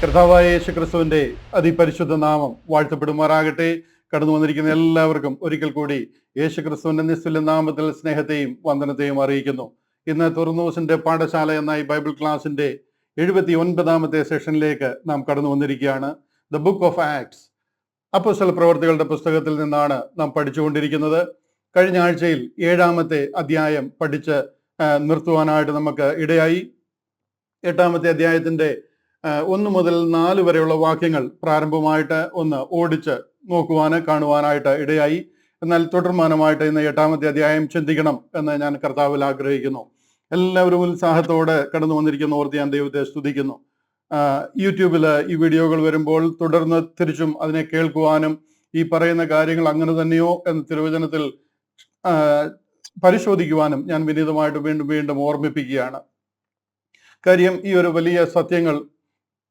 കർത്താവായ യേശുക്രിസ്തുവിന്റെ അതിപരിശുദ്ധ നാമം വാഴ്ത്തപ്പെടുമാറാകട്ടെ. കടന്നു വന്നിരിക്കുന്ന എല്ലാവർക്കും ഒരിക്കൽ കൂടി യേശുക്രിസ്തുവിന്റെ നിസ്തുല്യ നാമത്തിൽ സ്നേഹത്തെയും വന്ദനത്തെയും അറിയിക്കുന്നു. ഇന്ന് തുറന്നൂസിന്റെ പാഠശാല എന്ന ഈ ബൈബിൾ ക്ലാസിന്റെ 79ാമത്തെ സെഷനിലേക്ക് നാം കടന്നു വന്നിരിക്കുകയാണ്. ദ ബുക്ക് ഓഫ് ആക്ട്സ്, അപ്പോസ്തല പ്രവർത്തികളുടെ പുസ്തകത്തിൽ നിന്നാണ് നാം പഠിച്ചുകൊണ്ടിരിക്കുന്നത്. കഴിഞ്ഞ ആഴ്ചയിൽ 7ാമത്തെ അധ്യായം പഠിച്ച് നിർത്തുവാനായിട്ട് നമുക്ക് ഇടയായി. 8ാമത്തെ അധ്യായത്തിന്റെ 1 മുതൽ 4 വരെയുള്ള വാക്യങ്ങൾ പ്രാരംഭമായിട്ട് ഒന്ന് ഓടിച്ച് കാണുവാനായിട്ട് ഇടയായി. എന്നാൽ തുടർമാനമായിട്ട് ഇന്ന് 8ാമത്തെ അധ്യായം ചിന്തിക്കണം എന്ന് ഞാൻ കർത്താവിൽ ആഗ്രഹിക്കുന്നു. എല്ലാവരും ഉത്സാഹത്തോടെ കടന്നു വന്നിരിക്കുന്ന ഓർത്ത് ഞാൻ ദൈവത്തെ സ്തുതിക്കുന്നു. യൂട്യൂബിൽ ഈ വീഡിയോകൾ വരുമ്പോൾ തുടർന്ന് തിരിച്ചും അതിനെ കേൾക്കുവാനും ഈ പറയുന്ന കാര്യങ്ങൾ അങ്ങനെ തന്നെയോ എന്ന തിരുവചനത്തിൽ പരിശോധിക്കുവാനും ഞാൻ വിനീതമായിട്ട് വീണ്ടും വീണ്ടും ഓർമ്മിപ്പിക്കുകയാണ്. കാര്യം, ഈ ഒരു വലിയ സത്യങ്ങൾ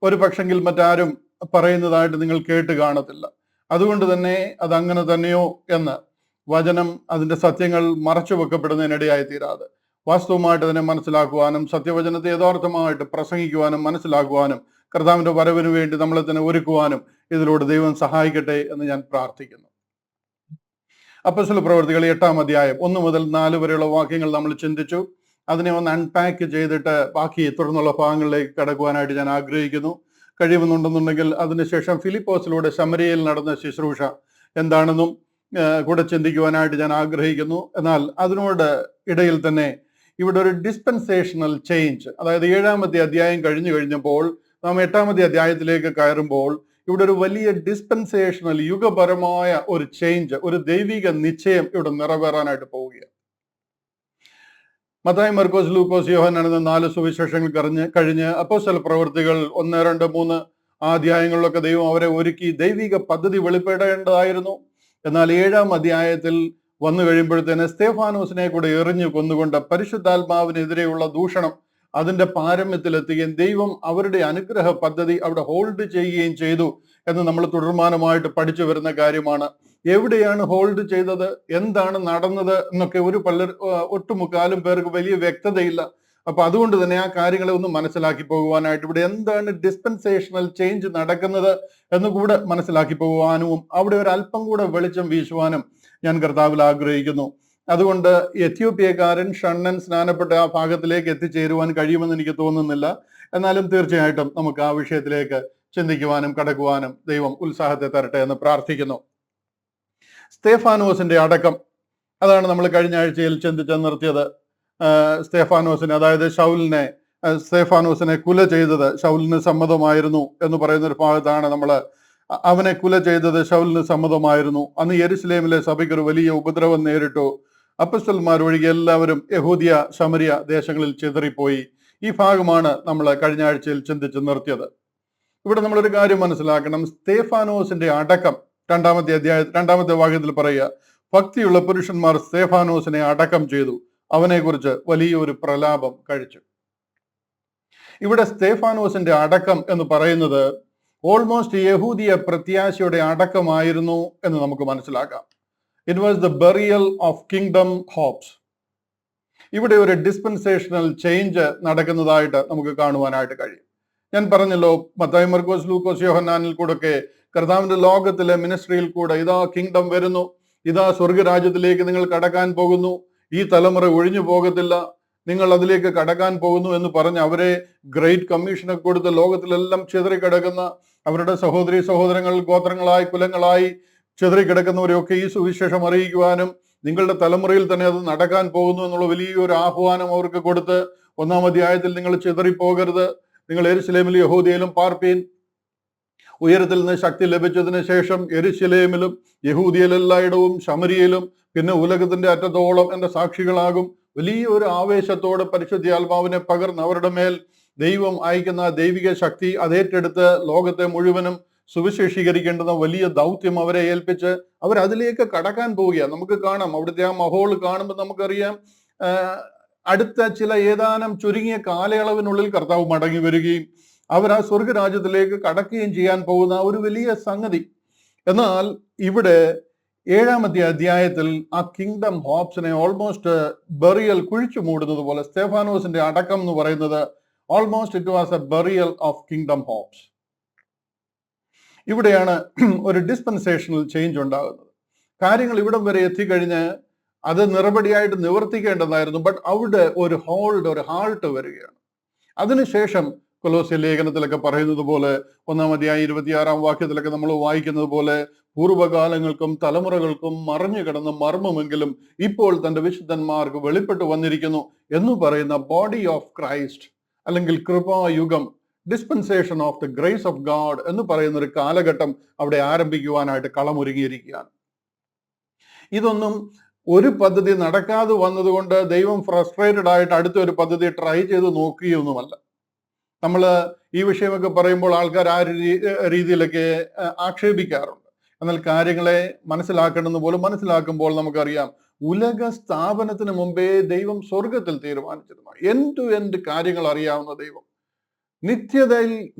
ഒരു പക്ഷെങ്കിൽ മറ്റാരും പറയുന്നതായിട്ട് നിങ്ങൾ കേട്ട് കാണത്തില്ല. അതുകൊണ്ട് തന്നെ അതങ്ങനെ തന്നെയോ എന്ന് വചനം അതിൻ്റെ സത്യങ്ങൾ മറച്ചു വെക്കപ്പെടുന്നതിനിടയായി തീരാതെ വാസ്തവമായിട്ട് അതിനെ മനസ്സിലാക്കുവാനും സത്യവചനത്തെ യഥാർത്ഥമായിട്ട് പ്രസംഗിക്കുവാനും മനസ്സിലാക്കുവാനും കർത്താവിൻ്റെ വരവിന് വേണ്ടി നമ്മളെ തന്നെ ഒരുക്കുവാനും ഇതിലൂടെ ദൈവം സഹായിക്കട്ടെ എന്ന് ഞാൻ പ്രാർത്ഥിക്കുന്നു. അപ്പോസ്തല പ്രവർത്തികൾ 8ാം അധ്യായം 1 മുതൽ 4 വരെയുള്ള വാക്യങ്ങൾ നമ്മൾ ചിന്തിച്ചു. അതിനെ ഒന്ന് അൺപാക്ക് ചെയ്തിട്ട് ബാക്കി തുടർന്നുള്ള ഭാഗങ്ങളിലേക്ക് കടക്കുവാനായിട്ട് ഞാൻ ആഗ്രഹിക്കുന്നു. കഴിയുമെന്നുണ്ടെന്നുണ്ടെങ്കിൽ അതിനുശേഷം ഫിലിപ്പോസിലൂടെ ശമരിയയിൽ നടന്ന ശുശ്രൂഷ എന്താണെന്നും കൂടെ ചിന്തിക്കുവാനായിട്ട് ഞാൻ ആഗ്രഹിക്കുന്നു. എന്നാൽ അതിനോട് ഇടയിൽ തന്നെ ഇവിടെ ഒരു ഡിസ്പെൻസേഷണൽ ചേഞ്ച്, അതായത് 7ാമത്തെ അധ്യായം കഴിഞ്ഞപ്പോൾ നാം 8ാമത്തെ അധ്യായത്തിലേക്ക് കയറുമ്പോൾ ഇവിടെ ഒരു വലിയ ഡിസ്പെൻസേഷണൽ യുഗപരമായ ഒരു ചേഞ്ച്, ഒരു ദൈവിക നിശ്ചയം ഇവിടെ നിറവേറാനായിട്ട് പോവുകയാണ്. മത്തായി, മർക്കോസ്, ലൂക്കോസ്, യോഹന്നാൻ എന്ന 4 സുവിശേഷങ്ങൾ കഴിഞ്ഞ് അപ്പോസ്തല പ്രവർത്തികൾ 1, 2, 3 ആ അധ്യായങ്ങളിലൊക്കെ ദൈവം അവരെ ഒരുക്കി ദൈവിക പദ്ധതി വെളിപ്പെടേണ്ടതായിരുന്നു. എന്നാൽ 7ാം അധ്യായത്തിൽ വന്നു കഴിയുമ്പോഴത്തേന് സ്തേഫാനോസിനെ കൂടെ എറിഞ്ഞു കൊന്നുകൊണ്ട് പരിശുദ്ധാത്മാവിനെതിരെയുള്ള ദൂഷണം അതിന്റെ പാരമ്യത്തിലെത്തുകയും ദൈവം അവരുടെ അനുഗ്രഹ പദ്ധതി അവിടെ ഹോൾഡ് ചെയ്യുകയും ചെയ്തു എന്ന് നമ്മൾ തുടർമാനമായിട്ട് പഠിച്ചു വരുന്ന കാര്യമാണ്. എവിടെയാണ് ഹോൾഡ് ചെയ്തത്, എന്താണ് നടന്നത് എന്നൊക്കെ ഒട്ടുമുക്കാലും പേർക്ക് വലിയ വ്യക്തതയില്ല. അപ്പൊ അതുകൊണ്ട് തന്നെ ആ കാര്യങ്ങളെ ഒന്ന് മനസ്സിലാക്കി പോകുവാനായിട്ട് ഇവിടെ എന്താണ് ഡിസ്പെൻസേഷണൽ ചേഞ്ച് നടക്കുന്നത് എന്ന് കൂടെ മനസ്സിലാക്കി പോകുവാനും അവിടെ ഒരു അല്പം കൂടെ വെളിച്ചം വീശുവാനും ഞാൻ കർത്താവിൽ ആഗ്രഹിക്കുന്നു. അതുകൊണ്ട് എത്യോപ്യക്കാരൻ ഷണ്ണൻ സ്നാനപ്പെട്ട ആ ഭാഗത്തിലേക്ക് എത്തിച്ചേരുവാൻ കഴിയുമെന്ന് എനിക്ക് തോന്നുന്നില്ല. എന്നാലും തീർച്ചയായിട്ടും നമുക്ക് ആ വിഷയത്തിലേക്ക് ചിന്തിക്കുവാനും കടക്കുവാനും ദൈവം ഉത്സാഹത്തെ തരട്ടെ എന്ന് പ്രാർത്ഥിക്കുന്നു. സ്തേഫാനോസിന്റെ അടക്കം, അതാണ് നമ്മൾ കഴിഞ്ഞ ആഴ്ചയിൽ ചിന്തിച്ച് നിർത്തിയത്. സ്തേഫാനോസിനെ, അതായത് സ്തേഫാനോസിനെ കുല ചെയ്തത് ശൗലിന് സമ്മതമായിരുന്നു എന്ന് പറയുന്ന ഒരു ഭാഗത്താണ് നമ്മൾ അവനെ കുല ചെയ്തത് ശൗലിന് സമ്മതമായിരുന്നു. അന്ന് യെരുശലേമിലെ സഭയ്ക്ക് ഒരു വലിയ ഉപദ്രവം നേരിട്ടു. അപ്പോസ്തലന്മാർ ഒഴികെ എല്ലാവരും യഹൂദിയ ശമരിയ ദേശങ്ങളിൽ ചിതറിപ്പോയി. ഈ ഭാഗമാണ് നമ്മൾ കഴിഞ്ഞ ആഴ്ചയിൽ ചിന്തിച്ച് നിർത്തിയത്. ഇവിടെ നമ്മളൊരു കാര്യം മനസ്സിലാക്കണം. സ്തേഫാനോസിന്റെ അടക്കം 2ാമത്തെ വാക്യത്തിൽ പറയുക, ഭക്തിയുള്ള പുരുഷന്മാർ സ്തേഫാനോസിനെ അടക്കം ചെയ്തു, അവനെക്കുറിച്ച് വലിയൊരു പ്രലാപം കഴിച്ചു. ഇവിടെ സ്തേഫാനോസിന്റെ അടക്കം എന്ന് പറയുന്നത് ഓൾമോസ്റ്റ് യഹൂദിയ പ്രത്യാശയുടെ അടക്കമായിരുന്നു എന്ന് നമുക്ക് മനസ്സിലാക്കാം. It was the burial of kingdom hopes. ഇവിടെ ഒരു ഡിസ്പെൻസേഷണൽ ചേഞ്ച് നടക്കുന്നതായിട്ട് നമുക്ക് കാണുവാനായിട്ട് കഴിയും. ഞാൻ പറഞ്ഞല്ലോ, മത്തായി, മർക്കോസ്, ലൂക്കോസ്, യോഹന്നാനിൽ കൂടെ കർത്താവിന്റെ ലോകത്തിലെ മിനിസ്ട്രിയിൽ കൂടെ ഇതാ കിങ്ഡം വരുന്നു, ഇതാ സ്വർഗരാജ്യത്തിലേക്ക് നിങ്ങൾ കടക്കാൻ പോകുന്നു, ഈ തലമുറ ഒഴിഞ്ഞു പോകത്തില്ല, നിങ്ങൾ അതിലേക്ക് കടക്കാൻ പോകുന്നു എന്ന് പറഞ്ഞ് അവരെ ഗ്രേറ്റ് കമ്മീഷനെ കൊടുത്ത് ലോകത്തിലെല്ലാം ചിതറിക്കിടക്കുന്ന അവരുടെ സഹോദരി സഹോദരങ്ങൾ, ഗോത്രങ്ങളായി, കുലങ്ങളായി ചിതറിക്കിടക്കുന്നവരെയൊക്കെ ഈ സുവിശേഷം അറിയിക്കുവാനും നിങ്ങളുടെ തലമുറയിൽ തന്നെ അത് നടക്കാൻ പോകുന്നു എന്നുള്ള വലിയൊരു ആഹ്വാനം അവർക്ക് കൊടുത്ത് 1ാം അധ്യായത്തിൽ നിങ്ങൾ ചിതറിപ്പോകരുത്, നിങ്ങൾ യെരുശലേമിലും യഹൂദയിലും പാർപ്പീൻ, ഉയരത്തിൽ നിന്ന് ശക്തി ലഭിച്ചതിന് ശേഷം യെരുശലേമിലും യഹൂദിയയിലെല്ലായിടവും ശമരിയയിലും പിന്നെ ഉലകത്തിന്റെ അറ്റത്തോളം എൻ്റെ സാക്ഷികളാകും. വലിയൊരു ആവേശത്തോടെ പരിശുദ്ധാത്മാവിനെ പകർന്ന് അവരുടെ മേൽ ദൈവം അയക്കുന്ന ദൈവിക ശക്തി അതേറ്റെടുത്ത് ലോകത്തെ മുഴുവനും സുവിശേഷീകരിക്കേണ്ടുന്ന വലിയ ദൗത്യം അവരെ ഏൽപ്പിച്ച് അവരതിലേക്ക് കടക്കാൻ പോവുകയാണ്. നമുക്ക് കാണാം, അവിടുത്തെ ആ മഹോൾ കാണുമ്പോൾ നമുക്കറിയാം, അടുത്ത ചില ഏതാനും ചുരുങ്ങിയ കാലയളവിനുള്ളിൽ കർത്താവ് മടങ്ങി വരികയും അവർ ആ സ്വർഗരാജ്യത്തിലേക്ക് കടക്കുകയും ചെയ്യാൻ പോകുന്ന ഒരു വലിയ സംഗതി. എന്നാൽ ഇവിടെ 7ാമത്തെ അധ്യായത്തിൽ ആ കിങ്ഡം ഹോപ്സിനെ ഓൾമോസ്റ്റ് ബറിയൽ കുഴിച്ചു മൂടുന്നത് പോലെ സ്തേഫാനോസിന്റെ അടക്കം എന്ന് പറയുന്നത് almost it was a burial of kingdom hopes. ഇവിടെയാണ് ഒരു ഡിസ്പെൻസേഷണൽ ചേഞ്ച് ഉണ്ടാകുന്നത്. കാര്യങ്ങൾ ഇവിടം വരെ എത്തിക്കഴിഞ്ഞ് അത് നിറപടിയായിട്ട് നിവർത്തിക്കേണ്ടതായിരുന്നു. ബട്ട് അവിടെ ഒരു ഹാൾട്ട് വരികയാണ്. അതിനുശേഷം കൊലോസ്യ ലേഖനത്തിലൊക്കെ പറയുന്നത് പോലെ 1-ാം അധ്യായം 26-ാം വാക്യത്തിലൊക്കെ നമ്മൾ വായിക്കുന്നത് പോലെ പൂർവ്വകാലങ്ങൾക്കും തലമുറകൾക്കും മറഞ്ഞു കിടന്ന മർമ്മമെങ്കിലും ഇപ്പോൾ തന്റെ വിശുദ്ധന്മാർക്ക് വെളിപ്പെട്ടു വന്നിരിക്കുന്നു എന്ന് പറയുന്ന ബോഡി ഓഫ് ക്രൈസ്റ്റ്, അല്ലെങ്കിൽ കൃപായുഗം, dispensation of the grace of God എന്ന് പറയുന്ന ഒരു കാലഘട്ടം അവിടെ ആരംഭിക്കുവാനായിട്ട് കളമൊരുങ്ങിയിരിക്കുകയാണ്. ഇതൊന്നും ഒരു പദ്ധതി നടക്കാതെ വന്നതുകൊണ്ട് ദൈവം ഫ്രസ്ട്രേറ്റഡ് ആയിട്ട് അടുത്തൊരു പദ്ധതി ട്രൈ ചെയ്ത് നോക്കുകയൊന്നുമല്ല. നമ്മൾ ഈ വിഷയമൊക്കെ പറയുമ്പോൾ ആൾക്കാർ ആ രീതിയിലൊക്കെ ആക്ഷേപിക്കാറുണ്ട്. എന്നാൽ കാര്യങ്ങളെ മനസ്സിലാക്കണമെന്ന് പോലും മനസ്സിലാക്കുമ്പോൾ നമുക്കറിയാം, ഉലക സ്ഥാപനത്തിന് മുമ്പേ ദൈവം സ്വർഗത്തിൽ തീരുമാനിച്ചിരുന്നു. എൻഡ് ടു എൻഡ് കാര്യങ്ങൾ അറിയാവുന്ന ദൈവം,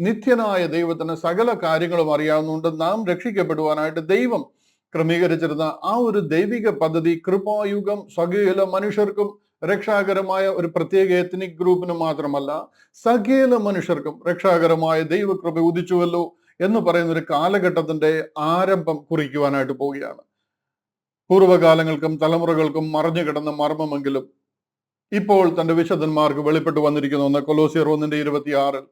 നിത്യനായ ദൈവത്തിന് സകല കാര്യങ്ങളും അറിയാവുന്നതുകൊണ്ട് നാം രക്ഷിക്കപ്പെടുവാനായിട്ട് ദൈവം ക്രമീകരിച്ചിരുന്ന ആ ഒരു ദൈവിക പദ്ധതി, കൃപായുഗം, സകല മനുഷ്യർക്കും രക്ഷാകരമായ ഒരു പ്രത്യേക എത്നിക് ഗ്രൂപ്പിന് മാത്രമല്ല, സകല മനുഷ്യർക്കും രക്ഷാകരമായ ദൈവകൃപ ഉദിച്ചുവല്ലോ എന്ന് പറയുന്ന ഒരു കാലഘട്ടത്തിന്റെ ആരംഭം കുറിക്കുവാനായിട്ട് പോവുകയാണ്. പൂർവ്വകാലങ്ങൾക്കും തലമുറകൾക്കും മറഞ്ഞു കിടന്ന മർമ്മമെങ്കിലും ഇപ്പോൾ തന്റെ വിശുദ്ധന്മാർക്ക് വെളിപ്പെട്ടു വന്നിരിക്കുന്നു എന്ന് കൊലോസ്യർ 1:26,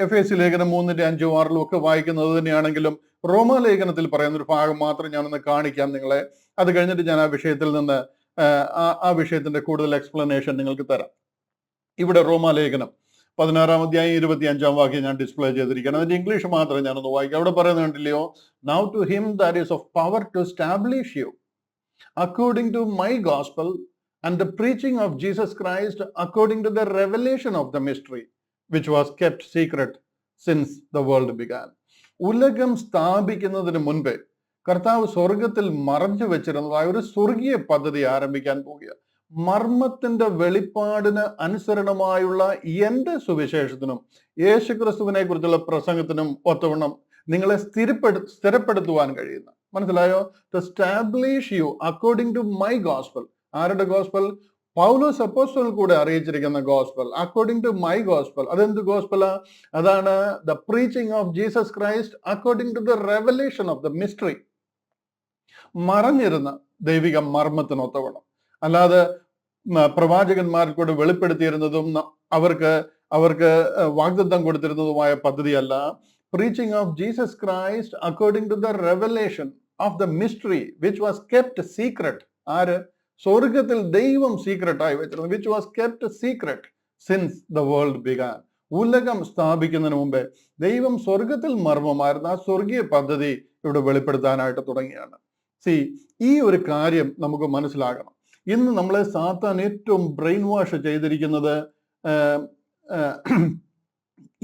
എഫേസ്യ ലേഖനം 3:5-6 ഒക്കെ വായിക്കുന്നത് തന്നെയാണെങ്കിലും റോമാലേഖനത്തിൽ പറയുന്ന ഒരു ഭാഗം മാത്രം ഞാനൊന്ന് കാണിക്കാം നിങ്ങളെ. അത് കഴിഞ്ഞിട്ട് ഞാൻ ആ വിഷയത്തിൽ നിന്ന് ആ വിഷയത്തിന്റെ കൂടുതൽ എക്സ്പ്ലനേഷൻ നിങ്ങൾക്ക് തരാം. ഇവിടെ റോമാലേഖനം 16-ാം അധ്യായം 25-ാം വാക്യം ഞാൻ ഡിസ്പ്ലേ ചെയ്തിരിക്കുകയാണ്. അതിന്റെ ഇംഗ്ലീഷ് മാത്രം ഞാനൊന്ന് വായിക്കാം. അവിടെ പറയുന്നത് കണ്ടില്ലയോ? Now to him that is of power to establish you according to my gospel and the preaching of Jesus Christ according to the revelation of the mystery which was kept secret since the world began. ഉലകം സ്ഥാപിക്കുന്നതിന് മുൻപേ കർത്താവ് സ്വർഗത്തിൽ മറഞ്ഞു വെച്ചിരുന്നതായ ഒരു സ്വർഗീയ പദ്ധതി ആരംഭിക്കാൻ പോവുക. മർമ്മത്തിന്റെ വെളിപ്പാടിന് അനുസരണമായുള്ള എന്റെ സുവിശേഷത്തിനും യേശുക്രിസ്തുവിനെ കുറിച്ചുള്ള പ്രസംഗത്തിനും ഒത്തവണ്ണം നിങ്ങളെ സ്ഥിരപ്പെടുത്തുവാൻ കഴിയുന്ന, മനസ്സിലായോ? To establish you according to my gospel. ആരുടെ ഗോസ്പൽ? പൗലോസ് അപ്പോസ്തലൻ കൂടെ അറിയിച്ചിരിക്കുന്ന gospel, according to my gospel. അതെന്ത് ഗോസ്പലാ? അതാണ് the preaching of Jesus Christ according to the revelation of the mystery. മറഞ്ഞിരുന്ന ദൈവിക മർമ്മത്തിനൊത്തവണ്ണം, അല്ലാതെ പ്രവാചകന്മാർക്ക് കൂടെ വെളിപ്പെടുത്തിയിരുന്നതും അവർക്ക് വാഗ്ദത്തം കൊടുത്തിരുന്നതുമായ പദ്ധതിയല്ല. Preaching of Jesus Christ according to the revelation of the mystery which was kept secret. ആര്? സ്വർഗത്തിൽ ദൈവം സീക്രട്ടായി വെച്ചിരുന്നു. Which was kept secret since the world began. ഉലകം സ്ഥാപിക്കുന്നതിന് മുമ്പേ ദൈവം സ്വർഗത്തിൽ മർമ്മമായിരുന്ന ആ സ്വർഗീയ പദ്ധതി ഇവിടെ വെളിപ്പെടുത്താനായിട്ട് തുടങ്ങിയാണ്. ഈ ഒരു കാര്യം നമുക്ക് മനസ്സിലാകണം. ഇന്ന് നമ്മളെ സാത്താൻ ഏറ്റവും ബ്രെയിൻ വാഷ് ചെയ്തിരിക്കുന്നത്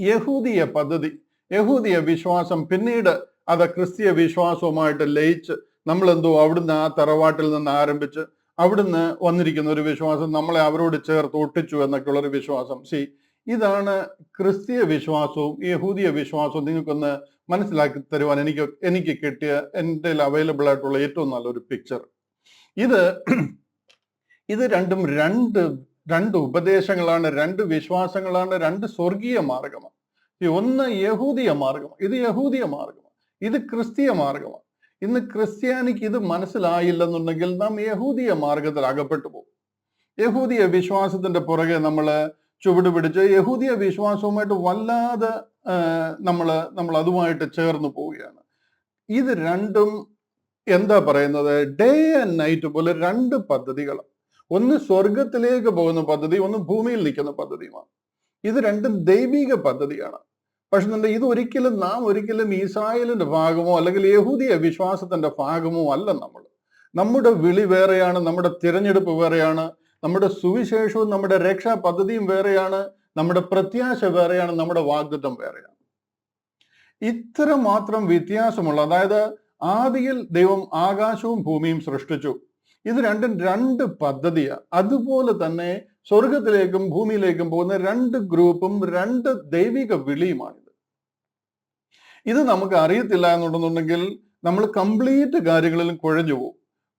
യഹൂദിയ പദ്ധതി, യഹൂദിയ വിശ്വാസം, പിന്നീട് അത് ക്രിസ്തീയ വിശ്വാസവുമായിട്ട് ലയിച്ച് നമ്മളെന്തോ അവിടുന്ന് ആ തറവാട്ടിൽ നിന്ന് ആരംഭിച്ച് അവിടുന്ന് വന്നിരിക്കുന്ന ഒരു വിശ്വാസം നമ്മളെ അവരോട് ചേർത്ത് ഒട്ടിച്ചു എന്നൊക്കെയുള്ളൊരു വിശ്വാസം. ഇതാണ് ക്രിസ്തീയ വിശ്വാസവും യഹൂദിയ വിശ്വാസവും. നിങ്ങൾക്കൊന്ന് മനസ്സിലാക്കി തരുവാൻ എനിക്ക് കിട്ടിയ എൻ്റെ അവൈലബിൾ ആയിട്ടുള്ള ഏറ്റവും നല്ലൊരു പിക്ചർ ഇത് രണ്ടും രണ്ട് ഉപദേശങ്ങളാണ്, രണ്ട് വിശ്വാസങ്ങളാണ്, രണ്ട് സ്വർഗീയ മാർഗമാണ്. ഒന്ന് യഹൂദിയ മാർഗം, ഇത് യഹൂദിയ മാർഗമാണ്, ഇത് ക്രിസ്തീയ മാർഗമാണ്. ഇന്ന് ക്രിസ്ത്യാനിക്ക് ഇത് മനസ്സിലായില്ലെന്നുണ്ടെങ്കിൽ നാം യഹൂദിയ മാർഗത്തിൽ അകപ്പെട്ടു പോകും. യഹൂദിയ വിശ്വാസത്തിന്റെ പുറകെ നമ്മൾ ചുവട് പിടിച്ച് യഹൂദിയ വിശ്വാസവുമായിട്ട് വല്ലാതെ നമ്മൾ അതുമായിട്ട് ചേർന്ന് പോവുകയാണ്. ഇത് രണ്ടും എന്താ പറയുന്നത്? ഡേ ആൻഡ് നൈറ്റ് പോലെ രണ്ട് പദ്ധതികളാണ്. ഒന്ന് സ്വർഗത്തിലേക്ക് പോകുന്ന പദ്ധതി, ഒന്ന് ഭൂമിയിൽ നിൽക്കുന്ന പദ്ധതിയുമാണ്. ഇത് രണ്ടും ദൈവിക പദ്ധതിയാണ്. പക്ഷെ നാം ഒരിക്കലും ഇസ്രായേലിന്റെ ഭാഗമോ അല്ലെങ്കിൽ യഹൂദിയ വിശ്വാസത്തിന്റെ ഭാഗമോ അല്ല. നമ്മുടെ വിളി വേറെയാണ്, നമ്മുടെ തിരഞ്ഞെടുപ്പ് വേറെയാണ്, നമ്മുടെ സുവിശേഷവും നമ്മുടെ രക്ഷാ പദ്ധതിയും വേറെയാണ്, നമ്മുടെ പ്രത്യാശ വേറെയാണ്, നമ്മുടെ വാഗ്ദത്തം വേറെയാണ്. ഇത്ര മാത്രം വ്യത്യാസമുള്ള, അതായത് ആദിയിൽ ദൈവം ആകാശവും ഭൂമിയും സൃഷ്ടിച്ചു. ഇത് രണ്ടും രണ്ട് പദ്ധതിയാണ്. അതുപോലെ തന്നെ സ്വർഗത്തിലേക്കും ഭൂമിയിലേക്കും പോകുന്ന രണ്ട് ഗ്രൂപ്പും രണ്ട് ദൈവിക വിളിയുമാണിത്. ഇത് നമുക്ക് അറിയത്തില്ല എന്നുണ്ടെന്നുണ്ടെങ്കിൽ നമ്മൾ കംപ്ലീറ്റ് കാര്യങ്ങളിലും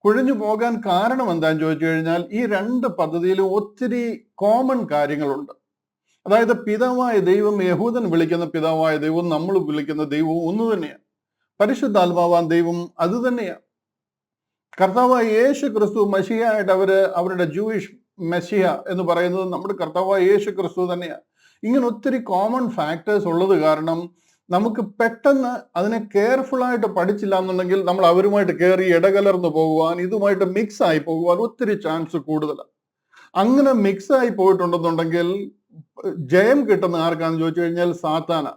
കുഴഞ്ഞു പോകാൻ കാരണം എന്താണെന്ന് ചോദിച്ചു കഴിഞ്ഞാൽ, ഈ രണ്ട് പദ്ധതിയിലും ഒത്തിരി കോമൺ കാര്യങ്ങളുണ്ട്. അതായത് പിതാവായ ദൈവം, യഹൂദൻ വിളിക്കുന്ന പിതാവായ ദൈവവും നമ്മൾ വിളിക്കുന്ന ദൈവവും ഒന്ന് തന്നെയാണ്. പരിശുദ്ധാത്മാവാൻ ദൈവം അത് തന്നെയാണ്. കർത്താവായ യേശു ക്രിസ്തു മഷിയായിട്ട് അവരുടെ ജൂയിഷ് മെസ്സിയ എന്ന് പറയുന്നത് നമ്മുടെ കർത്താവായ യേശു ക്രിസ്തു തന്നെയാണ്. ഇങ്ങനെ ഒത്തിരി കോമൺ ഫാക്ടേഴ്സ് ഉള്ളത് കാരണം നമുക്ക് പെട്ടെന്ന് അതിനെ കെയർഫുൾ ആയിട്ട് പഠിച്ചില്ല എന്നുണ്ടെങ്കിൽ നമ്മൾ അവരുമായിട്ട് കയറി ഇടകലർന്നു പോകുവാൻ, ഇതുമായിട്ട് മിക്സ് ആയി പോകുവാൻ ഒത്തിരി ചാൻസ് കൂടുതലാണ്. അങ്ങനെ മിക്സ് ആയി പോയിട്ടുണ്ടെന്നുണ്ടെങ്കിൽ ജയം കിട്ടുന്ന ആർക്കാന്ന് ചോദിച്ചു കഴിഞ്ഞാൽ സാത്താന.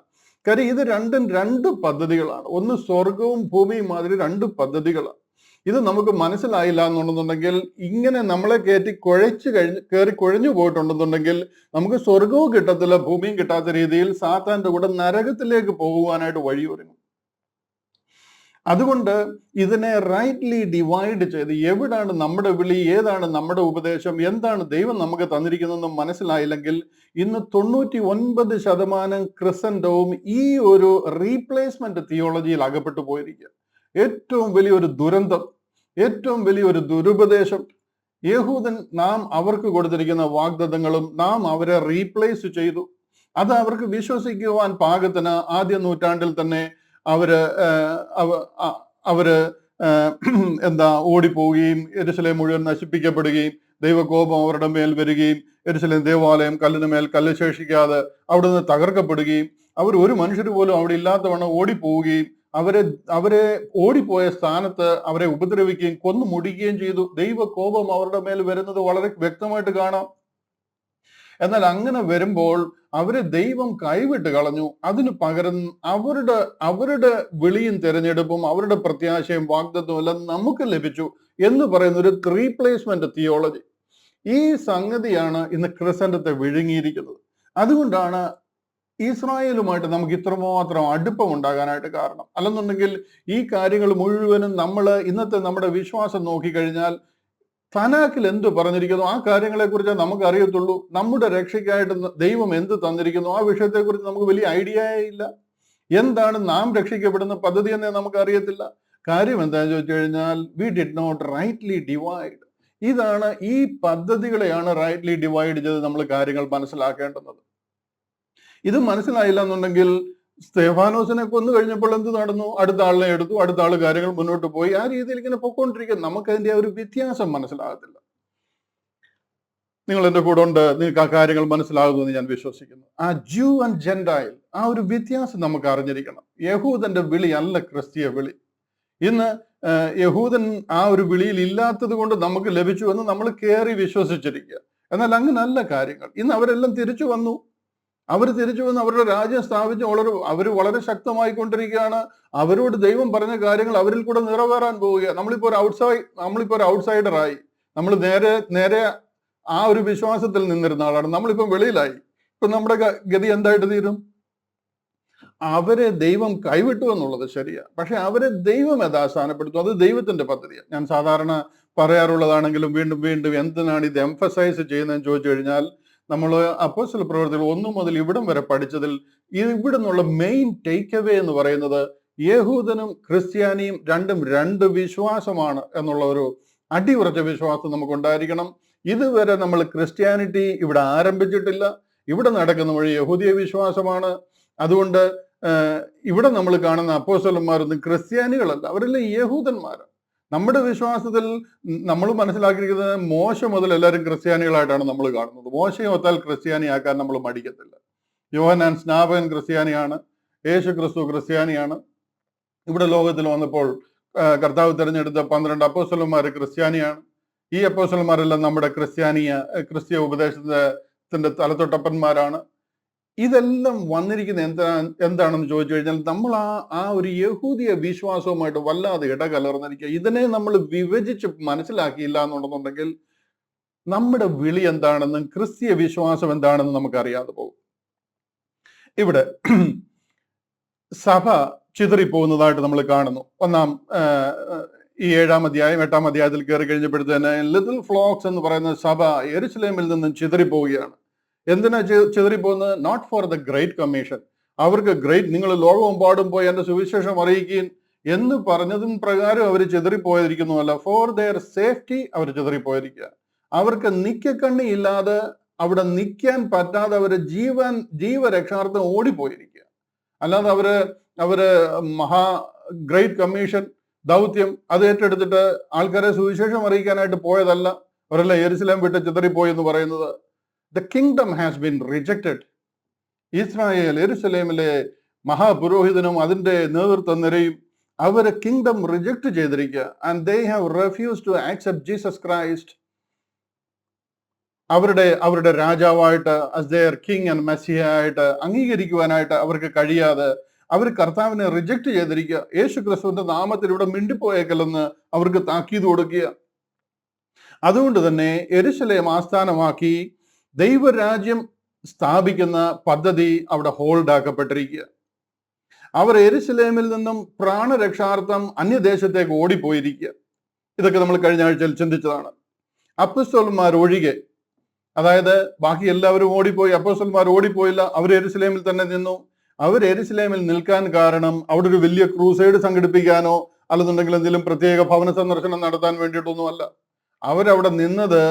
കാര്യം ഇത് രണ്ടും രണ്ട് പദ്ധതികളാണ്. ഒന്ന് സ്വർഗവും ഭൂമിയും മാതിരി രണ്ട് പദ്ധതികളാണ്. ഇത് നമുക്ക് മനസ്സിലായില്ല എന്നുണ്ടെന്നുണ്ടെങ്കിൽ, ഇങ്ങനെ നമ്മളെ കയറി കുഴഞ്ഞു പോയിട്ടുണ്ടെന്നുണ്ടെങ്കിൽ നമുക്ക് സ്വർഗവും കിട്ടത്തില്ല, ഭൂമിയും കിട്ടാത്ത രീതിയിൽ സാത്താന്റെ കൂടെ നരകത്തിലേക്ക് പോകുവാനായിട്ട് വഴിയൊരുങ്ങും. അതുകൊണ്ട് ഇതിനെ റൈറ്റ്ലി ഡിവൈഡ് ചെയ്ത് എവിടാണ് നമ്മുടെ വിളി, ഏതാണ് നമ്മുടെ ഉപദേശം, എന്താണ് ദൈവം നമുക്ക് തന്നിരിക്കുന്നതെന്ന് മനസ്സിലായില്ലെങ്കിൽ ഇന്ന് 99% ക്രിസ്തൻഡവും ഈ ഒരു റീപ്ലേസ്മെന്റ് തിയോളജിയിൽ അകപ്പെട്ടു പോയിരിക്കുക. ഏറ്റവും വലിയൊരു ദുരന്തം, ഏറ്റവും വലിയൊരു ദുരുപദേശം. യഹൂദൻ നാം അവർക്ക് കൊടുത്തിരിക്കുന്ന വാഗ്ദത്തങ്ങളും നാം അവരെ റീപ്ലേസ് ചെയ്തു. അത് അവർക്ക് വിശ്വസിക്കുവാൻ പാകത്തിന് ആദ്യ നൂറ്റാണ്ടിൽ തന്നെ അവര് ഓടിപ്പോവുകയും യെരൂശലേം മുഴുവൻ നശിപ്പിക്കപ്പെടുകയും ദൈവകോപം അവരുടെ മേൽ വരികയും യെരൂശലേം ദേവാലയം കല്ലിന് മേൽ കല്ല് ശേഷിക്കാതെ അവിടെ നിന്ന് തകർക്കപ്പെടുകയും അവർ ഒരു മനുഷ്യർ പോലും അവിടെ ഇല്ലാത്തവണ്ണം ഓടിപ്പോവുകയും അവരെ ഓടിപ്പോയ സ്ഥാനത്ത് അവരെ ഉപദ്രവിക്കുകയും കൊന്നു മുടിക്കുകയും ചെയ്തു. ദൈവകോപം അവരുടെ മേൽ വരുന്നത് വളരെ വ്യക്തമായിട്ട് കാണാം. എന്നാൽ അങ്ങനെ വരുമ്പോൾ അവരെ ദൈവം കൈവിട്ട് കളഞ്ഞു. അതിന് പകരം അവരുടെ വിളിയും തിരഞ്ഞെടുപ്പും അവരുടെ പ്രത്യാശയും വാഗ്ദത്വം എല്ലാം നമുക്ക് ലഭിച്ചു എന്ന് പറയുന്ന ഒരു റീപ്ലേസ്മെന്റ് തിയോളജി. ഈ സംഗതിയാണ് ഇന്ന് ക്രിസ്ത്യൻഡത്തെ വിഴുങ്ങിയിരിക്കുന്നത്. അതുകൊണ്ടാണ് ഇസ്രായേലുമായിട്ട് നമുക്ക് ഇത്രമാത്രം അടുപ്പം ഉണ്ടാകാനായിട്ട് കാരണം. അല്ലെന്നുണ്ടെങ്കിൽ ഈ കാര്യങ്ങൾ മുഴുവനും ഇന്നത്തെ നമ്മുടെ വിശ്വാസം നോക്കിക്കഴിഞ്ഞാൽ തനാക്കിൽ എന്ത് പറഞ്ഞിരിക്കുന്നു ആ കാര്യങ്ങളെ കുറിച്ച് നമുക്ക് അറിയത്തുള്ളൂ. നമ്മുടെ രക്ഷയ്ക്കായിട്ട് ദൈവം എന്ത് തന്നിരിക്കുന്നു ആ വിഷയത്തെക്കുറിച്ച് നമുക്ക് വലിയ ഐഡിയ ഇല്ല. എന്താണ് നാം രക്ഷിക്കപ്പെടുന്ന പദ്ധതി എന്നേ നമുക്ക് അറിയത്തില്ല. കാര്യം എന്താണെന്ന് ചോദിച്ചു കഴിഞ്ഞാൽ we did not rightly divide. ഇതാണ്, ഈ പദ്ധതികളെയാണ് റൈറ്റ്ലി ഡിവൈഡ് ചെയ്ത് നമ്മൾ കാര്യങ്ങൾ മനസ്സിലാക്കേണ്ടുന്നത്. ഇത് മനസ്സിലായില്ല എന്നുണ്ടെങ്കിൽ സ്തെഫാനോസിനെ കൊന്നു കഴിഞ്ഞപ്പോൾ എന്ത് നടന്നു? അടുത്ത ആളിനെ എടുത്തു, അടുത്ത ആള് കാര്യങ്ങൾ മുന്നോട്ട് പോയി. ആ രീതിയിൽ ഇങ്ങനെ പൊയ്ക്കൊണ്ടിരിക്കും. നമുക്കതിന്റെ ആ ഒരു വ്യത്യാസം മനസ്സിലാകത്തില്ല. നിങ്ങൾ എൻ്റെ കൂടെ ഉണ്ട്, നിങ്ങൾക്ക് ആ കാര്യങ്ങൾ മനസ്സിലാകുമെന്ന് ഞാൻ വിശ്വസിക്കുന്നു. ആ ജൂ ആൻഡ് ജെന്റൈൽ, ആ ഒരു വ്യത്യാസം നമുക്ക് അറിഞ്ഞിരിക്കണം. യഹൂദന്റെ വിളി അല്ല ക്രിസ്തീയ വിളി. ഇന്ന് യഹൂദൻ ആ ഒരു വിളിയിൽ ഇല്ലാത്തത് കൊണ്ട് നമുക്ക് ലഭിച്ചു എന്ന് നമ്മൾ കയറി വിശ്വസിച്ചിരിക്കുക. എന്നാൽ അങ്ങനല്ല കാര്യങ്ങൾ. ഇന്ന് അവരെല്ലാം തിരിച്ചു വന്നു. അവർ തിരിച്ചു വന്ന് അവരുടെ രാജ്യം സ്ഥാപിച്ച് അവർ വളരെ ശക്തമായിക്കൊണ്ടിരിക്കുകയാണ്. അവരോട് ദൈവം പറഞ്ഞ കാര്യങ്ങൾ അവരിൽ കൂടെ നിറവേറാൻ പോവുക. നമ്മളിപ്പോ ഒരു ഔട്ട്സൈഡറായി. നമ്മൾ നേരെ ആ ഒരു വിശ്വാസത്തിൽ നിന്നിരുന്ന ആളാണ്. നമ്മളിപ്പം വെളിയിലായി. ഇപ്പൊ നമ്മുടെ ഗതി എന്തായിട്ട് തീരും? അവരെ ദൈവം കൈവിട്ടു എന്നുള്ളത് ശരിയാ, പക്ഷെ അവരെ ദൈവം യഥാസ്ഥാനപ്പെടുത്തും. അത് ദൈവത്തിന്റെ പദ്ധതിയാണ്. ഞാൻ സാധാരണ പറയാറുള്ളതാണെങ്കിലും വീണ്ടും വീണ്ടും എന്തിനാണ് ഇത് എംഫസൈസ് ചെയ്യുന്നതെന്ന് ചോദിച്ചു കഴിഞ്ഞാൽ, നമ്മൾ അപ്പോസ്തല പ്രവൃത്തികൾ 1 മുതൽ ഇവിടം വരെ പഠിച്ചതിൽ ഇവിടെ നിന്നുള്ള മെയിൻ ടേക്ക് അവേ എന്ന് പറയുന്നത് യഹൂദനും ക്രിസ്ത്യാനിയും രണ്ടും രണ്ട് വിശ്വാസമാണ് എന്നുള്ള ഒരു അടിയുറച്ച വിശ്വാസം നമുക്ക് ഉണ്ടായിരിക്കണം. ഇതുവരെ നമ്മൾ ക്രിസ്ത്യാനിറ്റി ഇവിടെ ആരംഭിച്ചിട്ടില്ല. ഇവിടെ നടക്കുന്ന വഴി യഹൂദിയ വിശ്വാസമാണ്. അതുകൊണ്ട് ഇവിടെ നമ്മൾ കാണുന്ന അപ്പോസ്തലന്മാരൊന്നും ക്രിസ്ത്യാനികളല്ല, അവരെല്ലാം യഹൂദന്മാരാണ്. നമ്മുടെ വിശ്വാസത്തിൽ നമ്മൾ മനസ്സിലാക്കിയിരിക്കുന്നത് മോശ മുതൽ എല്ലാവരും ക്രിസ്ത്യാനികളായിട്ടാണ് നമ്മൾ കാണുന്നത്. മോശയെ ഒത്താൽ ക്രിസ്ത്യാനിയാക്കാൻ നമ്മൾ മടിക്കത്തില്ല. യോഹന്നാൻ സ്നാപകൻ ക്രിസ്ത്യാനിയാണ്, യേശു ക്രിസ്തു ക്രിസ്ത്യാനിയാണ്. ഇവിടെ ലോകത്തിൽ വന്നപ്പോൾ കർത്താവ് തിരഞ്ഞെടുത്ത 12 അപ്പോസ്തലന്മാർ ക്രിസ്ത്യാനിയാണ്. ഈ അപ്പോസ്തലന്മാരെല്ലാം നമ്മുടെ ക്രിസ്തീയ ഉപദേശത്തിന്റെ തലത്തൊട്ടപ്പന്മാരാണ്. ഇതെല്ലാം വന്നിരിക്കുന്ന എന്താണെന്ന് ചോദിച്ചു കഴിഞ്ഞാൽ നമ്മൾ ആ ഒരു യഹൂദിയ വിശ്വാസവുമായിട്ട് വല്ലാതെ ഇടകലർന്നിരിക്കുക. ഇതിനെ നമ്മൾ വിഭജിച്ച് മനസ്സിലാക്കിയില്ല എന്നുണ്ടെന്നുണ്ടെങ്കിൽ നമ്മുടെ വിളി എന്താണെന്നും ക്രിസ്തീയ വിശ്വാസം എന്താണെന്നും നമുക്ക് അറിയാതെ പോകും. ഇവിടെ സഭ ചിതറിപ്പോകുന്നതായിട്ട് നമ്മൾ കാണുന്നു. ഈ 7-ാം അധ്യായം 8-ാം അധ്യായത്തിൽ കയറി കഴിഞ്ഞപ്പോഴത്തേന് ലിറ്റിൽ ഫ്ലോക്സ് എന്ന് പറയുന്ന സഭ യെരുശലേമിൽ നിന്നും ചിതറിപ്പോവുകയാണ്. എന്തിനാ ചിതറിപ്പോകുന്നത്? Not for the great commission. അവർക്ക് നിങ്ങൾ ലോകമെമ്പാടും പോയി എന്റെ സുവിശേഷം അറിയിക്കുകയും എന്ന് പറഞ്ഞതിന് പ്രകാരം അവർ ചിതറിപ്പോയിരിക്കുന്നുവല്ല, ഫോർ ദെയർ സേഫ്റ്റി അവർ ചിതറിപ്പോയിരിക്കുക. അവർക്ക് നിക്കക്കണ്ണി ഇല്ലാതെ അവിടെ നിൽക്കാൻ പറ്റാതെ അവര് ജീവരക്ഷാർത്ഥം ഓടിപ്പോയിരിക്കുക. അല്ലാതെ അവര് ഗ്രേറ്റ് കമ്മീഷൻ ദൗത്യം അത് ഏറ്റെടുത്തിട്ട് ആൾക്കാരെ സുവിശേഷം അറിയിക്കാനായിട്ട് പോയതല്ല. അവരെല്ലാം യെരുശലേം വിട്ട് ചിതറിപ്പോയി എന്ന് പറയുന്നത്. The kingdom has been rejected. Israel യെരുശലേമിലെ മഹാപുരോഹിതനും അതിന്റെ നേതൃത്വ നിരയും അവര് കിങ്ഡം റിജക്ട് ചെയ്തിരിക്കുക. And they have refuse to accept Jesus Christ അവരുടെ രാജാവായിട്ട്, as their king and messiah ആയിട്ട് അംഗീകരിക്കുവാനായിട്ട് അവർക്ക് കഴിയാതെ അവർ കർത്താവിനെ റിജക്ട് ചെയ്തിരിക്കുക. യേശു ക്രിസ്തുവിന്റെ നാമത്തിൽ ഇവിടെ മിണ്ടിപ്പോയേക്കല്ലെന്ന് അവർക്ക് താക്കീത് കൊടുക്കുക. അതുകൊണ്ട് തന്നെ യെരുശലേം ആസ്ഥാനമാക്കി ദൈവരാജ്യം സ്ഥാപിക്കുന്ന പദ്ധതി അവിടെ ഹോൾഡ് ആക്കപ്പെട്ടിരിക്കുക. അവർ യെരുശലേമിൽ നിന്നും പ്രാണരക്ഷാർത്ഥം അന്യദേശത്തേക്ക് ഓടിപ്പോയിരിക്കുക. ഇതൊക്കെ നമ്മൾ കഴിഞ്ഞ ആഴ്ചയിൽ ചിന്തിച്ചതാണ്. അപ്പോസ്തലന്മാർ ഒഴികെ, അതായത് ബാക്കി എല്ലാവരും ഓടിപ്പോയി, അപ്പോസ്തലന്മാർ ഓടിപ്പോയില്ല. അവർ യെരുശലേമിൽ തന്നെ നിന്നു. അവർ യെരുശലേമിൽ നിൽക്കാൻ കാരണം അവിടെ ഒരു വലിയ ക്രൂസൈഡ് സംഘടിപ്പിക്കാനോ അല്ലെന്നുണ്ടെങ്കിൽ എന്തെങ്കിലും പ്രത്യേക ഭവന സന്ദർശനം നടത്താൻ വേണ്ടിയിട്ടൊന്നുമല്ല. അവരവിടെ നിന്നത്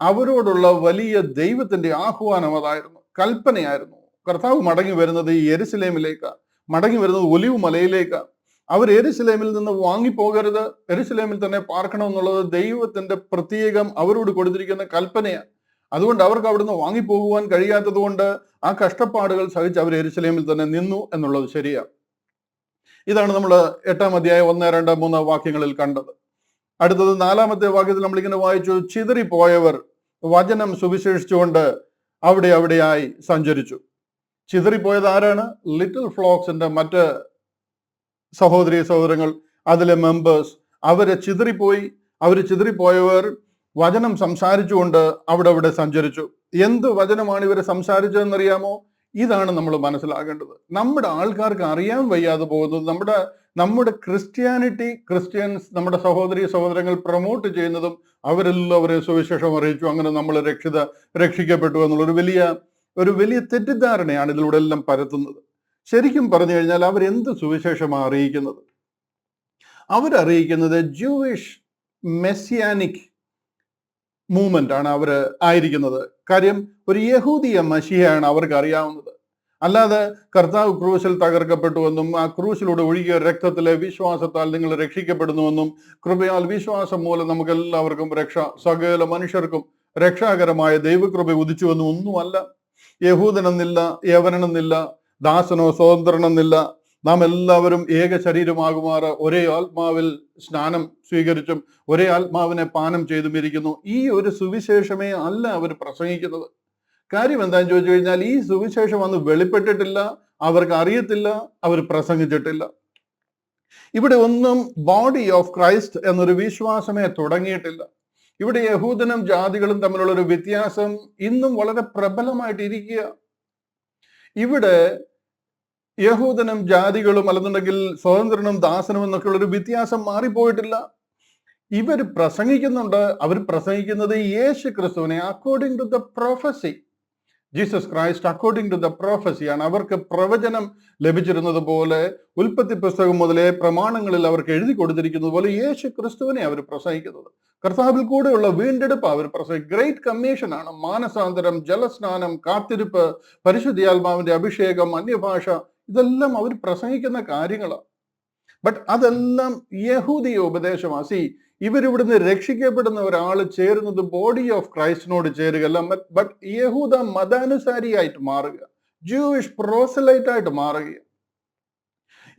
അവരോടുള്ള വലിയ ദൈവത്തിന്റെ ആഹ്വാനം അതായിരുന്നു, കൽപ്പനയായിരുന്നു. കർത്താവ് മടങ്ങി വരുന്നത് ഈ യെരുശലേമിലേക്കാണ്, മടങ്ങി വരുന്നത് ഒലിവ് മലയിലേക്കാണ്. അവർ യെരുശലേമിൽ നിന്ന് വാങ്ങിപ്പോകരുത്, യെരുശലേമിൽ തന്നെ പാർക്കണം എന്നുള്ളത് ദൈവത്തിന്റെ പ്രത്യേകം അവരോട് കൊടുത്തിരിക്കുന്ന കൽപ്പനയാണ്. അതുകൊണ്ട് അവർക്ക് അവിടുന്ന് വാങ്ങിപ്പോകുവാൻ കഴിയാത്തത് കൊണ്ട് ആ കഷ്ടപ്പാടുകൾ സഹിച്ച് അവർ യെരുശലേമിൽ തന്നെ നിന്നു എന്നുള്ളത് ശരിയാണ്. ഇതാണ് നമ്മൾ 8-ാം അധ്യായം 1, 2, 3 വാക്യങ്ങളിൽ കണ്ടത്. അടുത്തത് 4-ാമത്തെ വാക്യത്തിൽ നമ്മളിങ്ങനെ വായിച്ചു, ചിതറിപ്പോയവർ വചനം സുവിശേഷിച്ചുകൊണ്ട് അവിടെയായി സഞ്ചരിച്ചു. ചിതറിപ്പോയത് ആരാണ്? ലിറ്റിൽ ഫ്ലോക്സിന്റെ മറ്റ് സഹോദരി സഹോദരങ്ങൾ, അതിലെ മെമ്പേഴ്സ്. അവര് ചിതറിപ്പോയവർ വചനം സംസാരിച്ചുകൊണ്ട് അവിടെ സഞ്ചരിച്ചു. എന്ത് വചനമാണ് ഇവരെ സംസാരിച്ചതെന്നറിയാമോ? ഇതാണ് നമ്മൾ മനസ്സിലാക്കേണ്ടത്. നമ്മുടെ ആൾക്കാർക്ക് അറിയാൻ വയ്യാതെ പോകുന്നത് നമ്മുടെ ക്രിസ്ത്യൻസ്, നമ്മുടെ സഹോദരി സഹോദരങ്ങൾ പ്രൊമോട്ട് ചെയ്യുന്നതും അവരെല്ലാവരെയും സുവിശേഷം അറിയിച്ചു, അങ്ങനെ നമ്മൾ രക്ഷിക്കപ്പെട്ടു എന്നുള്ളൊരു വലിയ തെറ്റിദ്ധാരണയാണ് ഇതിലൂടെ എല്ലാം പരത്തുന്നത്. ശരിക്കും പറഞ്ഞു കഴിഞ്ഞാൽ അവരെന്ത് സുവിശേഷമാണ് അറിയിക്കുന്നത്? അവരറിയിക്കുന്നത് ജൂയിഷ് മെസ്സിയാനിക് മൂവ്മെന്റ് ആണ് അവർ ആയിരിക്കുന്നത്. കാര്യം ഒരു യഹൂദിയ മശിഹയാണ് അവർക്ക് അറിയാവുന്നത്. അല്ലാതെ കർത്താവ് ക്രൂശിൽ തകർക്കപ്പെട്ടുവെന്നും ആ ക്രൂശിലൂടെ ഒഴുകിയ രക്തത്തിലെ വിശ്വാസത്താൽ നിങ്ങൾ രക്ഷിക്കപ്പെടുന്നുവെന്നും കൃപയാൽ വിശ്വാസം മൂലം നമുക്ക് എല്ലാവർക്കും സകല മനുഷ്യർക്കും രക്ഷാകരമായ ദൈവകൃപ ഉദിച്ചുവെന്നും ഒന്നുമല്ല. യഹൂദനെന്നില്ല, യവനെന്നില്ല, ദാസനോ സ്വതന്ത്രനെന്നില്ല, നാം എല്ലാവരും ഏക ശരീരമാകുമാറ് ഒരേ ആത്മാവിൽ സ്നാനം സ്വീകരിച്ചും ഒരേ ആത്മാവിനെ പാനം ചെയ്തും ഇരിക്കുന്നു. ഈ ഒരു സുവിശേഷമേ അല്ല അവർ പ്രസംഗിക്കുന്നത്. കാര്യം എന്താണെന്ന് ചോദിച്ചു കഴിഞ്ഞാൽ ഈ സുവിശേഷം അന്ന് വെളിപ്പെട്ടിട്ടില്ല, അവർക്ക് അറിയത്തില്ല, അവർ പ്രസംഗിച്ചിട്ടില്ല. ഇവിടെ ഒന്നും ബോഡി ഓഫ് ക്രൈസ്റ്റ് എന്നൊരു വിശ്വാസമേ തുടങ്ങിയിട്ടില്ല. ഇവിടെ യഹൂദനും ജാതികളും തമ്മിലുള്ള ഒരു വ്യത്യാസം ഇന്നും വളരെ പ്രബലമായിട്ട് ഇരിക്കുക. ഇവിടെ യഹൂദനും ജാതികളും അല്ലെന്നുണ്ടെങ്കിൽ സ്വതന്ത്രനും ദാസനും എന്നൊക്കെയുള്ള ഒരു വ്യത്യാസം മാറിപ്പോയിട്ടില്ല. ഇവർ പ്രസംഗിക്കുന്നുണ്ട്. അവർ പ്രസംഗിക്കുന്നത് യേശു ക്രിസ്തുവിനെ according to the prophecy, Jesus Christ according to the പ്രൊഫസിയാണ്. അവർക്ക് പ്രവചനം ലഭിച്ചിരുന്നത് പോലെ, ഉൽപ്പത്തി പുസ്തകം മുതലേ പ്രമാണങ്ങളിൽ അവർക്ക് എഴുതി കൊടുത്തിരിക്കുന്നത് പോലെ യേശു ക്രിസ്തുവിനെ അവർ പ്രസംഗിക്കുന്നത്. കർത്താവിൽ കൂടെയുള്ള വീണ്ടെടുപ്പ് അവർ ഗ്രേറ്റ് കമ്മീഷനാണ്. മാനസാന്തരം, ജലസ്നാനം, കാത്തിരിപ്പ്, പരിശുദ്ധാത്മാവിന്റെ അഭിഷേകം, അന്യഭാഷ, ഇതെല്ലാം അവർ പ്രസംഗിക്കുന്ന കാര്യങ്ങളാണ്. ബട്ട് അതെല്ലാം യഹൂദിയ ഉപദേശമാണ്. ഇവരിവിടുന്ന് രക്ഷിക്കപ്പെടുന്ന ഒരാൾ ചേരുന്നത് ബോഡി ഓഫ് ക്രൈസ്റ്റിനോട് ചേരുകയല്ല, ബട്ട് യഹൂദ മതാനുസാരിയായിട്ട് മാറുക, ജൂയിഷ് പ്രോസലൈറ്റ് ആയിട്ട് മാറുക.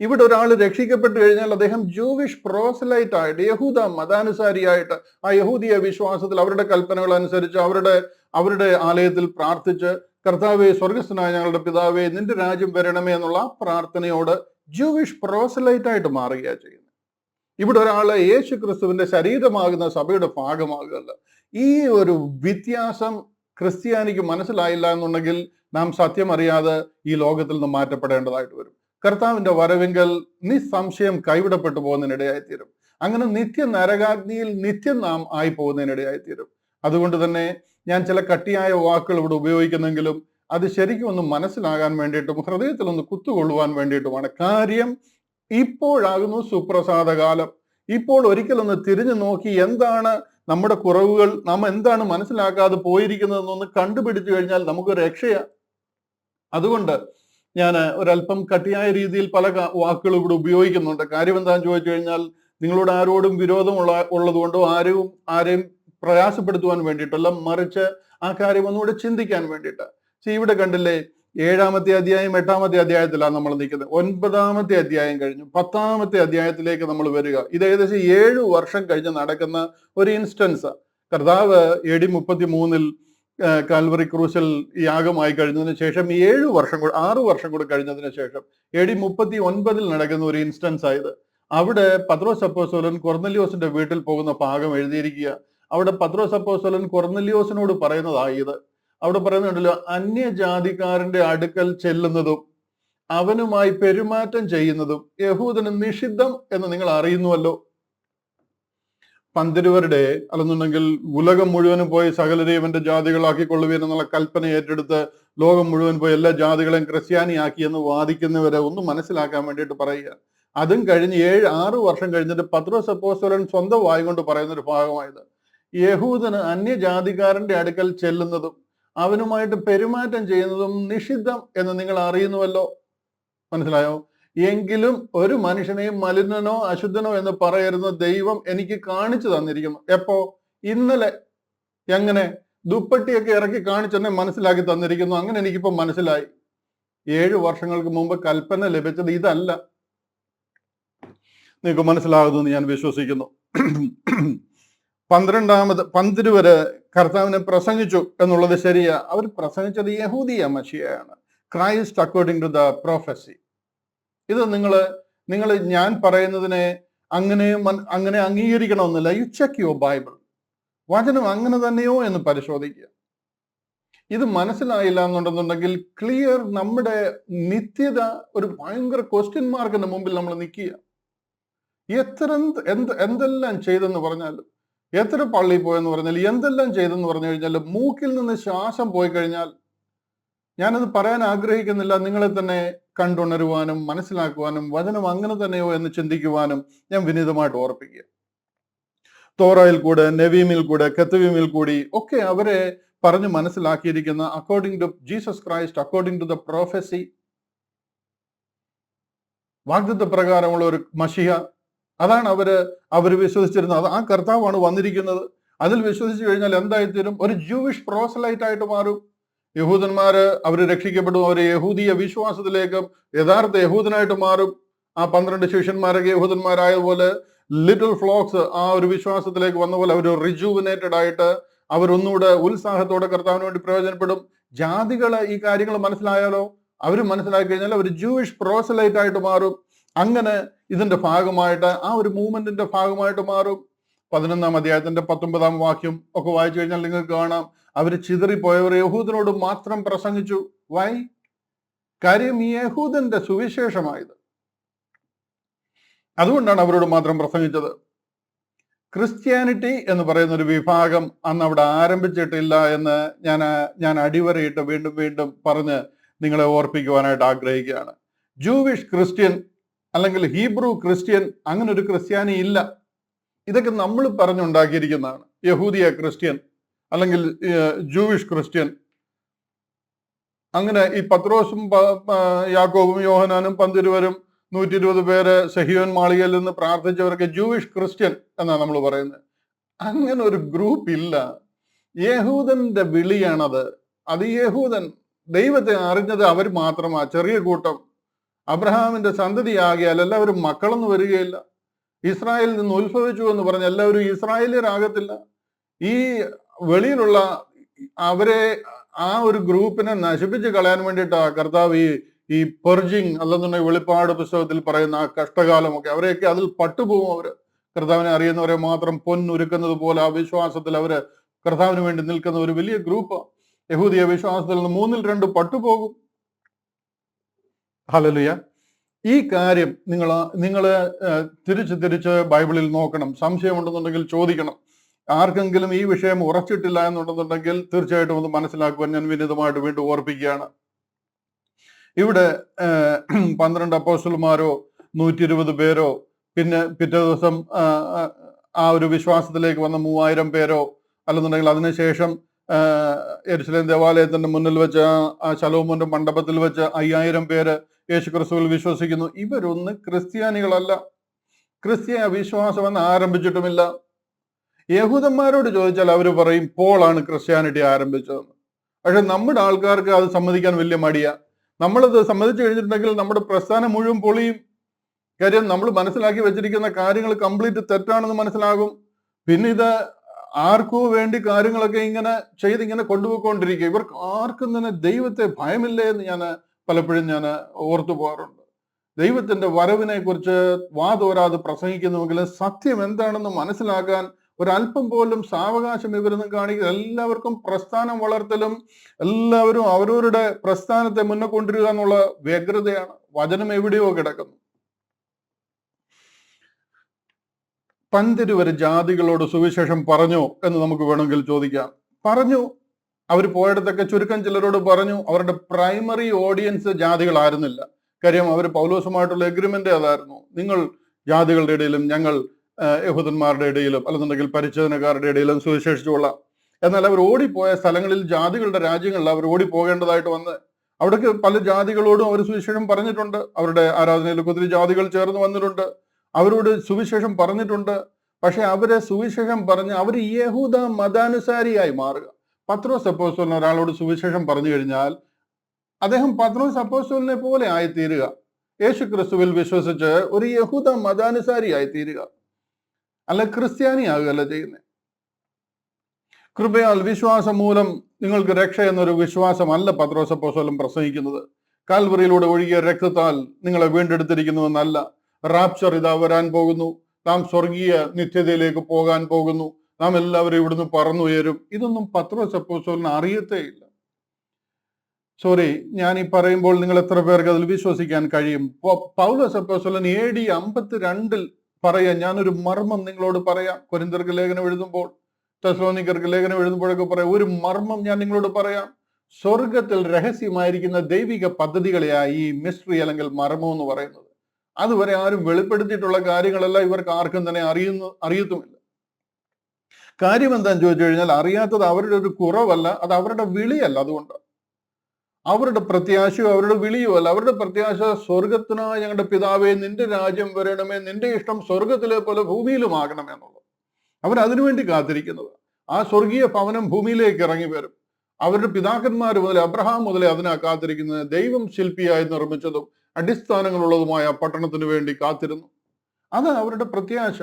ഇവിടെ ഒരാൾ രക്ഷിക്കപ്പെട്ടു കഴിഞ്ഞാൽ അദ്ദേഹം ജൂവിഷ് പ്രോസലൈറ്റ് ആയിട്ട്, യഹൂദ മതാനുസാരിയായിട്ട്, ആ യഹൂദിയ വിശ്വാസത്തിൽ അവരുടെ കൽപ്പനകൾ അനുസരിച്ച് അവരുടെ ആലയത്തിൽ പ്രാർത്ഥിച്ച്, കർത്താവേ സ്വർഗസ്ഥനായ ഞങ്ങളുടെ പിതാവേ നിന്റെ രാജ്യം വരണമേ എന്നുള്ള പ്രാർത്ഥനയോട് ജൂവിഷ് പ്രോസലൈറ്റ് ആയിട്ട് മാറുകയാണ് ചെയ്യുന്നത്. ഇവിടെ ഒരാളെ യേശു ക്രിസ്തുവിന്റെ ശരീരമാകുന്ന സഭയുടെ ഭാഗമാകുകയല്ല. ഈ ഒരു വ്യത്യാസം ക്രിസ്ത്യാനിക്ക് മനസ്സിലായില്ല എന്നുണ്ടെങ്കിൽ നാം സത്യം അറിയാതെ ഈ ലോകത്തിൽ നിന്ന് മാറ്റപ്പെടേണ്ടതായിട്ട് വരും. കർത്താവിന്റെ വരവെങ്കിൽ നിസ്സംശയം കൈവിടപ്പെട്ടു പോകുന്നതിനിടയായിത്തീരും. അങ്ങനെ നരകാഗ്നിയിൽ നിത്യം നാം ആയി പോകുന്നതിനിടയായിത്തീരും. അതുകൊണ്ട് തന്നെ ഞാൻ ചില കട്ടിയായ വാക്കുകൾ ഇവിടെ ഉപയോഗിക്കുന്നെങ്കിലും അത് ശരിക്കും ഒന്ന് മനസ്സിലാകാൻ വേണ്ടിയിട്ടും ഹൃദയത്തിൽ ഒന്ന് കുത്തുകൊള്ളുവാൻ വേണ്ടിയിട്ടുമാണ്. കാര്യം ഇപ്പോഴാകുന്നു സുപ്രസാദ കാലം. ഇപ്പോൾ ഒരിക്കലൊന്ന് തിരിഞ്ഞു നോക്കി എന്താണ് നമ്മുടെ കുറവുകൾ, നാം എന്താണ് മനസ്സിലാക്കാതെ പോയിരിക്കുന്നതെന്നൊന്ന് കണ്ടുപിടിച്ചു കഴിഞ്ഞാൽ നമുക്ക് രക്ഷയാണ്. അതുകൊണ്ട് ഞാൻ ഒരല്പം കട്ടിയായ രീതിയിൽ പല വാക്കുകൾ ഇവിടെ ഉപയോഗിക്കുന്നുണ്ട്. കാര്യം എന്താണെന്ന് ചോദിച്ചു കഴിഞ്ഞാൽ, നിങ്ങളോട് ആരോടും ഉള്ളതുകൊണ്ടോ ആരെയും പ്രയാസപ്പെടുത്തുവാൻ വേണ്ടിയിട്ടല്ല, മറിച്ച് ആ കാര്യം ഒന്നുകൂടെ ചിന്തിക്കാൻ വേണ്ടിയിട്ട്. ഇവിടെ കണ്ടില്ലേ, 7-ാമത്തെ അധ്യായം 8-ാമത്തെ അധ്യായത്തിലാണ് നമ്മൾ നിൽക്കുന്നത്. 9-ാമത്തെ അധ്യായം കഴിഞ്ഞു, 10-ാമത്തെ അധ്യായത്തിലേക്ക് നമ്മൾ വരിക. ഇത് ഏകദേശം 7 വർഷം കഴിഞ്ഞ് നടക്കുന്ന ഒരു ഇൻസ്റ്റൻസ്. കർത്താവ് AD 33 കാൽവറി ക്രൂശിൽ യാഗമായി കഴിഞ്ഞതിന് ശേഷം 6 വർഷം കൂടെ കഴിഞ്ഞതിന് ശേഷം AD 39 നടക്കുന്ന ഒരു ഇൻസ്റ്റൻസ് ആയത്. അവിടെ പത്രോസ് അപ്പോസ്തലൻ കൊർന്നലിയോസിന്റെ വീട്ടിൽ പോകുന്ന ഭാഗം എഴുതിയിരിക്കുക. അവിടെ പത്രോസ് അപ്പോസ്തലൻ കൊർന്നലിയോസിനോട് പറയുന്നതായത്, അവിടെ പറയുന്നുണ്ടല്ലോ, അന്യജാതിക്കാരന്റെ അടുക്കൽ ചെല്ലുന്നതും അവനുമായി പെരുമാറ്റം ചെയ്യുന്നതും യഹൂദന് നിഷിദ്ധം എന്ന് നിങ്ങൾ അറിയുന്നുവല്ലോ. പന്തിരുവരുടെ അല്ലെന്നുണ്ടെങ്കിൽ ഉലകം മുഴുവനും പോയി സകലരെയും എൻ്റെ ജാതികളാക്കിക്കൊള്ളുവീൻ എന്നുള്ള കൽപ്പന ഏറ്റെടുത്ത് ലോകം മുഴുവൻ പോയി എല്ലാ ജാതികളെയും ക്രിസ്ത്യാനിയാക്കി എന്ന് വാദിക്കുന്നവരെ ഒന്ന് മനസ്സിലാക്കാൻ വേണ്ടിയിട്ട് പറയുക. അതും കഴിഞ്ഞ് 6 വർഷം കഴിഞ്ഞിട്ട് പത്രോസ് അപ്പോസ്തലൻ സ്വന്തം വായ കൊണ്ട് പറയുന്ന ഒരു ഭാഗമായത്, യഹൂദന് അന്യജാതിക്കാരന്റെ അടുക്കൽ ചെല്ലുന്നതും അവനുമായിട്ട് പെരുമാറ്റം ചെയ്യുന്നതും നിഷിദ്ധം എന്ന് നിങ്ങൾ അറിയുന്നുവല്ലോ. മനസ്സിലായോ? എങ്കിലും ഒരു മനുഷ്യനെയും മലിനനോ അശുദ്ധനോ എന്ന് പറയരുന്ന ദൈവം എനിക്ക് കാണിച്ചു തന്നിരിക്കുന്നു. എപ്പോ? ഇന്നലെ. എങ്ങനെ? ദുപ്പട്ടിയൊക്കെ ഇറക്കി കാണിച്ചെന്നെ മനസ്സിലാക്കി തന്നിരിക്കുന്നു. അങ്ങനെ എനിക്കിപ്പോ മനസ്സിലായി. 7 വർഷങ്ങൾക്ക് മുമ്പ് കൽപ്പന ലഭിച്ചത് ഇതല്ല. നിങ്ങൾക്ക് മനസ്സിലാകുന്നു ഞാൻ വിശ്വസിക്കുന്നു. 12 കർത്താവിനെ പ്രസംഗിച്ചു എന്നുള്ളത് ശരിയാ. അവർ പ്രസംഗിച്ചത് യഹൂദിയ മശിഹയാണ്, Christ according to the prophecy. ഇത് നിങ്ങൾ ഞാൻ പറയുന്നതിനെ അങ്ങനെ അംഗീകരിക്കണമെന്നില്ല. You check your Bible. വചനം അങ്ങനെ തന്നെയോ എന്ന് പരിശോധിക്കുക. ഇത് മനസ്സിലായില്ല എന്നുണ്ടെന്നുണ്ടെങ്കിൽ ക്ലിയർ നമ്മുടെ നിത്യത ഒരു ഭയങ്കര ക്വസ്റ്റ്യൻ മാർക്കിന്റെ മുമ്പിൽ നമ്മൾ നിൽക്കുക. എന്തെല്ലാം ചെയ്തെന്ന് പറഞ്ഞാലും, എത്ര പള്ളിയിൽ പോയെന്ന് പറഞ്ഞാൽ, എന്തെല്ലാം ചെയ്തെന്ന് പറഞ്ഞു കഴിഞ്ഞാൽ, മൂക്കിൽ നിന്ന് ശ്വാസം പോയി കഴിഞ്ഞാൽ, ഞാനത് പറയാൻ ആഗ്രഹിക്കുന്നില്ല, നിങ്ങളെ തന്നെ കണ്ടുണരുവാനും മനസ്സിലാക്കുവാനും വചനം അങ്ങനെ തന്നെയോ എന്ന് ചിന്തിക്കുവാനും ഞാൻ വിനീതമായിട്ട് ഓർപ്പിക്കുക. തോറയിൽ കൂടെ, നെവീമിൽ കൂടെ, കെത്തുവീമിൽ കൂടി ഒക്കെ അവരെ പറഞ്ഞു മനസ്സിലാക്കിയിരിക്കുന്ന according to Jesus Christ, according to the prophecy, വാഗ്ദത്ത പ്രകാരമുള്ള ഒരു മശിഹ, അതാണ് അവര് വിശ്വസിച്ചിരുന്നത്. ആ കർത്താവാണ് വന്നിരിക്കുന്നത്. അതിൽ വിശ്വസിച്ചു കഴിഞ്ഞാൽ എന്തായിത്തീരും? ഒരു ജൂവിഷ് പ്രോസലൈറ്റ് ആയിട്ട് മാറും. യഹൂദന്മാര് അവർ രക്ഷിക്കപ്പെടും. അവർ യഹൂദിയ വിശ്വാസത്തിലേക്കും യഥാർത്ഥ യഹൂദനായിട്ട് മാറും. ആ 12 ശിഷ്യന്മാരൊക്കെ യഹൂദന്മാരായതുപോലെ ലിറ്റിൽ ഫ്ലോക്സ് ആ ഒരു വിശ്വാസത്തിലേക്ക് വന്ന പോലെ അവർ റിജുവിനേറ്റഡ് ആയിട്ട് അവരൊന്നുകൂടെ ഉത്സാഹത്തോടെ കർത്താവിന് വേണ്ടി പ്രയോജനപ്പെടും. ജാതികള് ഈ കാര്യങ്ങൾ മനസ്സിലായാലോ, അവർ മനസ്സിലാക്കി കഴിഞ്ഞാൽ അവർ ജൂയിഷ് പ്രോസലൈറ്റ് ആയിട്ട് മാറും. അങ്ങനെ ഇതിന്റെ ഭാഗമായിട്ട് ആ ഒരു മൂവ്മെന്റിന്റെ ഭാഗമായിട്ട് മാറും. 11-ാം അധ്യായത്തിന്റെ 19-ാം വാക്യം ഒക്കെ വായിച്ചു കഴിഞ്ഞാൽ നിങ്ങൾക്ക് കാണാം, അവര് ചിതറിപ്പോയവർ യഹൂദനോട് മാത്രം പ്രസംഗിച്ചു. വൈ? കാര്യം ഈ യഹൂദന്റെ സുവിശേഷമായത്. അതുകൊണ്ടാണ് അവരോട് മാത്രം പ്രസംഗിച്ചത്. ക്രിസ്ത്യാനിറ്റി എന്ന് പറയുന്ന ഒരു വിഭാഗം അന്ന് അവിടെ ആരംഭിച്ചിട്ടില്ല എന്ന് ഞാൻ അടിവരയിട്ട് വീണ്ടും പറഞ്ഞ് നിങ്ങളെ ഓർപ്പിക്കുവാനായിട്ട് ആഗ്രഹിക്കുകയാണ്. ജൂവിഷ് ക്രിസ്ത്യൻ അല്ലെങ്കിൽ ഹീബ്രു ക്രിസ്ത്യൻ, അങ്ങനെ ഒരു ക്രിസ്ത്യാനി ഇല്ല. ഇതൊക്കെ നമ്മൾ പറഞ്ഞുണ്ടാക്കിയിരിക്കുന്നതാണ്. യഹൂദിയ ക്രിസ്ത്യൻ അല്ലെങ്കിൽ ജൂവിഷ് ക്രിസ്ത്യൻ. അങ്ങനെ ഈ പത്രോസും യാക്കോബും യോഹനാനും 12 120 പേര് സെഹിയോൻ മാളികയിൽ നിന്ന് പ്രാർത്ഥിച്ചവരൊക്കെ ജൂവിഷ് ക്രിസ്ത്യൻ എന്നാണ് നമ്മൾ പറയുന്നത്. അങ്ങനെ ഒരു ഗ്രൂപ്പ് ഇല്ല. യഹൂദന്റെ വിളിയാണത്. അത് യഹൂദൻ ദൈവത്തെ അറിഞ്ഞത് അവർ മാത്രമാ, ചെറിയ കൂട്ടം. അബ്രഹാമിന്റെ സന്തതിയാകിയാൽ എല്ലാവരും മക്കളൊന്നും വരികയില്ല. ഇസ്രായേലിൽ നിന്ന് ഉത്ഭവിച്ചു എന്ന് പറഞ്ഞ് എല്ലാവരും ഇസ്രായേലിയരാകത്തില്ല. ഈ വെളിയിലുള്ള അവരെ ആ ഒരു ഗ്രൂപ്പിനെ നശിപ്പിച്ച് കളയാൻ വേണ്ടിയിട്ടാ കർത്താവ് ഈ പെർജിങ് അല്ലെന്നുണ്ടെങ്കിൽ വെളിപ്പാട് പുസ്തകത്തിൽ പറയുന്ന ആ കഷ്ടകാലമൊക്കെ, അവരെയൊക്കെ അതിൽ പട്ടുപോകും. അവര് കർത്താവിനെ അറിയുന്നവരെ മാത്രം പൊന്നുരുക്കുന്നത് പോലെ ആ വിശ്വാസത്തിൽ അവര് കർത്താവിന് വേണ്ടി നിൽക്കുന്ന ഒരു വലിയ ഗ്രൂപ്പ് യഹൂദിയ വിശ്വാസത്തിൽ നിന്ന് 3-2 പട്ടുപോകും. ഹല്ലേലൂയ. ഈ കാര്യം നിങ്ങൾ തിരിച്ച് ബൈബിളിൽ നോക്കണം. സംശയമുണ്ടെന്നുണ്ടെങ്കിൽ ചോദിക്കണം. ആർക്കെങ്കിലും ഈ വിഷയം ഉറച്ചിട്ടില്ല എന്നുണ്ടെന്നുണ്ടെങ്കിൽ തീർച്ചയായിട്ടും ഒന്ന് മനസ്സിലാക്കുവാൻ ഞാൻ വിനീതമായിട്ട് വീണ്ടും ഓർപ്പിക്കുകയാണ്. ഇവിടെ 12 അപ്പോസ്തലന്മാരോ 120 പേരോ പിന്നെ പിറ്റേ ദിവസം ആ ഒരു വിശ്വാസത്തിലേക്ക് വന്ന 3000 പേരോ അല്ലെന്നുണ്ടെങ്കിൽ അതിനുശേഷം യെരുശലേം ദേവാലയത്തിന്റെ മുന്നിൽ വെച്ച് ആ ശലോമോന്റെ മണ്ഡപത്തിൽ വെച്ച് 5000 പേര് യേശു ക്രിസ്തുവിൽ വിശ്വസിക്കുന്നു. ഇവരൊന്ന് ക്രിസ്ത്യാനികളല്ല. ക്രിസ്തീയ വിശ്വാസം എന്ന് ആരംഭിച്ചിട്ടുമില്ല. യഹൂദന്മാരോട് ചോദിച്ചാൽ അവർ പറയും പോളാണ് ക്രിസ്ത്യാനിറ്റി ആരംഭിച്ചതെന്ന്. പക്ഷെ നമ്മുടെ ആൾക്കാർക്ക് അത് സമ്മതിക്കാൻ വലിയ മടിയാ. നമ്മളത് സമ്മതിച്ചു കഴിഞ്ഞിട്ടുണ്ടെങ്കിൽ നമ്മുടെ പ്രസ്ഥാനം മുഴുവൻ പൊളിയും. കാര്യം നമ്മൾ മനസ്സിലാക്കി വെച്ചിരിക്കുന്ന കാര്യങ്ങൾ കംപ്ലീറ്റ് തെറ്റാണെന്ന് മനസ്സിലാകും. പിന്നെ ഇത് ആർക്കോ വേണ്ടി കാര്യങ്ങളൊക്കെ ഇങ്ങനെ ചെയ്തിങ്ങനെ കൊണ്ടുപോയിക്കൊണ്ടിരിക്കുക. ഇവർക്ക് ആർക്കും തന്നെ ദൈവത്തെ ഭയമില്ലേ എന്ന് പലപ്പോഴും ഞാൻ ഓർത്തു പോകാറുണ്ട്. ദൈവത്തിന്റെ വരവിനെ കുറിച്ച് വാതോരാതെ പ്രസംഗിക്കുന്നുവെങ്കിലും സത്യം എന്താണെന്ന് മനസ്സിലാക്കാൻ ഒരല്പം പോലും സാവകാശം ഇവരൊന്നും കാണിക്കുക. എല്ലാവർക്കും പ്രസ്ഥാനം വളർത്തലും എല്ലാവരും അവരവരുടെ പ്രസ്ഥാനത്തെ മുന്നേ കൊണ്ടുവരിക എന്നുള്ള വ്യഗ്രതയാണ്. വചനം എവിടെയോ കിടക്കുന്നു. പന്തിരുവരെ ജാതികളോട് സുവിശേഷം പറഞ്ഞോ എന്ന് നമുക്ക് വേണമെങ്കിൽ ചോദിക്കാം. പറഞ്ഞു. അവർ പോയിടത്തൊക്കെ ചുരുക്കം ചിലരോട് പറഞ്ഞു. അവരുടെ പ്രൈമറി ഓഡിയൻസ് ജാതികളായിരുന്നില്ല. കാര്യം അവർ പൗലോസുമായിട്ടുള്ള എഗ്രിമെന്റ് അതായിരുന്നു. നിങ്ങൾ ജാതികളുടെ ഇടയിലും ഞങ്ങൾ യഹൂദന്മാരുടെ ഇടയിലും അല്ലെന്നുണ്ടെങ്കിൽ പരിച്ഛേദനക്കാരുടെ ഇടയിലും സുവിശേഷിച്ചുകൊള്ളാം. എന്നാൽ അവർ ഓടിപ്പോയ സ്ഥലങ്ങളിൽ ജാതികളുടെ രാജ്യങ്ങളിൽ അവർ ഓടിപ്പോകേണ്ടതായിട്ട് വന്ന് അവിടേക്ക് പല ജാതികളോടും അവർ സുവിശേഷം പറഞ്ഞിട്ടുണ്ട്. അവരുടെ ആരാധനയിലൊക്കെ ഒത്തിരി ജാതികൾ ചേർന്ന് വന്നിട്ടുണ്ട്. അവരോട് സുവിശേഷം പറഞ്ഞിട്ടുണ്ട്. പക്ഷെ അവരെ സുവിശേഷം പറഞ്ഞ് അവർ യഹൂദ മതാനുസാരിയായി മാറുക. പത്രോസ് അപ്പോസ്തലൻ ഒരാളോട് സുവിശേഷം പറഞ്ഞു കഴിഞ്ഞാൽ അദ്ദേഹം പത്രോസ് അപ്പോസ്തലനെ പോലെ ആയിത്തീരുക. യേശു ക്രിസ്തുവിൽ വിശ്വസിച്ച് ഒരു യഹൂദ മതാനുസാരിയായി തീരുക, അല്ല ക്രിസ്ത്യാനിയാകുകയല്ല ചെയ്യുന്നത്. കൃപയാൽ വിശ്വാസം മൂലം നിങ്ങൾക്ക് രക്ഷ എന്നൊരു വിശ്വാസമല്ല പത്രോസ് അപ്പോസ്തലൻ പ്രസംഗിക്കുന്നത്. കാൽവറിയിലൂടെ ഒഴുകിയ രക്തത്താൽ നിങ്ങളെ വീണ്ടെടുത്തിരിക്കുന്നുവെന്നല്ല. റാപ്ചർ ഇതാ വരാൻ പോകുന്നു, നാം സ്വർഗീയ നിത്യതയിലേക്ക് പോകാൻ പോകുന്നു, നാം എല്ലാവരും ഇവിടുന്ന് പറന്നുയരും. ഇതൊന്നും പത്രോസ് അപ്പോസ്തലന് അറിയത്തേ ഇല്ല. സോറി, ഞാൻ ഈ പറയുമ്പോൾ നിങ്ങൾ എത്ര പേർക്ക് അതിൽ വിശ്വസിക്കാൻ കഴിയും? പൗലോസ് അപ്പോസ്തലൻ AD 52 പറയാ, ഞാനൊരു മർമ്മം നിങ്ങളോട് പറയാം. കൊരിന്ത്യർക്ക് ലേഖനം എഴുതുമ്പോൾ, തെസ്സലോനിക്കർക്ക് ലേഖനം എഴുതുമ്പോഴൊക്കെ പറയാം, ഒരു മർമ്മം ഞാൻ നിങ്ങളോട് പറയാം. സ്വർഗത്തിൽ രഹസ്യമായിരിക്കുന്ന ദൈവിക പദ്ധതികളെയായി ഈ മിസ്റ്ററി അല്ലെങ്കിൽ മർമ്മം എന്ന് പറയുന്നത്. അതുവരെ ആരും വെളിപ്പെടുത്തിയിട്ടുള്ള കാര്യങ്ങളല്ല ഇവർക്ക് ആർക്കും തന്നെ അറിയത്തുമില്ല. കാര്യം എന്താന്ന് ചോദിച്ചു കഴിഞ്ഞാൽ അറിയാത്തത് അവരുടെ ഒരു കുറവല്ല, അത് അവരുടെ വിളിയല്ല. അതുകൊണ്ട് അവരുടെ പ്രത്യാശയോ അവരുടെ വിളിയോ അല്ല. അവരുടെ പ്രത്യാശ സ്വർഗത്തിനായ ഞങ്ങളുടെ പിതാവേ, നിന്റെ രാജ്യം വരണമേ, നിന്റെ ഇഷ്ടം സ്വർഗത്തിലെ പോലെ ഭൂമിയിലുമാകണമേ എന്നുള്ളത്. അവരതിനുവേണ്ടി കാത്തിരിക്കുന്നത്. ആ സ്വർഗീയ ഭവനം ഭൂമിയിലേക്ക് ഇറങ്ങി വരും. അവരുടെ പിതാക്കന്മാർ മുതൽ അബ്രഹാം മുതലേ അതിനാ കാത്തിരിക്കുന്നത്. ദൈവം ശില്പിയായി നിർമ്മിച്ചതും അടിസ്ഥാനങ്ങളുള്ളതുമായ പട്ടണത്തിന് വേണ്ടി കാത്തിരുന്നു. അത് അവരുടെ പ്രത്യാശ.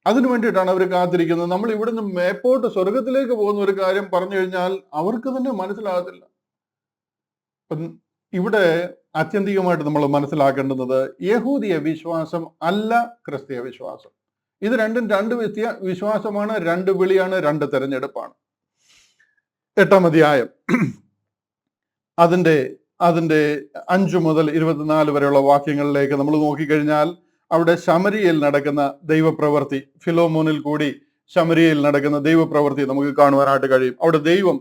അതിനു വേണ്ടിയിട്ടാണ് അവർ കാത്തിരിക്കുന്നത്. നമ്മൾ ഇവിടുന്ന് മേപ്പോട്ട് സ്വർഗത്തിലേക്ക് പോകുന്ന ഒരു കാര്യം പറഞ്ഞു കഴിഞ്ഞാൽ അവർക്ക് തന്നെ മനസ്സിലാകത്തില്ല. ഇവിടെ ആത്യന്തികമായിട്ട് നമ്മൾ മനസ്സിലാക്കേണ്ടുന്നത് യഹൂദിയ വിശ്വാസം അല്ല ക്രിസ്തീയ വിശ്വാസം. ഇത് രണ്ടും രണ്ട് വിശ്വാസമാണ്, രണ്ട് വിളിയാണ്, രണ്ട് തെരഞ്ഞെടുപ്പാണ്. 8-ാം അധ്യായം അതിന്റെ 5 മുതൽ 24 വരെയുള്ള വാക്യങ്ങളിലേക്ക് നമ്മൾ നോക്കിക്കഴിഞ്ഞാൽ അവിടെ ശമരിയയിൽ നടക്കുന്ന ദൈവപ്രവൃത്തി, ഫിലോമോനിൽ കൂടി ശമരിയയിൽ നടക്കുന്ന ദൈവപ്രവൃത്തി നമുക്ക് കാണുവാനായിട്ട് കഴിയും. അവിടെ ദൈവം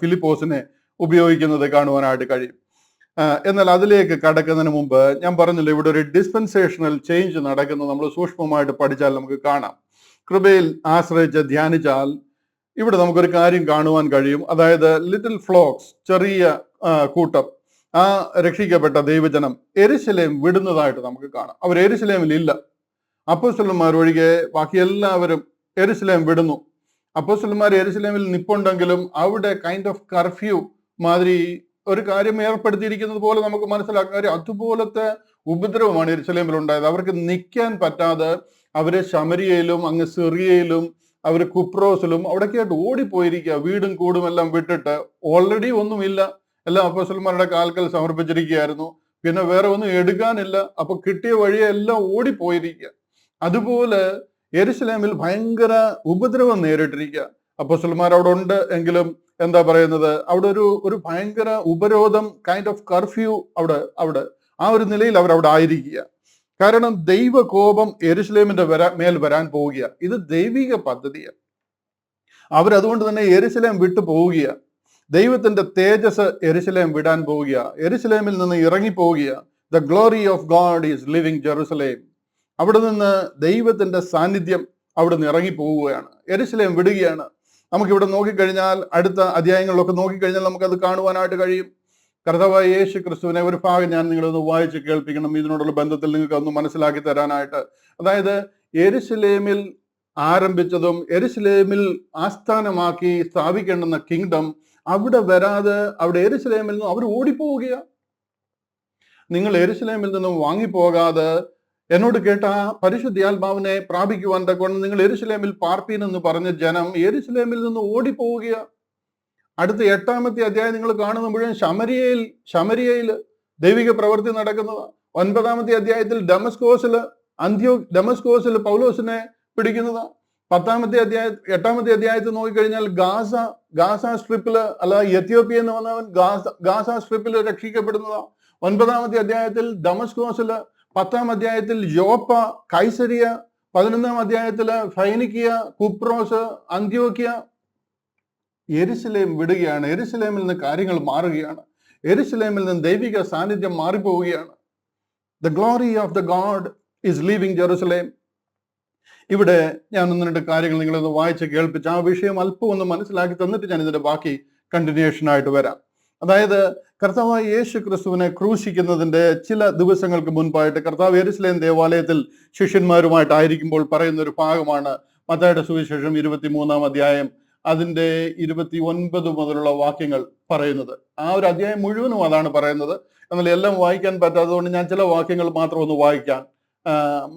ഫിലിപ്പോസിനെ ഉപയോഗിക്കുന്നത് കാണുവാനായിട്ട് കഴിയും. എന്നാൽ അതിലേക്ക് കടക്കുന്നതിന് മുമ്പ് ഞാൻ പറഞ്ഞില്ല, ഇവിടെ ഒരു ഡിസ്പെൻസേഷണൽ ചേഞ്ച് നടക്കുന്നത് നമ്മൾ സൂക്ഷ്മമായിട്ട് പഠിച്ചാൽ നമുക്ക് കാണാം. കൃപയിൽ ആശ്രയിച്ച് ധ്യാനിച്ചാൽ ഇവിടെ നമുക്കൊരു കാര്യം കാണുവാൻ കഴിയും. അതായത് ലിറ്റിൽ ഫ്ലോക്സ്, ചെറിയ കൂട്ടം, ആ രക്ഷിക്കപ്പെട്ട ദൈവജനം യെരുശലേം വിടുന്നതായിട്ട് നമുക്ക് കാണാം. അവർ യെരുശലേമിൽ ഇല്ല. അപ്പോസ്തലന്മാർ ഒഴികെ ബാക്കി എല്ലാവരും യെരുശലേം വിടുന്നു. അപ്പോസ്തലന്മാർ യെരുശലേമിൽ നിപ്പുണ്ടെങ്കിലും അവിടെ കൈൻഡ് ഓഫ് കർഫ്യൂ മാതിരി ഒരു കാര്യം ഏർപ്പെടുത്തിയിരിക്കുന്നത് പോലെ നമുക്ക് മനസ്സിലാക്കാൻ കാര്യം. അതുപോലത്തെ ഉപദ്രവമാണ് യെരുശലേമിൽ ഉണ്ടായത്. അവർക്ക് നിൽക്കാൻ പറ്റാതെ അവര് ശമരിയയിലും അങ്ങ് സിറിയയിലും അവർ കുപ്രോസിലും അവിടേക്കായിട്ട് ഓടിപ്പോയിരിക്കുക. വീടും കൂടും എല്ലാം വിട്ടിട്ട്. ഓൾറെഡി ഒന്നുമില്ല, എല്ലാം അപ്പോസ്തലന്മാരുടെ കാൽക്കൽ സമർപ്പിച്ചിരിക്കുകയായിരുന്നു. പിന്നെ വേറെ ഒന്നും എടുക്കാനില്ല. അപ്പൊ കിട്ടിയ വഴിയെ എല്ലാം ഓടിപ്പോയിരിക്കുക. അതുപോലെ യെരുശലേമിൽ ഭയങ്കര ഉപദ്രവം നേരിട്ടിരിക്കുക. അപ്പോസ്തലന്മാർ അവിടെ ഉണ്ട് എങ്കിലും എന്താ പറയുന്നത്, അവിടെ ഒരു ഭയങ്കര ഉപരോധം, കൈൻഡ് ഓഫ് കർഫ്യൂ അവിടെ ആ ഒരു നിലയിൽ അവരവിടെ ആയിരിക്കുക. കാരണം ദൈവകോപം യെരുശലേമിന്റെ മേൽ വരാൻ പോവുക. ഇത് ദൈവിക പദ്ധതിയാണ്. അവരതുകൊണ്ട് തന്നെ യെരുശലേം വിട്ടു പോവുക. ദൈവത്തിന്റെ തേജസ് യെരുശലേം വിടാൻ പോവുക. യെരുശലേമിൽ നിന്ന് ഇറങ്ങി പോവുക. The glory of God is living Jerusalem. അവിടെ നിന്ന് ദൈവത്തിന്റെ സാന്നിധ്യം അവിടെ നിന്ന് ഇറങ്ങി പോവുകയാണ്. യെരുശലേം വിടുകയാണ്. നമുക്കിവിടെ നോക്കിക്കഴിഞ്ഞാൽ അടുത്ത അധ്യായങ്ങളിലൊക്കെ നോക്കിക്കഴിഞ്ഞാൽ നമുക്കത് കാണുവാനായിട്ട് കഴിയും. കർത്താവായ യേശു ക്രിസ്തുവിനെ ഒരു ഭാഗം ഞാൻ നിങ്ങളൊന്ന് വായിച്ച് കേൾപ്പിക്കണം, ഇതിനോടുള്ള ബന്ധത്തിൽ നിങ്ങൾക്ക് ഒന്ന് മനസ്സിലാക്കി തരാനായിട്ട്. അതായത് യെരുശലേമിൽ ആരംഭിച്ചതും യെരുശലേമിൽ ആസ്ഥാനമാക്കി സ്ഥാപിക്കേണ്ടുന്ന കിങ്ഡം അവിടെ വരാതെ അവിടെ യെരുശലേമിൽ നിന്നും അവർ ഓടിപ്പോവുകയാണ്. നിങ്ങൾ യെരുശലേമിൽ നിന്നും വാങ്ങിപ്പോകാതെ എന്നോട് കേട്ട പരിശുദ്ധാത്മാവിനെ പ്രാപിക്കുവാൻ തക്കൊണ്ട് നിങ്ങൾ യെരുശലേമിൽ പാർപ്പീൻ എന്ന് പറഞ്ഞ ജനം യെരുശലേമിൽ നിന്ന് ഓടിപ്പോവുകയാണ്. അടുത്ത 8-ാമത്തെ അധ്യായം നിങ്ങൾ കാണുന്ന മുഴുവൻ ശമരിയയിൽ ദൈവിക പ്രവൃത്തി നടക്കുന്നത്. 9-ാമത്തെ അധ്യായത്തിൽ ഡമസ്കോസിൽ പൗലോസിനെ പിടിക്കുന്നത്. 8-ാമത്തെ അധ്യായത്തിൽ നോക്കിക്കഴിഞ്ഞാൽ ഗാസ സ്ട്രിപ്പില് അല്ല എത്യോപ്യ എന്ന് വന്നവൻ ഗാസ സ്ട്രിപ്പിൽ രക്ഷിക്കപ്പെടുന്നത്. 9-ാമത്തെ അധ്യായത്തിൽ ഡമസ്കോസില്, 10-ാം അധ്യായത്തിൽ യോപ്പ, കൈസരിയ, 11-ാം അധ്യായത്തില് ഫൈനിക്കിയ, കുപ്രോസ്, അന്ത്യോക്യ. യെരുശലേം വിടുകയാണ്. യെരുശലേമിൽ നിന്ന് കാര്യങ്ങൾ മാറുകയാണ്. യെരുശലേമിൽ നിന്ന് ദൈവിക സാന്നിധ്യം മാറിപ്പോവുകയാണ്. The glory of the God is leaving Jerusalem. ഇവിടെ ഞാൻ 1-2 കാര്യങ്ങൾ നിങ്ങളൊന്ന് വായിച്ച് കേൾപ്പിച്ച് ആ വിഷയം അല്പം ഒന്ന് മനസ്സിലാക്കി തന്നിട്ട് ഞാൻ ഇതിന്റെ ബാക്കി കണ്ടിന്യൂഷൻ ആയിട്ട് വരാം. അതായത് കർത്താവായ യേശു ക്രിസ്തുവിനെ ക്രൂശിക്കുന്നതിന്റെ ചില ദിവസങ്ങൾക്ക് മുൻപായിട്ട് കർത്താവ് യെരുശലേം ദേവാലയത്തിൽ ശിഷ്യന്മാരുമായിട്ടായിരിക്കുമ്പോൾ പറയുന്ന ഒരു ഭാഗമാണ് മത്തായിയുടെ സുവിശേഷം 23-ാം അധ്യായം അതിന്റെ 29 മുതലുള്ള വാക്യങ്ങൾ പറയുന്നത്. ആ ഒരു അധ്യായം മുഴുവനും അതാണ് പറയുന്നത്. എന്നാൽ എല്ലാം വായിക്കാൻ പറ്റാത്തതുകൊണ്ട് ഞാൻ ചില വാക്യങ്ങൾ മാത്രം ഒന്ന് വായിക്കാം.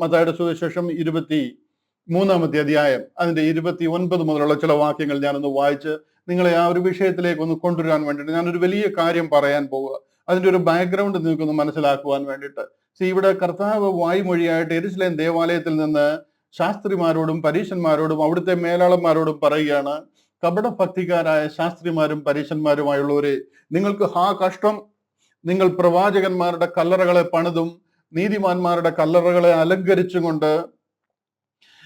മത്തായിയുടെ സുവിശേഷം 23-ാമത്തെ അധ്യായം അതിന്റെ 29 മുതലുള്ള ചില വാക്യങ്ങൾ ഞാനൊന്ന് വായിച്ച് നിങ്ങളെ ആ ഒരു വിഷയത്തിലേക്ക് ഒന്ന് കൊണ്ടുവരാൻ വേണ്ടിയിട്ട് ഞാനൊരു വലിയ കാര്യം പറയാൻ പോവുക. അതിന്റെ ഒരു ബാക്ക്ഗ്രൗണ്ട് നിങ്ങൾക്കൊന്ന് മനസ്സിലാക്കുവാൻ വേണ്ടിയിട്ട്. ഇവിടെ കർത്താവ് വായ്മൊഴിയായിട്ട് യെരുശലേം ദേവാലയത്തിൽ നിന്ന് ശാസ്ത്രിമാരോടും പരീശന്മാരോടും അവിടുത്തെ മേലാളന്മാരോടും പറയുകയാണ്, കപടഭക്തിക്കാരായ ശാസ്ത്രിമാരും പരീശന്മാരുമായുള്ളവരെ, നിങ്ങൾക്ക് കഷ്ടം! നിങ്ങൾ പ്രവാചകന്മാരുടെ കല്ലറകളെ പണിതും നീതിമാന്മാരുടെ കല്ലറകളെ അലങ്കരിച്ചും കൊണ്ട്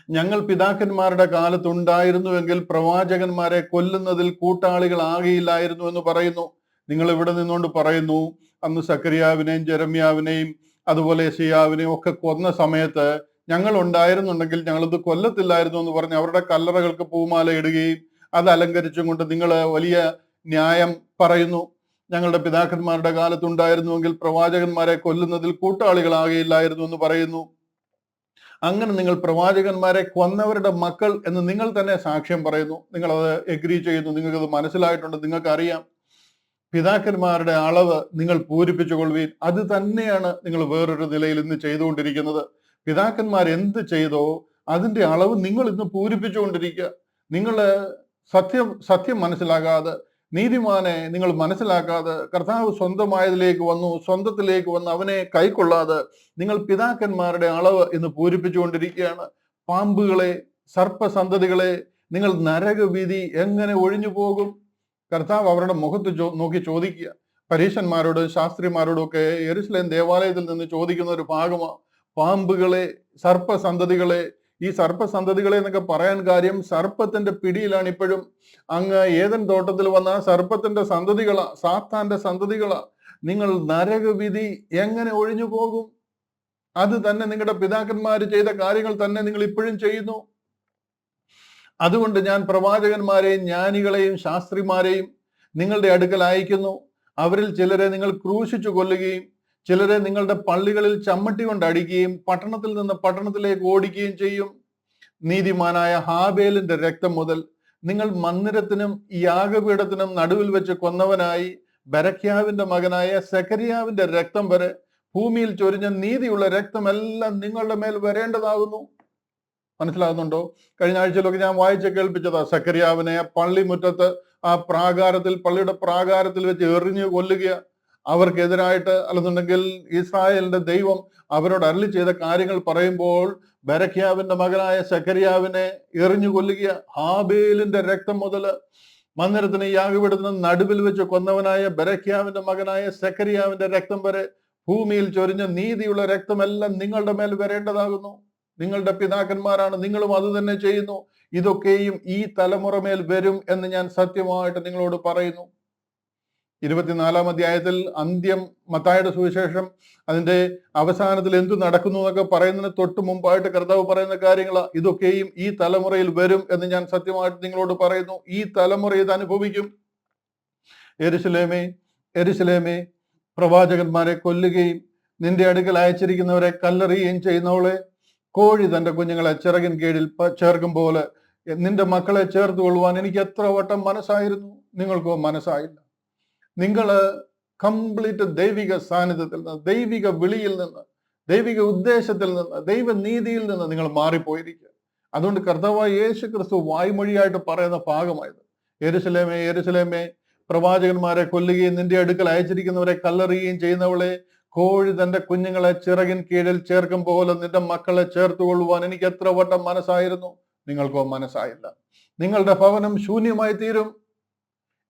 ഞങ്ങൾ പിതാക്കന്മാരുടെ കാലത്തുണ്ടായിരുന്നുവെങ്കിൽ പ്രവാചകന്മാരെ കൊല്ലുന്നതിൽ കൂട്ടാളികളാകിയില്ലായിരുന്നു എന്ന് പറയുന്നു. നിങ്ങൾ ഇവിടെ നിന്നുകൊണ്ട് പറയുന്നു, അന്ന് സക്കറിയാവിനെയും ജെരമ്യാവിനെയും അതുപോലെ യെശയ്യാവിനെയും ഒക്കെ കൊന്ന സമയത്ത് ഞങ്ങൾ ഉണ്ടായിരുന്നുണ്ടെങ്കിൽ ഞങ്ങളത് കൊല്ലത്തില്ലായിരുന്നു എന്ന് പറഞ്ഞ് അവരുടെ കല്ലറകൾക്ക് പൂമാല ഇടുകയും അത് അലങ്കരിച്ചും കൊണ്ട് നിങ്ങൾ വലിയ ന്യായം പറയുന്നു. ഞങ്ങളുടെ പിതാക്കന്മാരുടെ കാലത്തുണ്ടായിരുന്നുവെങ്കിൽ പ്രവാചകന്മാരെ കൊല്ലുന്നതിൽ കൂട്ടാളികളാകിയില്ലായിരുന്നു എന്ന് പറയുന്നു. അങ്ങനെ നിങ്ങൾ പ്രവാചകന്മാരെ കൊന്നവരുടെ മക്കൾ എന്ന് നിങ്ങൾ തന്നെ സാക്ഷ്യം പറയുന്നു. നിങ്ങളത് എഗ്രി ചെയ്യുന്നു. നിങ്ങൾക്കത് മനസ്സിലായിട്ടുണ്ട്. നിങ്ങൾക്കറിയാം പിതാക്കന്മാരുടെ അളവ് നിങ്ങൾ പൂരിപ്പിച്ചുകൊള്ളുവീൻ. അത് തന്നെയാണ് നിങ്ങൾ വേറൊരു നിലയിൽ ഇന്ന് ചെയ്തുകൊണ്ടിരിക്കുന്നത്. പിതാക്കന്മാർ എന്ത് ചെയ്തോ അതിന്റെ അളവ് നിങ്ങൾ ഇന്ന് പൂരിപ്പിച്ചുകൊണ്ടിരിക്കുക. നിങ്ങൾ സത്യം മനസ്സിലാകാതെ, നീതിമാനെ നിങ്ങൾ മനസ്സിലാക്കാതെ, കർത്താവ് സ്വന്തത്തിലേക്ക് വന്ന് അവനെ കൈക്കൊള്ളാതെ നിങ്ങൾ പിതാക്കന്മാരുടെ അളവ് ഇന്ന് പൂരിപ്പിച്ചുകൊണ്ടിരിക്കുകയാണ്. പാമ്പുകളെ, സർപ്പസന്തതികളെ, നിങ്ങൾ നരകവിധി എങ്ങനെ ഒഴിഞ്ഞു പോകും? കർത്താവ് അവരുടെ മുഖത്ത് നോക്കി ചോദിക്കുക. പരീശന്മാരോടും ശാസ്ത്രിമാരോടും ഒക്കെ യെരുശലേം ദേവാലയത്തിൽ നിന്ന് ചോദിക്കുന്ന ഒരു ഭാഗമാണ്. പാമ്പുകളെ, സർപ്പസന്തതികളെ. ഈ സർപ്പസന്തതികളെ എന്നൊക്കെ പറയാൻ കാര്യം സർപ്പത്തിന്റെ പിടിയിലാണ് ഇപ്പോഴും. അങ്ങ് ഏദൻ തോട്ടത്തിൽ വന്ന സർപ്പത്തിന്റെ സന്തതികളാ, സാത്താന്റെ സന്തതികളാ. നിങ്ങൾ നരകവിധി എങ്ങനെ ഒഴിഞ്ഞു പോകും? അത് തന്നെ നിങ്ങളുടെ പിതാക്കന്മാർ ചെയ്ത കാര്യങ്ങൾ തന്നെ നിങ്ങൾ ഇപ്പോഴും ചെയ്യുന്നു. അതുകൊണ്ട് ഞാൻ പ്രവാചകന്മാരെയും ജ്ഞാനികളെയും ശാസ്ത്രിമാരെയും നിങ്ങളുടെ അടുക്കൽ അയക്കുന്നു. അവരിൽ ചിലരെ നിങ്ങൾ ക്രൂശിച്ചു കൊല്ലുകയും ചിലരെ നിങ്ങളുടെ പള്ളികളിൽ ചമ്മട്ടി കൊണ്ട് അടിക്കുകയും പട്ടണത്തിൽ നിന്ന് പട്ടണത്തിലേക്ക് ഓടിക്കുകയും ചെയ്യും. നീതിമാനായ ഹാബേലിന്റെ രക്തം മുതൽ നിങ്ങൾ മന്ദിരത്തിനും യാഗപീഠത്തിനും നടുവിൽ വെച്ച് കൊന്നവനായി ബരഖ്യാവിന്റെ മകനായ സെഖരിയാവിന്റെ രക്തം വരെ ഭൂമിയിൽ ചൊരിഞ്ഞ നീതിയുള്ള രക്തമെല്ലാം നിങ്ങളുടെ മേൽ വരേണ്ടതാകുന്നു. മനസ്സിലാകുന്നുണ്ടോ? കഴിഞ്ഞ ആഴ്ചയിലൊക്കെ ഞാൻ വായിച്ച് കേൾപ്പിച്ചതാ. സെഖരിയാവിനെ പള്ളിമുറ്റത്ത് പള്ളിയുടെ പ്രാകാരത്തിൽ വെച്ച് എറിഞ്ഞു കൊല്ലുക. അവർക്കെതിരായിട്ട് അല്ലെന്നുണ്ടെങ്കിൽ ഇസ്രായേലിന്റെ ദൈവം അവരോട് അരുളി ചെയ്ത കാര്യങ്ങൾ പറയുമ്പോൾ ബരഖ്യാവിന്റെ മകനായ സെഖരിയാവിനെ എറിഞ്ഞു കൊല്ലുക. ഹാബേലിന്റെ രക്തം മുതൽ മന്ദിരത്തിന് യാഗപീഠത്തിന് നടുവിൽ വെച്ച് കൊന്നവനായ ബരഖ്യാവിന്റെ മകനായ സെഖരിയാവിന്റെ രക്തം വരെ ഭൂമിയിൽ ചൊരിഞ്ഞ നീതിയുള്ള രക്തമെല്ലാം നിങ്ങളുടെ മേൽ വരേണ്ടതാകുന്നു. നിങ്ങളുടെ പിതാക്കന്മാരാണ്, നിങ്ങളും അത് തന്നെ ചെയ്യുന്നു. ഇതൊക്കെയും ഈ തലമുറ മേൽ വരും എന്ന് ഞാൻ സത്യമായിട്ട് നിങ്ങളോട് പറയുന്നു. 24-ാം അധ്യായത്തിൽ അന്ത്യം, മത്തായിയുടെ സുവിശേഷം അതിന്റെ അവസാനത്തിൽ എന്തു നടക്കുന്നു എന്നൊക്കെ പറയുന്നതിന് തൊട്ട് മുമ്പായിട്ട് കർത്താവ് പറയുന്ന കാര്യങ്ങളാ. ഇതൊക്കെയും ഈ തലമുറയിൽ വരും എന്ന് ഞാൻ സത്യമായിട്ട് നിങ്ങളോട് പറയുന്നു. ഈ തലമുറ ഇത് അനുഭവിക്കും. യെരൂശലേമേ, യെരൂശലേമേ, പ്രവാചകന്മാരെ കൊല്ലുകയും നിന്റെ അടുക്കൽ അയച്ചിരിക്കുന്നവരെ കല്ലെറിയുകയും ചെയ്യുന്നവളെ, കോഴി തന്റെ കുഞ്ഞുങ്ങളെ ചിറകിൻ കീഴിൽ ചേർക്കും പോലെ നിന്റെ മക്കളെ ചേർത്ത് കൊള്ളുവാൻ എനിക്ക് എത്ര വട്ടം മനസ്സായിരുന്നു, നിങ്ങൾക്കോ മനസ്സായില്ല. നിങ്ങൾ കംപ്ലീറ്റ് ദൈവിക സാന്നിധ്യത്തിൽ നിന്ന്, ദൈവിക വിളിയിൽ നിന്ന്, ദൈവിക ഉദ്ദേശത്തിൽ നിന്ന്, ദൈവനീതിയിൽ നിന്ന് നിങ്ങൾ മാറിപ്പോയിരിക്കുക. അതുകൊണ്ട് കർത്താവായ യേശു ക്രിസ്തു വായ്മൊഴിയായിട്ട് പറയുന്ന ഭാഗമായത്, യെരൂശലേമേ, യെരൂശലേമേ, പ്രവാചകന്മാരെ കൊല്ലുകയും നിന്റെ അടുക്കൽ അയച്ചിരിക്കുന്നവരെ കല്ലെറിയുകയും ചെയ്യുന്നവളെ, കോഴി തന്റെ കുഞ്ഞുങ്ങളെ ചിറകിൻ കീഴിൽ ചേർക്കും പോലെ നിന്റെ മക്കളെ ചേർത്ത് കൊള്ളുവാൻ എനിക്ക് എത്ര വട്ടം മനസ്സായിരുന്നു, നിങ്ങൾക്കോ മനസ്സായില്ല. നിങ്ങളുടെ ഭവനം ശൂന്യമായി തീരും.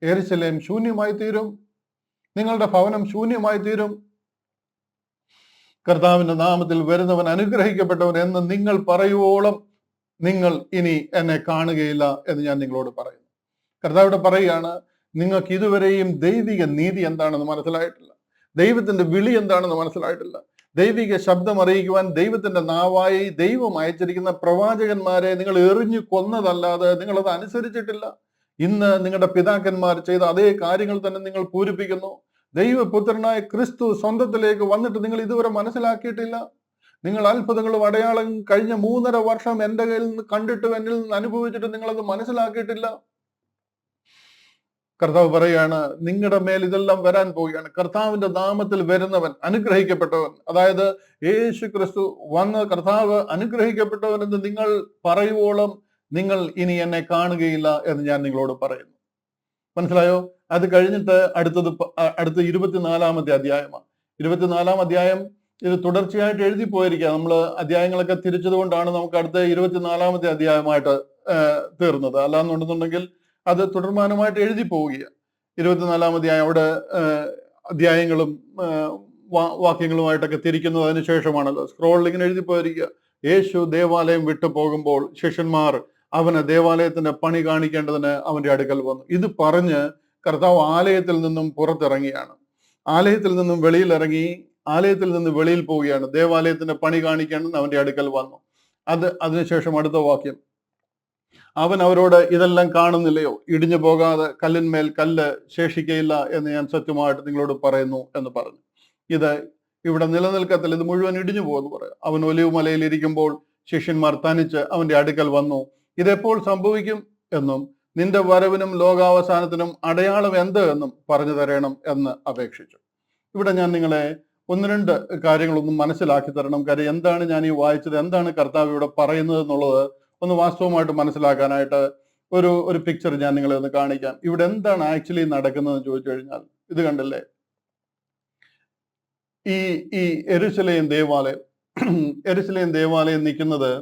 യെരൂശലേം ശൂന്യമായി തീരും. നിങ്ങളുടെ ഭവനം ശൂന്യമായി തീരും. കർത്താവിന്റെ നാമത്തിൽ വരുന്നവൻ അനുഗ്രഹിക്കപ്പെട്ടവൻ എന്ന് നിങ്ങൾ പറയുവോളം നിങ്ങൾ ഇനി എന്നെ കാണുകയില്ല എന്ന് ഞാൻ നിങ്ങളോട് പറയുന്നു. കർത്താവിടെ പറയുകയാണ്, നിങ്ങൾക്ക് ഇതുവരെയും ദൈവിക നീതി എന്താണെന്ന് മനസ്സിലായിട്ടില്ല, ദൈവത്തിന്റെ വിളി എന്താണെന്ന് മനസ്സിലായിട്ടില്ല. ദൈവിക ശബ്ദം അറിയിക്കുവാൻ ദൈവത്തിന്റെ നാവായി ദൈവം അയച്ചിരിക്കുന്ന പ്രവാചകന്മാരെ നിങ്ങൾ എറിഞ്ഞു കൊന്നതല്ലാതെ നിങ്ങളത് അനുസരിച്ചിട്ടില്ല. ഇന്ന് നിങ്ങളുടെ പിതാക്കന്മാർ ചെയ്ത അതേ കാര്യങ്ങൾ തന്നെ നിങ്ങൾ പൂരിപ്പിക്കുന്നു. ദൈവപുത്രനായ ക്രിസ്തു സ്വന്തത്തിലേക്ക് വന്നിട്ട് നിങ്ങൾ ഇതുവരെ മനസ്സിലാക്കിയിട്ടില്ല. നിങ്ങൾ അത്ഭുതങ്ങളും അടയാളം കഴിഞ്ഞ 3.5 വർഷം എൻ്റെ കയ്യിൽ നിന്ന് കണ്ടിട്ട് എന്നിൽ നിന്ന് അനുഭവിച്ചിട്ട് നിങ്ങളത് മനസ്സിലാക്കിയിട്ടില്ല. കർത്താവ് പറയാണ്, നിങ്ങളുടെ മേൽ ഇതെല്ലാം വരാൻ പോവുകയാണ്. കർത്താവിന്റെ നാമത്തിൽ വരുന്നവൻ അനുഗ്രഹിക്കപ്പെട്ടവൻ, അതായത് യേശു ക്രിസ്തു വന്ന കർത്താവ് അനുഗ്രഹിക്കപ്പെട്ടവൻ എന്ന് നിങ്ങൾ പറയുവോളം നിങ്ങൾ ഇനി എന്നെ കാണുകയില്ല എന്ന് ഞാൻ നിങ്ങളോട് പറയുന്നു. മനസ്സിലായോ? അത് കഴിഞ്ഞിട്ട് അടുത്ത 24-ാമത്തെ അധ്യായമാണ്. 24-ാം അധ്യായം ഇത് തുടർച്ചയായിട്ട് എഴുതി പോയിരിക്കുക. നമ്മൾ അധ്യായങ്ങളൊക്കെ തിരിച്ചത് കൊണ്ടാണ് നമുക്ക് അടുത്ത 24-ാമത്തെ അധ്യായമായിട്ട് തീർന്നത്. അല്ലാന്നുണ്ടെന്നുണ്ടെങ്കിൽ അത് തുടർമാനമായിട്ട് എഴുതി പോവുകയാണ്. 24-ാം അധ്യായം അവിടെ അധ്യായങ്ങളും വാക്യങ്ങളുമായിട്ടൊക്കെ തിരിക്കുന്നത് അതിന് ശേഷമാണല്ലോ. സ്ക്രോളിൽ ഇങ്ങനെ എഴുതി പോയിരിക്കുക. യേശു ദേവാലയം വിട്ടു പോകുമ്പോൾ ശിഷ്യന്മാർ അവന് ദേവാലയത്തിന്റെ പണി കാണിക്കേണ്ടതിന് അവന്റെ അടുക്കൽ വന്നു. ഇത് പറഞ്ഞ് കർത്താവ് ആലയത്തിൽ നിന്നും പുറത്തിറങ്ങിയാണ്. ആലയത്തിൽ നിന്നും വെളിയിലിറങ്ങി ആലയത്തിൽ നിന്ന് വെളിയിൽ പോവുകയാണ്. ദേവാലയത്തിന്റെ പണി കാണിക്കേണ്ടതിന് അവന്റെ അടുക്കൽ വന്നു. അതിനുശേഷം അടുത്ത വാക്യം, അവൻ അവരോട്, ഇതെല്ലാം കാണുന്നില്ലയോ? ഇടിഞ്ഞു പോകാതെ കല്ലിന്മേൽ കല്ല് ശേഷിക്കയില്ല എന്ന് ഞാൻ സത്യമായിട്ട് നിങ്ങളോട് പറയുന്നു എന്ന് പറഞ്ഞു. ഇത് ഇവിടെ നിലനിൽക്കത്തില്ല, ഇത് മുഴുവൻ ഇടിഞ്ഞു പോകുമെന്ന് പറയാം. അവൻ ഒലിവ് മലയിൽ ഇരിക്കുമ്പോൾ ശിഷ്യന്മാർ തനിച്ച് അവന്റെ അടുക്കൽ വന്നു. ഇതെപ്പോൾ സംഭവിക്കും എന്നും നിന്റെ വരവിനും ലോകാവസാനത്തിനും അടയാളം എന്ത് എന്നും പറഞ്ഞു തരണം എന്ന് അപേക്ഷിച്ചു. ഇവിടെ ഞാൻ നിങ്ങളെ 1-2 കാര്യങ്ങളൊന്നും മനസ്സിലാക്കി തരണം. കാര്യം എന്താണ് ഞാൻ ഈ വായിച്ചത്, എന്താണ് കർത്താവ് ഇവിടെ പറയുന്നത് എന്നുള്ളത് ഒന്ന് വാസ്തവമായിട്ട് മനസ്സിലാക്കാനായിട്ട് ഒരു പിക്ചർ ഞാൻ നിങ്ങളെ ഒന്ന് കാണിക്കാം. ഇവിടെ എന്താണ് ആക്ച്വലി നടക്കുന്നതെന്ന് ചോദിച്ചു കഴിഞ്ഞാൽ, ഇത് കണ്ടില്ലേ, ഈ യെരൂശലേം ദേവാലയം നിൽക്കുന്നത്,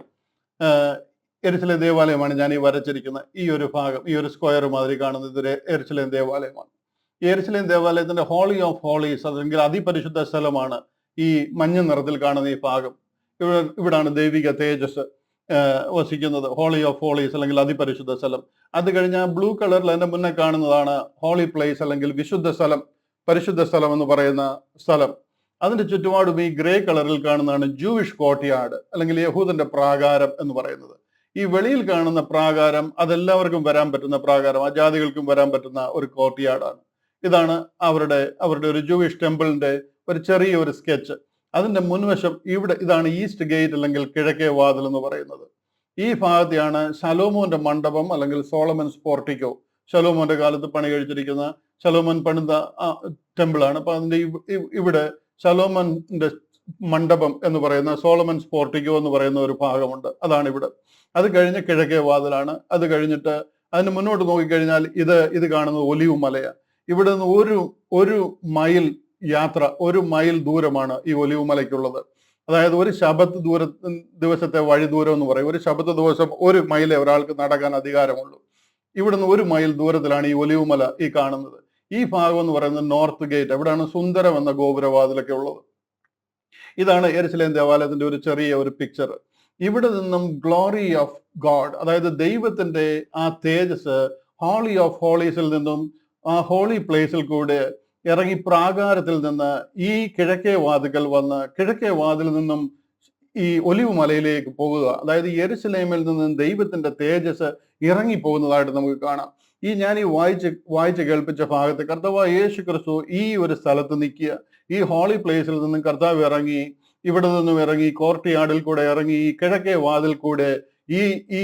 യെരൂശലേം ദേവാലയമാണ് ഞാൻ ഈ വരച്ചിരിക്കുന്ന ഈ ഒരു ഭാഗം, ഈ ഒരു സ്ക്വയർ മാതിരി കാണുന്നത് യെരൂശലേം ദേവാലയമാണ്. ഈ യെരൂശലേം ദേവാലയത്തിന്റെ ഹോളി ഓഫ് ഹോളീസ് അല്ലെങ്കിൽ അതിപരിശുദ്ധ സ്ഥലമാണ് ഈ മഞ്ഞ നിറത്തിൽ കാണുന്ന ഈ ഭാഗം. ഇവിടാണ് ദൈവിക തേജസ് വസിക്കുന്നത്, ഹോളി ഓഫ് ഹോളീസ് അല്ലെങ്കിൽ അതിപരിശുദ്ധ സ്ഥലം. അത് കഴിഞ്ഞാൽ ബ്ലൂ കളറിൽ അതിന്റെ മുന്നേ കാണുന്നതാണ് ഹോളി പ്ലേസ് അല്ലെങ്കിൽ വിശുദ്ധ സ്ഥലം, പരിശുദ്ധ സ്ഥലം എന്ന് പറയുന്ന സ്ഥലം. അതിന്റെ ചുറ്റുപാടും ഈ ഗ്രേ കളറിൽ കാണുന്നതാണ് ജൂയിഷ് കോർട്ട്യാർഡ് അല്ലെങ്കിൽ യഹൂദന്റെ പ്രാകാരം എന്ന് പറയുന്നത്. ഈ വെളിയിൽ കാണുന്ന പ്രാകാരം അതെല്ലാവർക്കും വരാൻ പറ്റുന്ന പ്രാകാരം, അജാതികൾക്കും വരാൻ പറ്റുന്ന ഒരു കോർട്ട്യാർഡാണ്. ഇതാണ് അവരുടെ ഒരു ജൂയിഷ് ടെമ്പിളിന്റെ ഒരു ചെറിയ ഒരു സ്കെച്ച്. അതിന്റെ മുൻവശം ഇതാണ് ഈസ്റ്റ് ഗേറ്റ് അല്ലെങ്കിൽ കിഴക്കേ വാതിൽ എന്ന് പറയുന്നത്. ഈ ഭാഗത്തെയാണ് ശലോമോന്റെ മണ്ഡപം അല്ലെങ്കിൽ സോളമൻസ് പോർട്ടിക്കോ. ശലോമോന്റെ കാലത്ത് പണി കഴിച്ചിരിക്കുന്ന ശലോമോൻ പണിത ടെമ്പിളാണ്. അപ്പൊ അതിന്റെ ഇവിടെ ശലോമോന്റെ മണ്ഡപം എന്ന് പറയുന്ന സോളമൻസ് പോർട്ടിക്കോ എന്ന് പറയുന്ന ഒരു ഭാഗമുണ്ട്. അതാണ് ഇവിടെ. അത് കഴിഞ്ഞ് കിഴക്കേ വാതിലാണ്. അത് കഴിഞ്ഞിട്ട് അതിന് മുന്നോട്ട് നോക്കിക്കഴിഞ്ഞാൽ ഇത് കാണുന്നത് ഒലിവ് മലയാണ്. ഇവിടെ നിന്ന് ഒരു മൈൽ യാത്ര, 1 മൈൽ ദൂരമാണ് ഈ ഒലിവ് മലയ്ക്കുള്ളത്. അതായത് ഒരു ശബത്ത് ദിവസത്തെ വഴി ദൂരം എന്ന് പറയും. ഒരു ശബത്ത് ദിവസം 1 മൈലേ ഒരാൾക്ക് നടക്കാൻ അധികാരമുള്ളൂ. ഇവിടുന്ന് 1 മൈൽ ദൂരത്തിലാണ് ഈ ഒലിവ് മല ഈ കാണുന്നത്. ഈ ഭാഗം എന്ന് പറയുന്നത് നോർത്ത് ഗേറ്റ്. എവിടെയാണ് സുന്ദരം എന്ന ഗോപുരവാതിലൊക്കെ ഉള്ളത്. ഇതാണ് യെരൂശലേം ദേവാലയത്തിന്റെ ഒരു ചെറിയ ഒരു പിക്ചർ. ഇവിടെ നിന്നും ഗ്ലോറി ഓഫ് ഗോഡ്, അതായത് ദൈവത്തിന്റെ ആ തേജസ് ഹോളി ഓഫ് ഹോളീസിൽ നിന്നും ആ ഹോളി പ്ലേസിൽ കൂടെ ഇറങ്ങി പ്രാകാരത്തിൽ നിന്ന് ഈ കിഴക്കേ വാതിക്കൽ വന്ന് കിഴക്കേ വാതിൽ നിന്നും ഈ ഒലിവ് മലയിലേക്ക് പോകുക. അതായത് യെരുശലേമിൽ നിന്ന് ദൈവത്തിന്റെ തേജസ് ഇറങ്ങി പോകുന്നതായിട്ട് നമുക്ക് കാണാം. ഞാൻ വായിച്ച് കേൾപ്പിച്ച ഭാഗത്ത് കർത്താവ് യേശു ക്രിസ്തു ഈ ഒരു സ്ഥലത്ത് നിൽക്കുക. ഈ ഹോളി പ്ലേസിൽ നിന്നും കർത്താവ് ഇറങ്ങി, ഇവിടെ നിന്നും ഇറങ്ങി കോർട്ടിയാടിൽ കൂടെ ഇറങ്ങി ഈ കിഴക്കേ വാതിൽ കൂടെ ഈ ഈ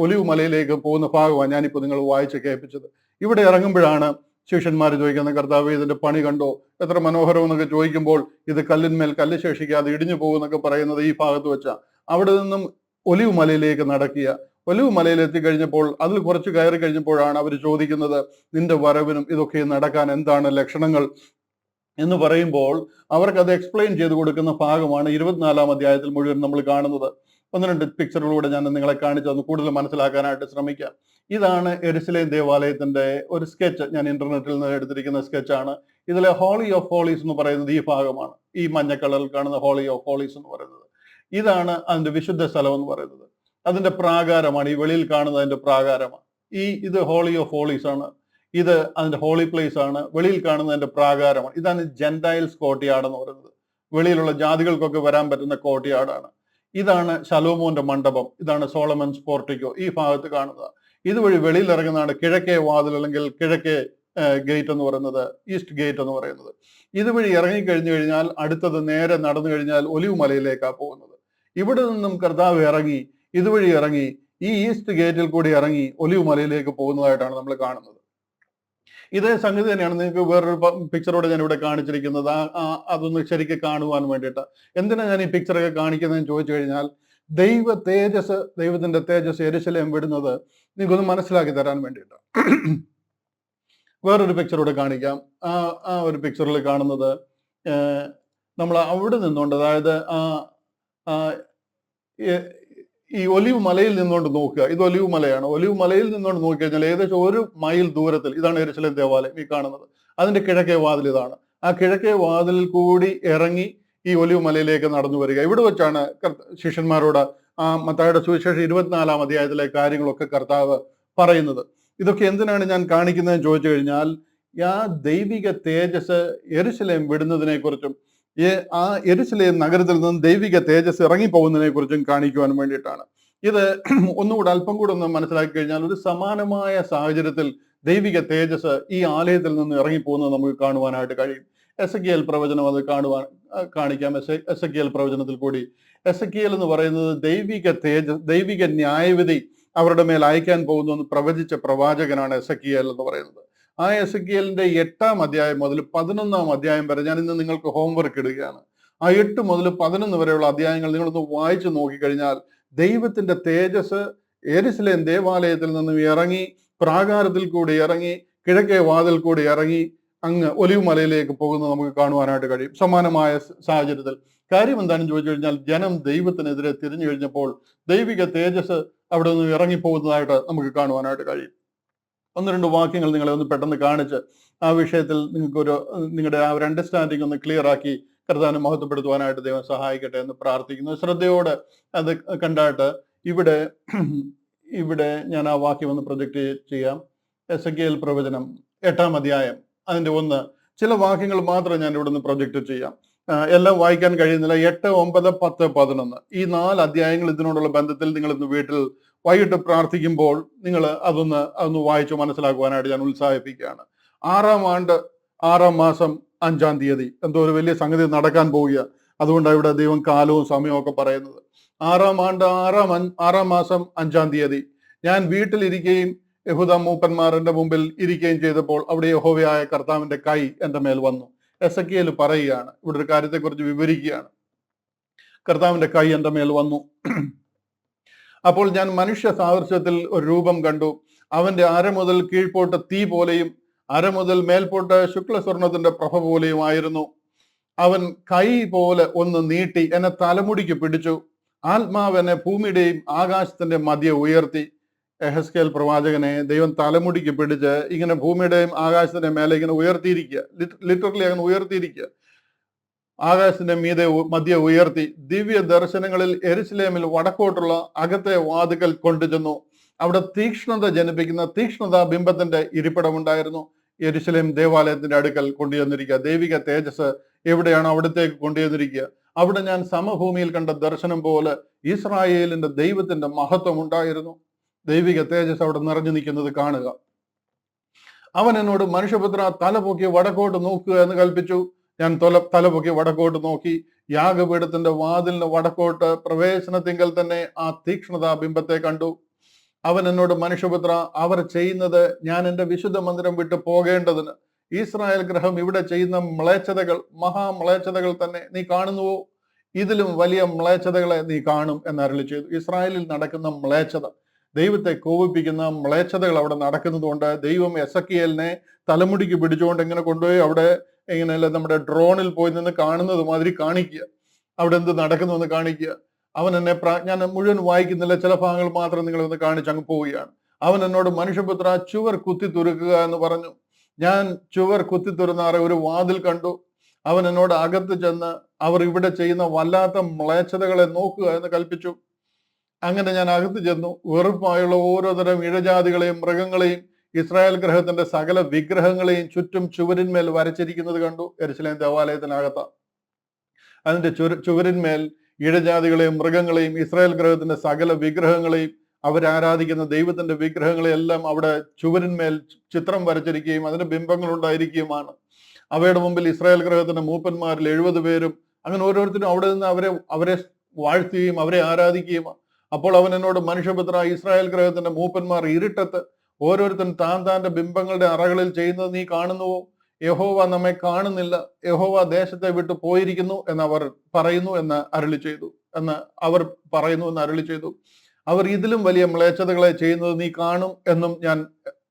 ഒലിവ് മലയിലേക്ക് പോകുന്ന ഭാഗമാണ് ഞാനിപ്പോൾ നിങ്ങൾ വായിച്ച് കേൾപ്പിച്ചത്. ഇവിടെ ഇറങ്ങുമ്പോഴാണ് ശിഷ്യന്മാർ ചോദിക്കുന്നത്, കർത്താവ് ഇതിന്റെ പണി കണ്ടോ, എത്ര മനോഹരം എന്നൊക്കെ ചോദിക്കുമ്പോൾ ഇത് കല്ലിന്മേൽ കല്ല് ശേഷിക്കാതെ ഇടിഞ്ഞു പോകുന്നൊക്കെ പറയുന്നത് ഈ ഭാഗത്ത് വെച്ചാ. അവിടെ നിന്നും ഒലിവ് മലയിലേക്ക് നടക്കുക. ഒലിവ് മലയിൽ എത്തിക്കഴിഞ്ഞപ്പോൾ അതിൽ കുറച്ച് കയറി കഴിഞ്ഞപ്പോഴാണ് അവർ ചോദിക്കുന്നത്, നിന്റെ വരവിനും ഇതൊക്കെ നടക്കാൻ എന്താണ് ലക്ഷണങ്ങൾ എന്ന് പറയുമ്പോൾ അവർക്ക് അത് എക്സ്പ്ലെയിൻ ചെയ്ത് കൊടുക്കുന്ന ഭാഗമാണ് 24-ാം അധ്യായത്തിൽ മുഴുവൻ നമ്മൾ കാണുന്നത്. 1-2 പിക്ചറുകളിലൂടെ ഞാൻ നിങ്ങളെ കാണിച്ചു തന്നു കൂടുതൽ മനസ്സിലാക്കാനായിട്ട് ശ്രമിക്കാം. ഇതാണ് യെരുശലേം ദേവാലയത്തിന്റെ ഒരു സ്കെച്ച്. ഞാൻ ഇന്റർനെറ്റിൽ നിന്ന് എടുത്തിരിക്കുന്ന സ്കെച്ചാണ്. ഇതിലെ ഹോളി ഓഫ് ഹോളീസ് എന്ന് പറയുന്നത് ഈ ഭാഗമാണ്. ഈ മഞ്ഞ കളറിൽ കാണുന്ന ഹോളി ഓഫ് ഹോളീസ് എന്ന് പറയുന്നത് ഇതാണ് അതിന്റെ വിശുദ്ധ സ്ഥലം എന്ന് പറയുന്നത്. അതിന്റെ പ്രാകാരമാണ് ഈ വെളിയിൽ കാണുന്നത്. അതിന്റെ പ്രാകാരമാണ് ഇത് ഹോളി ഓഫ് ഹോളീസ് ആണ്. ഇത് അതിന്റെ ഹോളി പ്ലേസ് ആണ്. വെളിയിൽ കാണുന്നത് അതിന്റെ പ്രാകാരമാണ്. ഇതാണ് ജെന്റൈൽസ് കോർട്ട്യാർഡ് എന്ന് പറയുന്നത്. വെളിയിലുള്ള ജാതികൾക്കൊക്കെ വരാൻ പറ്റുന്ന കോർട്ട്യാർഡാണ്. ഇതാണ് ശലോമോന്റെ മണ്ഡപം. ഇതാണ് സോളമൻസ് പോർട്ടിക്കോ ഈ ഭാഗത്ത് കാണുന്നത്. ഇതുവഴി വെളിയിൽ ഇറങ്ങുന്നതാണ് കിഴക്കേ വാതിൽ അല്ലെങ്കിൽ കിഴക്കേ ഗേറ്റ് എന്ന് പറയുന്നത്, ഈസ്റ്റ് ഗേറ്റ് എന്ന് പറയുന്നത്. ഇതുവഴി ഇറങ്ങിക്കഴിഞ്ഞു കഴിഞ്ഞാൽ അടുത്തത് നേരെ നടന്നു കഴിഞ്ഞാൽ ഒലിവ് മലയിലേക്കാണ് പോകുന്നത്. ഇവിടെ നിന്നും കർത്താവ് ഇറങ്ങി ഇതുവഴി ഇറങ്ങി ഈ ഈസ്റ്റ് ഗേറ്റിൽ കൂടി ഇറങ്ങി ഒലിവ് മലയിലേക്ക് പോകുന്നതായിട്ടാണ് നമ്മൾ കാണുന്നത്. ഇതേ സംഗതി തന്നെയാണ് നിങ്ങൾക്ക് വേറൊരു പിക്ചറോടെ ഞാൻ ഇവിടെ കാണിച്ചിരിക്കുന്നത്. അതൊന്ന് ശരിക്കും കാണുവാൻ വേണ്ടിയിട്ട്. എന്തിനാ ഞാൻ ഈ പിക്ചറൊക്കെ കാണിക്കുന്നതെന്ന് ചോദിച്ചു കഴിഞ്ഞാൽ, ദൈവത്തിന്റെ തേജസ് യെരുശലേം വിടുന്നത് നിങ്ങൾക്കൊന്ന് മനസ്സിലാക്കി തരാൻ വേണ്ടിയിട്ട്. വേറൊരു പിക്ചറോടെ കാണിക്കാം. ആ ഒരു പിക്ചറിൽ കാണുന്നത് നമ്മൾ അവിടെ നിന്നുകൊണ്ട്, അതായത് ഈ ഒലിവ് മലയിൽ നിന്നുകൊണ്ട് നോക്കുക. ഇത് ഒലിവ് മലയാണ്. ഒലിവ് മലയിൽ നിന്നുകൊണ്ട് നോക്കിക്കഴിഞ്ഞാൽ ഏകദേശം 1 മൈൽ ദൂരത്തിൽ ഇതാണ് യെരുശലേം ദേവാലയം ഈ കാണുന്നത്. അതിന്റെ കിഴക്കേ വാതിൽ ഇതാണ്. ആ കിഴക്കേ വാതിലിൽ കൂടി ഇറങ്ങി ഈ ഒലിവ് മലയിലേക്ക് നടന്നു വരിക. ഇവിടെ വെച്ചാണ് ശിഷ്യന്മാരോട് മത്തായിയുടെ സുവിശേഷം 24-ാം അധ്യായത്തിലെ കാര്യങ്ങളൊക്കെ കർത്താവ് പറയുന്നത്. ഇതൊക്കെ എന്തിനാണ് ഞാൻ കാണിക്കുന്നതെന്ന് ചോദിച്ചു കഴിഞ്ഞാൽ, ആ ദൈവിക തേജസ് യെരുശലേം വിടുന്നതിനെ കുറിച്ചും ആ യെരുശലേം നഗരത്തിൽ നിന്ന് ദൈവിക തേജസ് ഇറങ്ങിപ്പോകുന്നതിനെ കുറിച്ചും കാണിക്കുവാൻ വേണ്ടിയിട്ടാണ്. ഇത് ഒന്നുകൂടെ അല്പം കൂടെ ഒന്ന് മനസ്സിലാക്കി കഴിഞ്ഞാൽ ഒരു സമാനമായ സാഹചര്യത്തിൽ ദൈവിക തേജസ് ഈ ആലയത്തിൽ നിന്ന് ഇറങ്ങിപ്പോകുന്നത് നമുക്ക് കാണുവാനായിട്ട് കഴിയും. എസെക്കിയേൽ പ്രവചനം അത് കാണിക്കാം. എസെക്കിയേൽ പ്രവചനത്തിൽ കൂടി എസെക്കിയേൽ എന്ന് പറയുന്നത് ദൈവിക ന്യായവിധി അവരുടെ മേൽ അയക്കാൻ പോകുന്നു എന്ന് പ്രവചിച്ച പ്രവാചകനാണ് എസെക്കിയേൽ എന്ന് പറയുന്നത്. ആ എസെക്കിയേലിന്റെ 8-ാം അധ്യായം മുതൽ 11-ാം അധ്യായം വരെ ഞാൻ ഇന്ന് നിങ്ങൾക്ക് ഹോംവർക്ക് ഇടുകയാണ്. ആ 8 മുതൽ 11 വരെയുള്ള അധ്യായങ്ങൾ നിങ്ങളൊന്ന് വായിച്ചു നോക്കിക്കഴിഞ്ഞാൽ ദൈവത്തിന്റെ തേജസ് യെരുശലേം ദേവാലയത്തിൽ നിന്നും ഇറങ്ങി പ്രാകാരത്തിൽ കൂടി ഇറങ്ങി കിഴക്കേ വാതിൽ കൂടി ഇറങ്ങി അങ്ങ് ഒലിവ് മലയിലേക്ക് പോകുന്നത് നമുക്ക് കാണുവാനായിട്ട് കഴിയും. സമാനമായ സാഹചര്യത്തിൽ കാര്യം എന്താണെന്ന് ചോദിച്ചു കഴിഞ്ഞാൽ, ജനം ദൈവത്തിനെതിരെ തിരിഞ്ഞു കഴിഞ്ഞപ്പോൾ ദൈവിക തേജസ് അവിടെ നിന്ന് ഇറങ്ങിപ്പോകുന്നതായിട്ട് നമുക്ക് കാണുവാനായിട്ട് കഴിയും. 1-2 വാക്യങ്ങൾ നിങ്ങളെ ഒന്ന് പെട്ടെന്ന് കാണിച്ച് ആ വിഷയത്തിൽ നിങ്ങളുടെ ആ ഒരു അണ്ടർസ്റ്റാൻഡിങ് ഒന്ന് ക്ലിയർ ആക്കി കർത്താവിനെ മഹത്വപ്പെടുത്തുവാനായിട്ട് ദൈവം സഹായിക്കട്ടെ എന്ന് പ്രാർത്ഥിക്കുന്നു. ശ്രദ്ധയോടെ അത് കണ്ടായിട്ട് ഇവിടെ ഞാൻ ആ വാക്യം ഒന്ന് പ്രൊജക്റ്റ് ചെയ്യാം. എസെക്കിയേൽ പ്രവചനം 8-ാം അധ്യായം അതിന്റെ 1 ചില വാക്യങ്ങൾ മാത്രം ഞാൻ ഇവിടെ നിന്ന് പ്രൊജക്റ്റ് ചെയ്യാം. എല്ലാം വായിക്കാൻ കഴിയുന്നില്ല. 8, 9, 10, 11 ഈ 4 അധ്യായങ്ങൾ ഇതിനോടുള്ള ബന്ധത്തിൽ നിങ്ങൾ ഇന്ന് വീട്ടിൽ വൈകിട്ട് പ്രാർത്ഥിക്കുമ്പോൾ നിങ്ങൾ അതൊന്ന് വായിച്ചു മനസ്സിലാക്കുവാനായിട്ട് ഞാൻ ഉത്സാഹിപ്പിക്കുകയാണ്. 6-ാം ആണ്ട് 6-ാം മാസം 5-ാം തീയതി എന്തോ ഒരു വലിയ സംഗതി നടക്കാൻ പോവുക. അതുകൊണ്ടാണ് ഇവിടെ ദൈവം കാലവും സമയവും ഒക്കെ പറയുന്നത്. 6-ാം ആണ്ട് 6-ാം മാസം 5-ാം തീയതി ഞാൻ വീട്ടിലിരിക്കുകയും യഹൂദ മൂപ്പന്മാരുടെ മുമ്പിൽ ഇരിക്കുകയും ചെയ്തപ്പോൾ അവിടെ യഹോവയായ കർത്താവിന്റെ കൈ എന്റെ മേൽ വന്നു. എസെക്കിയേൽ പറയുകയാണ്, ഇവിടെ ഒരു കാര്യത്തെക്കുറിച്ച് വിവരിക്കുകയാണ്. കർത്താവിന്റെ കൈ എന്റെ മേൽ വന്നു. അപ്പോൾ ഞാൻ മനുഷ്യ സാദൃശ്യത്തിൽ ഒരു രൂപം കണ്ടു. അവന്റെ അര മുതൽ കീഴ്പോട്ട് തീ പോലെയും അര മുതൽ മേൽപോട്ട് ശുക്ലസ്വർണത്തിന്റെ പ്രഭ പോലെയും ആയിരുന്നു. അവൻ കൈ പോലെ ഒന്ന് നീട്ടി എന്നെ തലമുടിക്ക് പിടിച്ചു. ആത്മാവ് എന്നെ ഭൂമിയുടെയും ആകാശത്തിന്റെ മധ്യ ഉയർത്തി. എഹെസ്കേൽ പ്രവാചകനെ ദൈവം തലമുടിക്ക് പിടിച്ച് ഇങ്ങനെ ഭൂമിയുടെയും ആകാശത്തിന്റെ മേലെ ഇങ്ങനെ ഉയർത്തിയിരിക്കുക. ലിറ്ററലി അങ്ങനെ ഉയർത്തിയിരിക്കുക. ആകാശത്തിന്റെ മീതെ മധ്യ ഉയർത്തി. ദിവ്യ ദർശനങ്ങളിൽ യെരുശലേമിൽ വടക്കോട്ടുള്ള അകത്തെ വാതിക്കൽ കൊണ്ടുചെന്നു. അവിടെ തീക്ഷ്ണത ജനിപ്പിക്കുന്ന തീക്ഷ്ണതാ ബിംബത്തിന്റെ ഇരിപ്പിടമുണ്ടായിരുന്നു. യെരുശലേം ദേവാലയത്തിന്റെ അടുക്കൽ കൊണ്ടുചെന്നിരിക്കുക. ദൈവിക തേജസ് എവിടെയാണോ അവിടത്തേക്ക് കൊണ്ടുചെന്നിരിക്കുക. അവിടെ ഞാൻ സമഭൂമിയിൽ കണ്ട ദർശനം പോലെ ഇസ്രായേലിന്റെ ദൈവത്തിന്റെ മഹത്വം ഉണ്ടായിരുന്നു. ദൈവിക തേജസ് അവിടെ നിറഞ്ഞു നിൽക്കുന്നത് കാണുക. അവൻ എന്നോട്, മനുഷ്യപുത്ര, തല പൊക്കി വടക്കോട്ട് നോക്കുക എന്ന് കൽപ്പിച്ചു. ഞാൻ തല പൊക്കി വടക്കോട്ട് നോക്കി. യാഗപീഠത്തിന്റെ വാതിലിന് വടക്കോട്ട് പ്രവേശനത്തിങ്കൽ തന്നെ ആ തീക്ഷ്ണതാ ബിംബത്തെ കണ്ടു. അവൻ എന്നോട്, മനുഷ്യപുത്ര, അവർ ചെയ്യുന്നത് ഞാൻ എൻ്റെ വിശുദ്ധ മന്ദിരം വിട്ട് പോകേണ്ടതിന് ഇസ്രായേൽ ഗൃഹം ഇവിടെ ചെയ്യുന്ന മ്ലേച്ഛതകൾ, മഹാമ്ലേച്ഛതകൾ തന്നെ നീ കാണുന്നുവോ? ഇതിലും വലിയ മ്ലേച്ഛതകളെ നീ കാണും എന്ന് അരുളി ചെയ്തു. ഇസ്രായേലിൽ നടക്കുന്ന മ്ലേച്ഛത, ദൈവത്തെ കോപിപ്പിക്കുന്ന മ്ലേച്ഛതകൾ അവിടെ നടക്കുന്നത് കൊണ്ട് ദൈവം എസക്കിയേലിനെ തലമുടിക്ക് പിടിച്ചുകൊണ്ട് ഇങ്ങനെ കൊണ്ടുപോയി അവിടെ ഇങ്ങനെയല്ല നമ്മുടെ ഡ്രോണിൽ പോയി നിന്ന് കാണുന്നത് മാതിരി കാണിക്കുക. അവിടെ എന്ത് നടക്കുന്നു എന്ന് കാണിക്കുക. അവൻ എന്നെ ഞാൻ മുഴുവൻ വായിക്കുന്നില്ല, ചില ഭാഗങ്ങൾ മാത്രം നിങ്ങളൊന്ന് കാണിച്ച് അങ്ങ് പോവുകയാണ്. അവൻ എന്നോട്, മനുഷ്യപുത്ര, ചുവർ കുത്തി തുറക്കുക എന്ന് പറഞ്ഞു. ഞാൻ ചുവർ കുത്തി തുറന്നാറെ ഒരു വാതിൽ കണ്ടു. അവൻ എന്നോട്, അകത്ത് ചെന്ന് അവർ ഇവിടെ ചെയ്യുന്ന വല്ലാത്ത മ്ലേച്ഛതകളെ നോക്കുക എന്ന് കൽപ്പിച്ചു. അങ്ങനെ ഞാൻ അകത്ത് ചെന്നു. വെറുപ്പായുള്ള ഓരോതരം ഇഴജാതികളെയും മൃഗങ്ങളെയും ഇസ്രായേൽ ഗ്രഹത്തിന്റെ സകല വിഗ്രഹങ്ങളെയും ചുറ്റും ചുവരിന്മേൽ വരച്ചിരിക്കുന്നത് കണ്ടു. യെരുശലേം ദേവാലയത്തിനകത്ത അതിന്റെ ചുവരിന്മേൽ ഇഴജാതികളെയും മൃഗങ്ങളെയും ഇസ്രായേൽ ഗ്രഹത്തിന്റെ സകല വിഗ്രഹങ്ങളെയും അവരാരാധിക്കുന്ന ദൈവത്തിന്റെ വിഗ്രഹങ്ങളെയെല്ലാം അവിടെ ചുവരിന്മേൽ ചിത്രം വരച്ചിരിക്കുകയും അതിന് ബിംബങ്ങൾ ഉണ്ടായിരിക്കുകയുമാണ്. അവയുടെ മുമ്പിൽ ഇസ്രായേൽ ഗ്രഹത്തിന്റെ മൂപ്പന്മാരിൽ 70 പേരും അങ്ങനെ ഓരോരുത്തരും അവിടെ നിന്ന് അവരെ വാഴ്ത്തുകയും അവരെ ആരാധിക്കുകയും. അപ്പോൾ അവൻ എന്നോട്, മനുഷ്യപുത്ര, ഇസ്രായേൽ ഗ്രഹത്തിന്റെ മൂപ്പന്മാർ ഇരുട്ടത്ത് ഓരോരുത്തരും താന്റെ ബിംബങ്ങളുടെ അറകളിൽ ചെയ്യുന്നത് നീ കാണുന്നുവോ? യഹോവ നമ്മെ കാണുന്നില്ല, യഹോവ ദേശത്തെ വിട്ടു പോയിരിക്കുന്നു എന്ന് അവർ പറയുന്നു എന്ന് അരുളി ചെയ്തു. അവർ ഇതിലും വലിയ മ്ലേച്ഛതകളെ ചെയ്യുന്നത് നീ കാണും എന്നും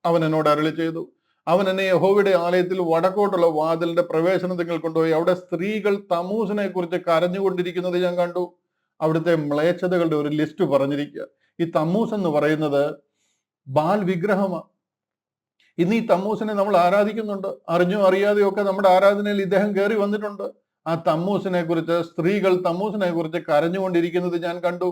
അവൻ എന്നോട് അരുളി ചെയ്തു. അവൻ എന്നെ യഹോവയുടെ ആലയത്തിൽ വടക്കോട്ടുള്ള വാതിലിന്റെ പ്രവേശനത്തിൽ കൊണ്ടുപോയി. അവിടെ സ്ത്രീകൾ തമൂസിനെ കുറിച്ച് കരഞ്ഞുകൊണ്ടിരിക്കുന്നത് ഞാൻ കണ്ടു. അവിടുത്തെ മ്ലേച്ഛതകളുടെ ഒരു ലിസ്റ്റ് പറഞ്ഞിരിക്കുക. ഈ തമ്മൂസ് എന്ന് പറയുന്നത് ബാൽ വിഗ്രഹമാണ്. ഇന്ന് ഈ തമ്മൂസിനെ നമ്മൾ ആരാധിക്കുന്നുണ്ട്. അറിഞ്ഞോ അറിയാതെയോ ഒക്കെ നമ്മുടെ ആരാധനയിൽ ഇദ്ദേഹം കയറി വന്നിട്ടുണ്ട്. ആ തമ്മൂസിനെ കുറിച്ച്, സ്ത്രീകൾ തമ്മൂസിനെ കുറിച്ച് കരഞ്ഞുകൊണ്ടിരിക്കുന്നത് ഞാൻ കണ്ടു.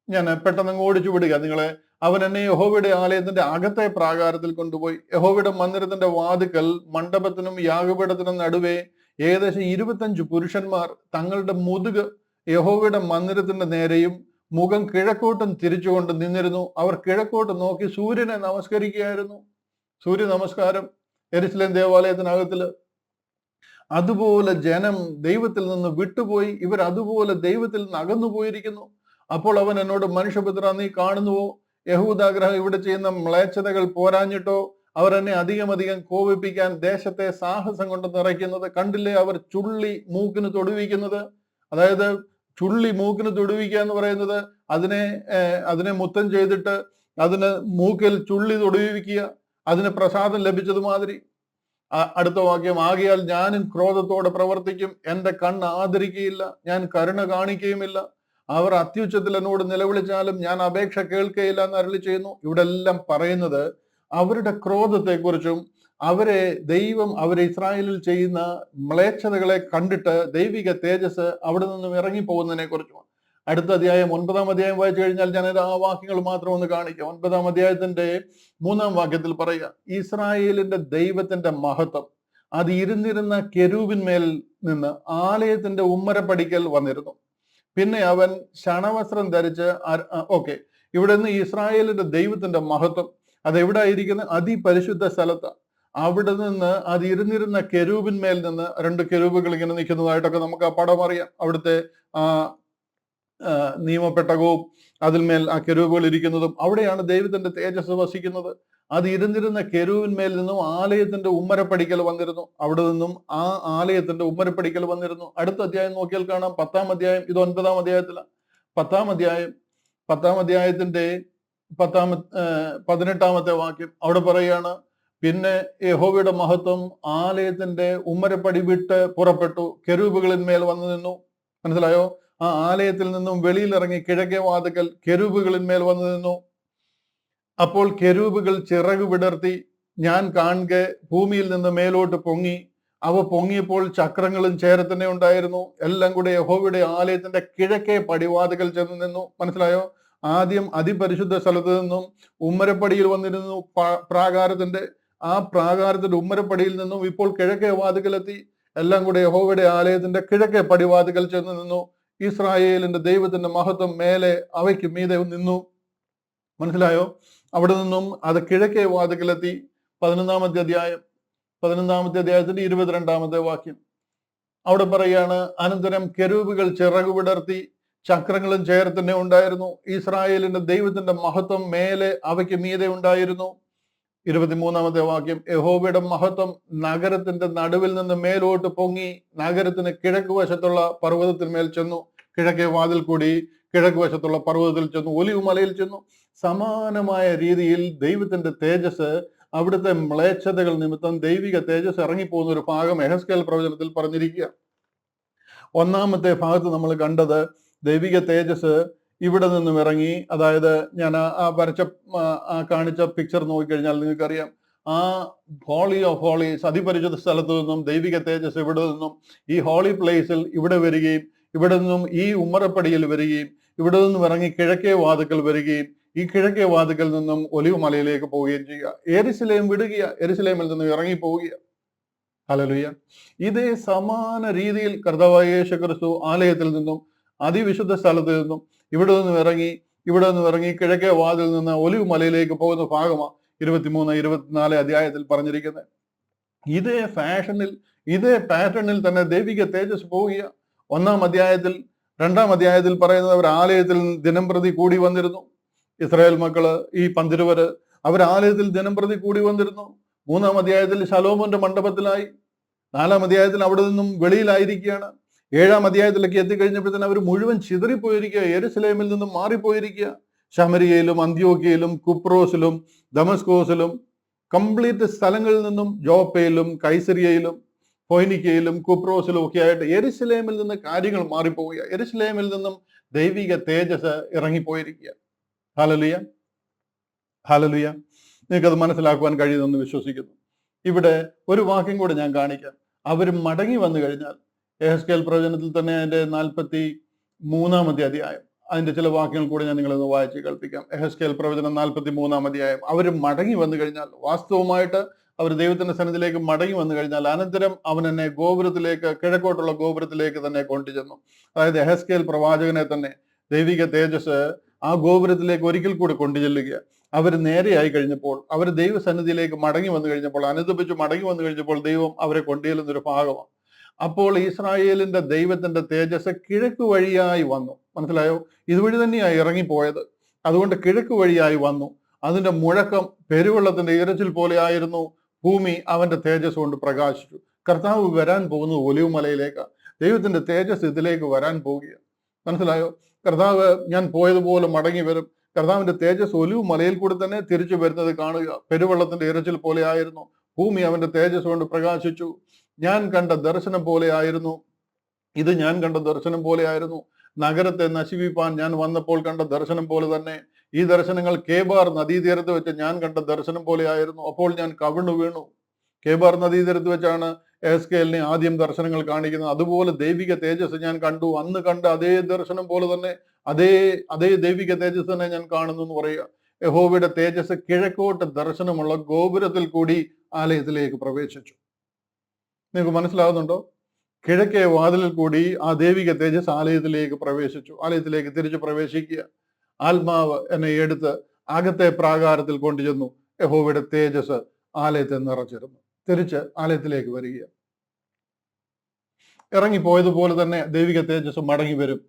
ഞാൻ പെട്ടെന്ന് ഓടിച്ചു വിടുക നിങ്ങളെ. അവൻ എന്നെ യഹോവയുടെ ആലയത്തിന്റെ അകത്തെ പ്രാകാരത്തിൽ കൊണ്ടുപോയി. യഹോവയുടെ മന്ദിരത്തിന്റെ വാതിക്കൽ മണ്ഡപത്തിനും യാഗപീഠത്തിനും നടുവേ ഏകദേശം 25 പുരുഷന്മാർ തങ്ങളുടെ മുതുക് യഹോവയുടെ മന്ദിരത്തിന്റെ നേരെയും മുഖം കിഴക്കോട്ടും തിരിച്ചുകൊണ്ട് നിന്നിരുന്നു. അവർ കിഴക്കോട്ട് നോക്കി സൂര്യനെ നമസ്കരിക്കുകയായിരുന്നു. സൂര്യ നമസ്കാരം യെരുശലേം ദേവാലയത്തിനകത്തില്. അതുപോലെ ജനം ദൈവത്തിൽ നിന്ന് വിട്ടുപോയി. ഇവർ അതുപോലെ ദൈവത്തിൽ നിന്ന് അകന്നു പോയിരിക്കുന്നു. അപ്പോൾ അവൻ എന്നോട്, മനുഷ്യപുത്ര, നീ കാണുന്നുവോ? യഹൂദാഗ്രഹം ഇവിടെ ചെയ്യുന്ന മ്ലേച്ഛതകൾ പോരാഞ്ഞിട്ടോ അവർ എന്നെ അധികം കോപിപ്പിക്കാൻ ദേശത്തെ സാഹസം കൊണ്ട് നിറയ്ക്കുന്നത് കണ്ടില്ലേ? അവർ ചുള്ളി മൂക്കിന് തൊടുവിക്കുന്നത്. അതായത് ചുള്ളി മൂക്കിന് തൊടുവിക്കുക എന്ന് പറയുന്നത് അതിനെ മുത്തം ചെയ്തിട്ട് അതിന് മൂക്കിൽ ചുള്ളി തൊടുവിക്കുക, അതിന് പ്രസാദം ലഭിച്ചതുമാതിരി. അടുത്ത വാക്യം, ആകയാൽ ഞാനും ക്രോധത്തോടെ പ്രവർത്തിക്കും, എന്റെ കണ്ണ് ആദരിക്കുകയില്ല, ഞാൻ കരുണ കാണിക്കുകയുമില്ല. അവർ അത്യുച്ചത്തിൽ എന്നോട് നിലവിളിച്ചാലും ഞാൻ അപേക്ഷ കേൾക്കുകയില്ല എന്ന് അരുളി ചെയ്യുന്നു. ഇവിടെ എല്ലാം പറയുന്നത് അവരുടെ ക്രോധത്തെക്കുറിച്ചും അവരെ ഇസ്രായേലിൽ ചെയ്യുന്ന മ്ലേച്ഛതകളെ കണ്ടിട്ട് ദൈവിക തേജസ് അവിടെ നിന്നും ഇറങ്ങിപ്പോകുന്നതിനെ കുറിച്ചുമാണ്. അടുത്ത അധ്യായം 9-ാം അധ്യായം വായിച്ചു കഴിഞ്ഞാൽ ഞാൻ ആ വാക്യങ്ങൾ മാത്രം ഒന്ന് കാണിക്കാം. 9-ാം അധ്യായത്തിന്റെ 3-ാം വാക്യത്തിൽ പറയുക, ഇസ്രായേലിന്റെ ദൈവത്തിന്റെ മഹത്വം അത് ഇരുന്നിരുന്ന കെരൂബിന്മേൽ നിന്ന് ആലയത്തിന്റെ ഉമ്മരപ്പടിക്കൽ വന്നിരുന്നു. പിന്നെ അവൻ ശണവസ്ത്രം ധരിച്ച് ഇവിടെ നിന്ന് ഇസ്രായേലിന്റെ ദൈവത്തിന്റെ മഹത്വം അത് എവിടെ ആയിരിക്കുന്നത്? അതിപരിശുദ്ധ സ്ഥലത്ത്. അവിടെ നിന്ന് അത് ഇരുന്നിരുന്ന കെരൂബിന്മേൽ നിന്ന് 2 കെരൂബുകൾ ഇങ്ങനെ നിൽക്കുന്നതായിട്ടൊക്കെ നമുക്ക് ആ പടം അറിയാം. അവിടുത്തെ നിയമപ്പെട്ടകവും അതിന്മേൽ ആ കെരൂബുകൾ ഇരിക്കുന്നതും അവിടെയാണ് ദൈവത്തിന്റെ തേജസ് വസിക്കുന്നത്. അത് ഇരുന്നിരുന്ന കെരൂബിന്മേൽ നിന്നും ആലയത്തിന്റെ ഉമ്മരപ്പടിക്കൽ വന്നിരുന്നു. അവിടെ നിന്നും ആ ആലയത്തിന്റെ ഉമ്മരപ്പടിക്കൽ വന്നിരുന്നു. അടുത്ത അധ്യായം നോക്കിയാൽ കാണാം, 10-ാം അധ്യായം. ഇത് 9-ാം അധ്യായത്തിലാണ്. 10-ാം അധ്യായത്തിന്റെ 18-ാമത്തെ വാക്യം അവിടെ പറയാണ്, പിന്നെ യഹോവയുടെ മഹത്വം ആലയത്തിന്റെ ഉമ്മരപ്പടി വിട്ട് പുറപ്പെട്ടു, കെരൂബുകളിന്മേൽ വന്നു നിന്നു. മനസ്സിലായോ? ആ ആലയത്തിൽ നിന്നും വെളിയിലിറങ്ങി കിഴക്കേ വാതിക്കൽ കെരൂബുകളിന്മേൽ വന്നു നിന്നു. അപ്പോൾ കെരൂബുകൾ ചിറകു വിടർത്തി ഞാൻ കാണെ ഭൂമിയിൽ നിന്ന് മേലോട്ട് പൊങ്ങി. അവ പൊങ്ങിയപ്പോൾ ചക്രങ്ങളും ചേരത്തന്നെ ഉണ്ടായിരുന്നു. എല്ലാം കൂടെ യഹോവയുടെ ആലയത്തിന്റെ കിഴക്കേ പടിവാതിക്കൽ ചെന്ന് നിന്നു. മനസ്സിലായോ? ആദ്യം അതിപരിശുദ്ധ സ്ഥലത്ത് നിന്നും ഉമ്മരപ്പടിയിൽ വന്നിരുന്നു പ്രാകാരത്തിന്റെ. ആ പ്രാകാരത്തിന്റെ ഉമ്മരപ്പടിയിൽ നിന്നും ഇപ്പോൾ കിഴക്കേ വാതിക്കലെത്തി. എല്ലാം കൂടെ യഹോവയുടെ ആലയത്തിന്റെ കിഴക്കേ പടിവാതിക്കൽ ചെന്ന് നിന്നു. ഇസ്രായേലിന്റെ ദൈവത്തിന്റെ മഹത്വം മേലെ അവയ്ക്ക് മീതെ നിന്നു. മനസ്സിലായോ? അവിടെ നിന്നും അത് കിഴക്കേ വാതിക്കലെത്തി. 11-ാമത്തെ അധ്യായത്തിന്റെ 22-ാമത്തെ വാക്യം അവിടെ പറയാണ്, അനന്തരം കെരൂബുകൾ ചിറകു വിടർത്തി, ചക്രങ്ങളും ചേർത്ത് തന്നെ ഉണ്ടായിരുന്നു. ഇസ്രായേലിന്റെ ദൈവത്തിന്റെ മഹത്വം മേലെ അവയ്ക്ക് മീതെ ഉണ്ടായിരുന്നു. 23-ാമത്തെ വാക്യം, യഹോവയുടെ മഹത്വം നഗരത്തിന്റെ നടുവിൽ നിന്ന് മേലോട്ട് പൊങ്ങി നഗരത്തിന് കിഴക്ക് വശത്തുള്ള പർവ്വതത്തിന്മേൽ ചെന്നു. കിഴക്കേ വാതിൽ കൂടി കിഴക്ക് വശത്തുള്ള പർവ്വതത്തിൽ ചെന്നു, ഒലിവ് മലയിൽ ചെന്നു. സമാനമായ രീതിയിൽ ദൈവത്തിന്റെ തേജസ്, അവിടുത്തെ മ്ലേച്ഛതകൾ നിമിത്തം ദൈവിക തേജസ് ഇറങ്ങിപ്പോകുന്ന ഒരു ഭാഗം യെഹെസ്കേൽ പ്രവചനത്തിൽ പറഞ്ഞിരിക്കുക. 1-ാമത്തെ ഭാഗത്ത് നമ്മൾ കണ്ടത് ദൈവിക തേജസ് ഇവിടെ നിന്നും ഇറങ്ങി. അതായത് ഞാൻ ആ വരച്ച കാണിച്ച പിക്ചർ നോക്കിക്കഴിഞ്ഞാൽ നിങ്ങൾക്കറിയാം, ആ ഹോളി ഓഫ് ഹോളീസ്, അതിപരിശുദ്ധ സ്ഥലത്തു നിന്നും ദൈവിക തേജസ് ഇവിടെ നിന്നും ഈ ഹോളി പ്ലേസിൽ ഇവിടെ വരികയും, ഇവിടെ നിന്നും ഈ ഉമ്മറപ്പടിയിൽ വരികയും, ഇവിടെ നിന്നും ഇറങ്ങി കിഴക്കേ വാതിക്കൽ വരികയും, ഈ കിഴക്കേ വാതിക്കൽ നിന്നും ഒലിവ് മലയിലേക്ക് പോവുകയും ചെയ്യുക. യെരുശലേം വിടുക, യെരുശലേമിൽ നിന്നും ഇറങ്ങി പോവുക. ഹല്ലേലൂയ. ഇതേ സമാന രീതിയിൽ കർത്താവായ യേശു ക്രിസ്തു ആലയത്തിൽ നിന്നും അതിവിശുദ്ധ സ്ഥലത്ത് നിന്നും ഇവിടെ നിന്നും ഇറങ്ങി കിഴക്കേ വാതിൽ നിന്ന് ഒലിവ് മലയിലേക്ക് പോകുന്ന ഭാഗമാണ് 23-24 അധ്യായത്തിൽ പറഞ്ഞിരിക്കുന്നത്. ഇതേ ഫാഷനിൽ, ഇതേ പാറ്റേണിൽ തന്നെ ദൈവിക തേജസ് പോവുക. 2-ാം അധ്യായത്തിൽ പറയുന്നത്, അവർ ആലയത്തിൽ ദിനം പ്രതി കൂടി വന്നിരുന്നു. ഇസ്രായേൽ മക്കള്, ഈ പന്തിരുവര്, അവർ ആലയത്തിൽ ദിനം പ്രതി കൂടി വന്നിരുന്നു. 3-ാം അധ്യായത്തിൽ ശലോമോന്റെ മണ്ഡപത്തിലായി. 4-ാം അധ്യായത്തിൽ അവിടെ നിന്നും വെളിയിലായിരിക്കുകയാണ്. 7-ാം അധ്യായത്തിലേക്ക് എത്തിക്കഴിഞ്ഞപ്പോഴത്തേന് അവർ മുഴുവൻ ചിതറിപ്പോയിരിക്കുക, യെരുശലേമിൽ നിന്നും മാറിപ്പോയിരിക്കുക. ശമരിയയിലും അന്ത്യോക്യയിലും കുപ്രോസിലും ദമസ്കോസിലും കംപ്ലീറ്റ് സ്ഥലങ്ങളിൽ നിന്നും, ജോപ്പയിലും കൈസരിയയിലും ഫൊയ്നിക്കയിലും കുപ്രോസിലും ഒക്കെ ആയിട്ട് യെരുശലേമിൽ നിന്ന് കാര്യങ്ങൾ മാറിപ്പോവുക. യെരുശലേമിൽ നിന്നും ദൈവിക തേജസ് ഇറങ്ങിപ്പോയിരിക്കുക. Hallelujah, hallelujah. നിങ്ങൾക്കത് മനസ്സിലാക്കുവാൻ കഴിയുമെന്ന് വിശ്വസിക്കുന്നു. ഇവിടെ ഒരു വാക്യം കൂടെ ഞാൻ കാണിക്കാം. അവർ മടങ്ങി വന്നു കഴിഞ്ഞാൽ, യെഹെസ്കേൽ പ്രവചനത്തിൽ തന്നെ അതിന്റെ 43-ാമത്തെ അധ്യായം, അതിന്റെ ചില വാക്യങ്ങൾ കൂടെ ഞാൻ നിങ്ങളൊന്ന് വായിച്ച് കേൾപ്പിക്കാം. യെഹെസ്കേൽ പ്രവചനം 43-ാം അധ്യായം. അവർ മടങ്ങി വന്നു കഴിഞ്ഞാൽ, വാസ്തവമായിട്ട് അവർ ദൈവത്തിന്റെ സന്നിധിയിലേക്ക് മടങ്ങി വന്നു കഴിഞ്ഞാൽ, അനന്തരം അവൻ എന്നെ ഗോപുരത്തിലേക്ക്, കിഴക്കോട്ടുള്ള ഗോപുരത്തിലേക്ക് തന്നെ കൊണ്ടുചെന്നു. അതായത് യെഹെസ്കേൽ പ്രവാചകനെ തന്നെ ദൈവിക തേജസ് ആ ഗോപുരത്തിലേക്ക് ഒരിക്കൽ കൂടി കൊണ്ടുചെല്ലുക. അവർ നേരെയായി കഴിഞ്ഞപ്പോൾ, അവർ ദൈവസന്നിധിയിലേക്ക് മടങ്ങി വന്നു കഴിഞ്ഞപ്പോൾ, അനുദപിച്ച് മടങ്ങി വന്നു കഴിഞ്ഞപ്പോൾ, ദൈവം അവരെ കൊണ്ടുചെല്ലുന്നൊരു ഭാഗമാണ്. അപ്പോൾ ഇസ്രായേലിന്റെ ദൈവത്തിന്റെ തേജസ് കിഴക്ക് വഴിയായി വന്നു. മനസ്സിലായോ? ഇതുവഴി തന്നെയായി ഇറങ്ങിപ്പോയത്. അതുകൊണ്ട് കിഴക്ക് വഴിയായി വന്നു. അതിന്റെ മുഴക്കം പെരുവെള്ളത്തിന്റെ ഇരച്ചിൽ പോലെ ആയിരുന്നു. ഭൂമി അവന്റെ തേജസ് കൊണ്ട് പ്രകാശിച്ചു. കർത്താവ് വരാൻ പോകുന്നത് ഒലിവ് മലയിലേക്കാണ്. ദൈവത്തിന്റെ തേജസ് ഇതിലേക്ക് വരാൻ പോവുകയാണ്. മനസ്സിലായോ? കർത്താവ് ഞാൻ പോയതുപോലെ മടങ്ങി വരും. കർത്താവിന്റെ തേജസ് ഒലിവ് മലയിൽ കൂടെ തന്നെ തിരിച്ചു വരുന്നത് കാണുക. പെരുവെള്ളത്തിന്റെ ഇരച്ചിൽ പോലെ ആയിരുന്നു. ഭൂമി അവന്റെ തേജസ് കൊണ്ട് പ്രകാശിച്ചു. ഞാൻ കണ്ട ദർശനം പോലെ ആയിരുന്നു ഇത്. ഞാൻ കണ്ട ദർശനം പോലെ ആയിരുന്നു. നഗരത്തെ നശിപ്പിപ്പാൻ ഞാൻ വന്നപ്പോൾ കണ്ട ദർശനം പോലെ തന്നെ ഈ ദർശനങ്ങൾ കേബാർ നദീതീരത്ത് വെച്ച് ഞാൻ കണ്ട ദർശനം പോലെ ആയിരുന്നു. അപ്പോൾ ഞാൻ കവിണ്ണു വീണു. കേബാർ നദീതീരത്ത് വെച്ചാണ് യെഹെസ്കേലിനെ ആദ്യം ദർശനങ്ങൾ കാണിക്കുന്നത്. അതുപോലെ ദൈവിക തേജസ് ഞാൻ കണ്ടു. അന്ന് കണ്ട അതേ ദർശനം പോലെ തന്നെ, അതേ ദൈവിക തേജസ് തന്നെ ഞാൻ കാണുന്നു എന്ന് പറയുക. യഹോവയുടെ തേജസ് കിഴക്കോട്ട് ദർശനമുള്ള ഗോപുരത്തിൽ കൂടി ആലയത്തിലേക്ക് പ്രവേശിച്ചു. നിങ്ങൾക്ക് മനസ്സിലാകുന്നുണ്ടോ? കിഴക്കേ വാതിലിൽ കൂടി ആ ദൈവിക തേജസ് ആലയത്തിലേക്ക് പ്രവേശിച്ചു. ആലയത്തിലേക്ക് തിരിച്ചു പ്രവേശിക്കുക. ആത്മാവ് എന്നെ എടുത്ത് അകത്തെ പ്രാകാരത്തിൽ കൊണ്ടുചെന്നു. യഹോവയുടെ തേജസ് ആലയത്തെ നിറച്ചിരുന്നു. തിരിച്ച് ആലയത്തിലേക്ക് വരിക. ഇറങ്ങിപ്പോയതുപോലെ തന്നെ ദൈവിക തേജസ് മടങ്ങി വരും.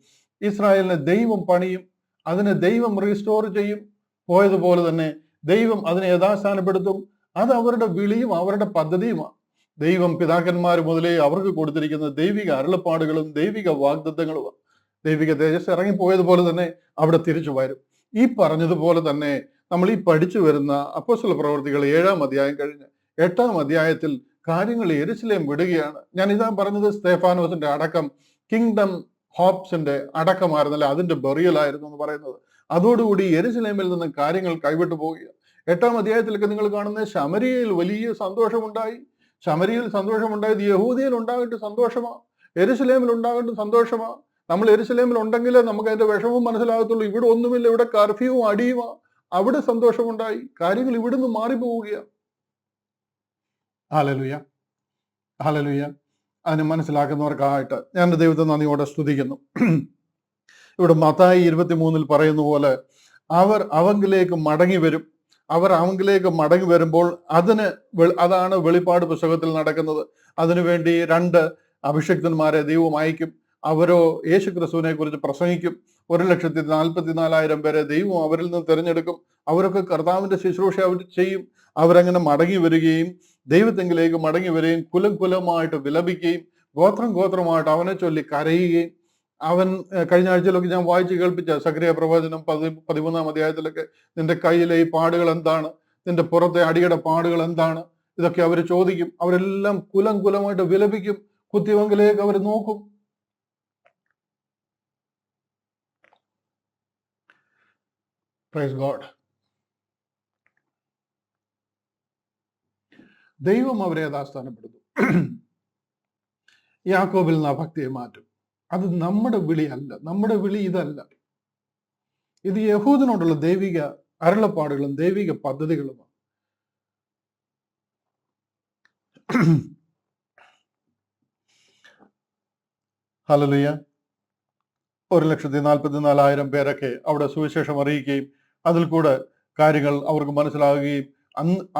ഇസ്രായേലിനെ ദൈവം പണിയും, അതിനെ ദൈവം റീസ്റ്റോർ ചെയ്യും. പോയതുപോലെ തന്നെ ദൈവം അതിനെ യഥാസ്ഥാനപ്പെടുത്തും. അത് അവരുടെ വിളിയും അവരുടെ പദ്ധതിയുമാണ്. ദൈവം പിതാക്കന്മാർ മുതലേ അവർക്ക് കൊടുത്തിരിക്കുന്ന ദൈവിക അരുളപ്പാടുകളും ദൈവിക വാഗ്ദത്തങ്ങളുമാണ്. ദൈവിക തേജസ് ഇറങ്ങിപ്പോയതുപോലെ തന്നെ അവിടെ തിരിച്ചു വരും. ഈ പറഞ്ഞതുപോലെ തന്നെ നമ്മൾ ഈ പഠിച്ചു വരുന്ന അപ്പോസ്തല പ്രവൃത്തികൾ 7-ാം അധ്യായം കഴിഞ്ഞ് 8-ാം അധ്യായത്തിൽ കാര്യങ്ങൾ യെരുശലേം വിടുകയാണ്. ഞാൻ ഇതാ പറഞ്ഞത്, സ്തേഫാനോസിന്റെ അടക്കം കിങ്ഡം ഹോപ്സിന്റെ അടക്കമായിരുന്നല്ലേ, അതിന്റെ ബറിയലായിരുന്നു എന്ന് പറയുന്നത്. അതോടുകൂടി യെരുശലേമിൽ നിന്ന് കാര്യങ്ങൾ കൈവിട്ടു പോവുകയാണ്. 8-ാം അധ്യായത്തിലൊക്കെ നിങ്ങൾ കാണുന്ന ശമരിയയിൽ വലിയ സന്തോഷമുണ്ടായി. ശമരിയയിൽ സന്തോഷമുണ്ടായത് യഹൂദിയയിൽ ഉണ്ടാകേണ്ട സന്തോഷമാ, യെരുശലേമിൽ ഉണ്ടാകേണ്ട സന്തോഷമാ. നമ്മൾ യെരുശലേമിൽ ഉണ്ടെങ്കിലേ നമുക്ക് അതിന്റെ വിഷമവും മനസ്സിലാകത്തുള്ളൂ. ഇവിടെ ഒന്നുമില്ല, ഇവിടെ കർഫ്യൂവും അടിയുമാ. അവിടെ സന്തോഷമുണ്ടായി. കാര്യങ്ങൾ ഇവിടുന്ന് മാറിപ്പോവുകയാണ്. Hallelujah, hallelujah. അതിന് മനസ്സിലാക്കുന്നവർക്കായിട്ട് ഞാൻ എൻ്റെ ദൈവത്തെ നന്ദിയോടെ സ്തുതിക്കുന്നു. ഇവിടെ മത്തായി 23 പറയുന്ന പോലെ അവർ അവങ്കിലേക്ക് മടങ്ങി വരും. അവർ അവങ്കിലേക്ക് മടങ്ങി വരുമ്പോൾ അതാണ് വെളിപ്പാട് പുസ്തകത്തിൽ നടക്കുന്നത്. അതിനുവേണ്ടി 2 അഭിഷിക്തന്മാരെ ദൈവം അയക്കും. അവരോ യേശു ക്രിസ്തുവിനെ കുറിച്ച് പ്രസംഗിക്കും. 1,44,000 പേരെ ദൈവം അവരിൽ നിന്ന് തിരഞ്ഞെടുക്കും. അവരൊക്കെ കർത്താവിന്റെ ശുശ്രൂഷ അവർ ചെയ്യും. അവരങ്ങനെ മടങ്ങി വരികയും ദൈവത്തെങ്കിലേക്ക് മടങ്ങി വരികയും കുലം കുലമായിട്ട് വിലപിക്കുകയും ഗോത്രം ഗോത്രമായിട്ട് അവനെ ചൊല്ലി കരയുകയും അവൻ കഴിഞ്ഞ ആഴ്ചയിലൊക്കെ ഞാൻ വായിച്ച് കേൾപ്പിച്ച സക്രിയ പ്രവചനം 13-ാം അധ്യായത്തിലൊക്കെ നിന്റെ കയ്യിലെ ഈ പാടുകൾ എന്താണ്, നിന്റെ പുറത്തെ അടിയുടെ പാടുകൾ എന്താണ്, ഇതൊക്കെ അവർ ചോദിക്കും. അവരെല്ലാം കുലം കുലമായിട്ട് വിലപിക്കും. കുത്തിവെങ്കിലേക്ക് അവർ നോക്കും. Praise God. ദൈവം അവരെ യഥാസ്ഥാനപ്പെടുത്തും. യാക്കോബിൽ നിന്ന് ആ ഭക്തിയെ മാറ്റും. അത് നമ്മുടെ വിളിയല്ല, നമ്മുടെ വിളി ഇതല്ല. ഇത് യഹൂദനോടുള്ള ദൈവിക അരുളപ്പാടുകളും ദൈവിക പദ്ധതികളുമാണ്. ഹല്ലേലൂയ. 1,44,000 പേരൊക്കെ അവിടെ സുവിശേഷം അറിയിക്കുകയും അതിൽ കൂടെ കാര്യങ്ങൾ അവർക്ക് മനസ്സിലാവുകയും